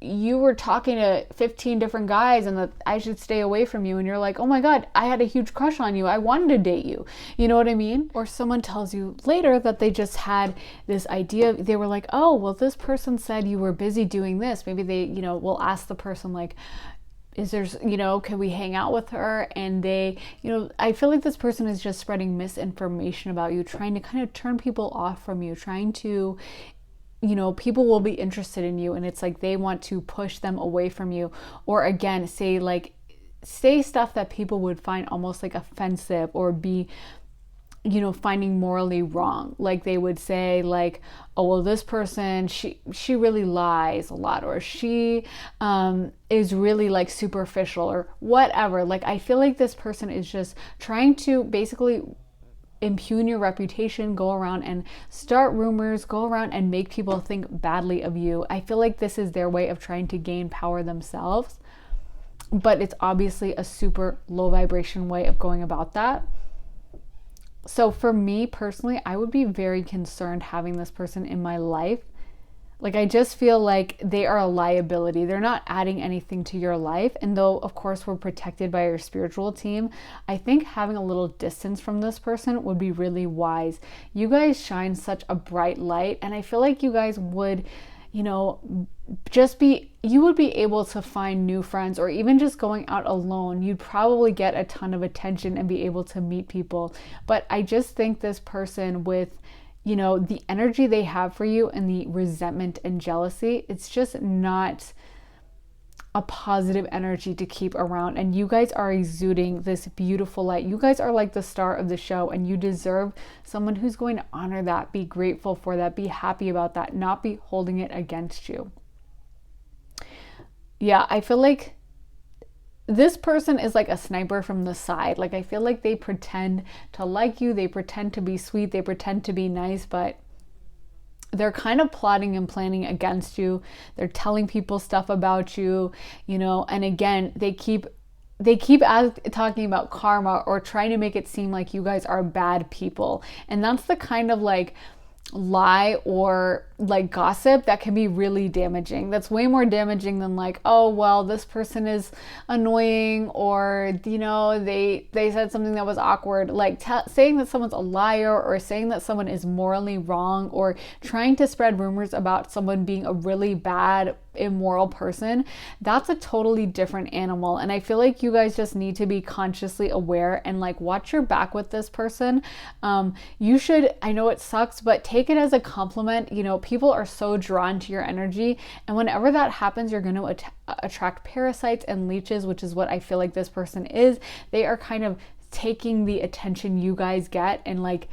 S1: you were talking to 15 different guys and that I should stay away from you. And you're like, oh my God, I had a huge crush on you. I wanted to date you. You know what I mean? Or someone tells you later that they just had this idea. They were like, oh, well, this person said you were busy doing this. Maybe they, you know, will ask the person like, is there, you know, can we hang out with her? And they, you know, I feel like this person is just spreading misinformation about you, trying to kind of turn people off from you, trying to, you know, people will be interested in you, and it's like they want to push them away from you, or again, say stuff that people would find almost like offensive, or be, you know, finding morally wrong. Like they would say like, oh, well, this person, she really lies a lot, or she is really like superficial, or whatever. Like, I feel like this person is just trying to basically impugn your reputation, go around and start rumors, go around and make people think badly of you. I feel like this is their way of trying to gain power themselves, but it's obviously a super low vibration way of going about that. So for me personally, I would be very concerned having this person in my life. Like, I just feel like they are a liability. They're not adding anything to your life. And though, of course, we're protected by our spiritual team, I think having a little distance from this person would be really wise. You guys shine such a bright light, and I feel like you guys would, you know, you would be able to find new friends, or even just going out alone, you'd probably get a ton of attention and be able to meet people. But I just think this person, with, you know, the energy they have for you and the resentment and jealousy, it's just not a positive energy to keep around. And you guys are exuding this beautiful light. You guys are like the star of the show, and you deserve someone who's going to honor that, be grateful for that, be happy about that, not be holding it against you. Yeah, I feel like this person is like a sniper from the side. Like, I feel like they pretend to like you, they pretend to be sweet, they pretend to be nice, but they're kind of plotting and planning against you. They're telling people stuff about you, and again, they keep talking about karma or trying to make it seem like you guys are bad people. And that's the kind of like lie or like gossip that can be really damaging. That's way more damaging than like, oh well, this person is annoying, or they said something that was awkward. Like saying that someone's a liar, or saying that someone is morally wrong, or trying to spread rumors about someone being a really bad, immoral person. That's a totally different animal. And I feel like you guys just need to be consciously aware and like watch your back with this person. You should, I know it sucks, but take it as a compliment. People are so drawn to your energy, and whenever that happens, you're going to attract parasites and leeches, which is what I feel like this person is. They are kind of taking the attention you guys get and like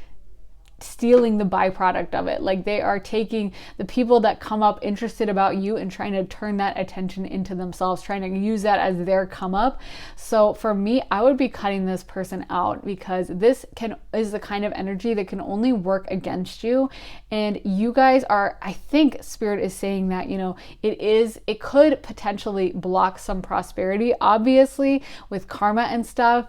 S1: stealing the byproduct of it. Like they are taking the people that come up interested about you and trying to turn that attention into themselves, trying to use that as their come up. So for me, I would be cutting this person out, because this is the kind of energy that can only work against you. And you guys are, I think Spirit is saying that, it could potentially block some prosperity, obviously with karma and stuff.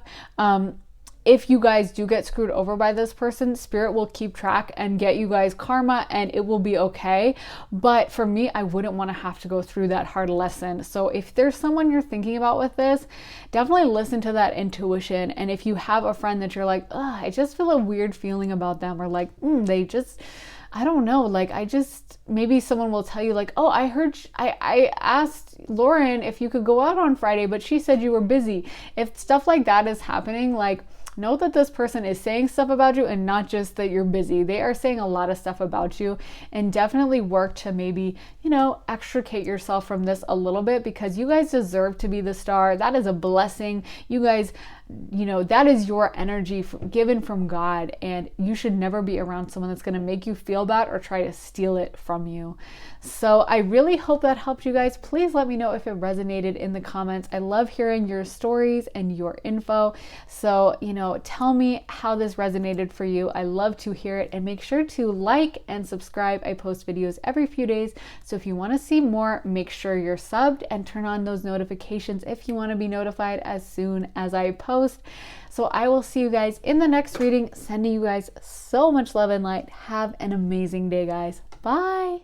S1: If you guys do get screwed over by this person, Spirit will keep track and get you guys karma, and it will be okay. But for me, I wouldn't want to have to go through that hard lesson. So if there's someone you're thinking about with this, definitely listen to that intuition. And if you have a friend that you're like, I just feel a weird feeling about them, or like, I don't know, like maybe someone will tell you like, oh, I heard, I asked Lauren if you could go out on Friday, but she said you were busy. If stuff like that is happening, like, know that this person is saying stuff about you and not just that you're busy. They are saying a lot of stuff about you, and definitely work to maybe, extricate yourself from this a little bit, because you guys deserve to be the star. That is a blessing. You guys, that is your energy given from God, and you should never be around someone that's going to make you feel bad or try to steal it from you. So I really hope that helped you guys. Please let me know if it resonated in the comments. I love hearing your stories and your info. So, tell me how this resonated for you. I love to hear it, and make sure to like and subscribe. I post videos every few days. So if you want to see more, make sure you're subbed and turn on those notifications if you want to be notified as soon as I post. So I will see you guys in the next reading. Sending you guys so much love and light. Have an amazing day, guys. Bye.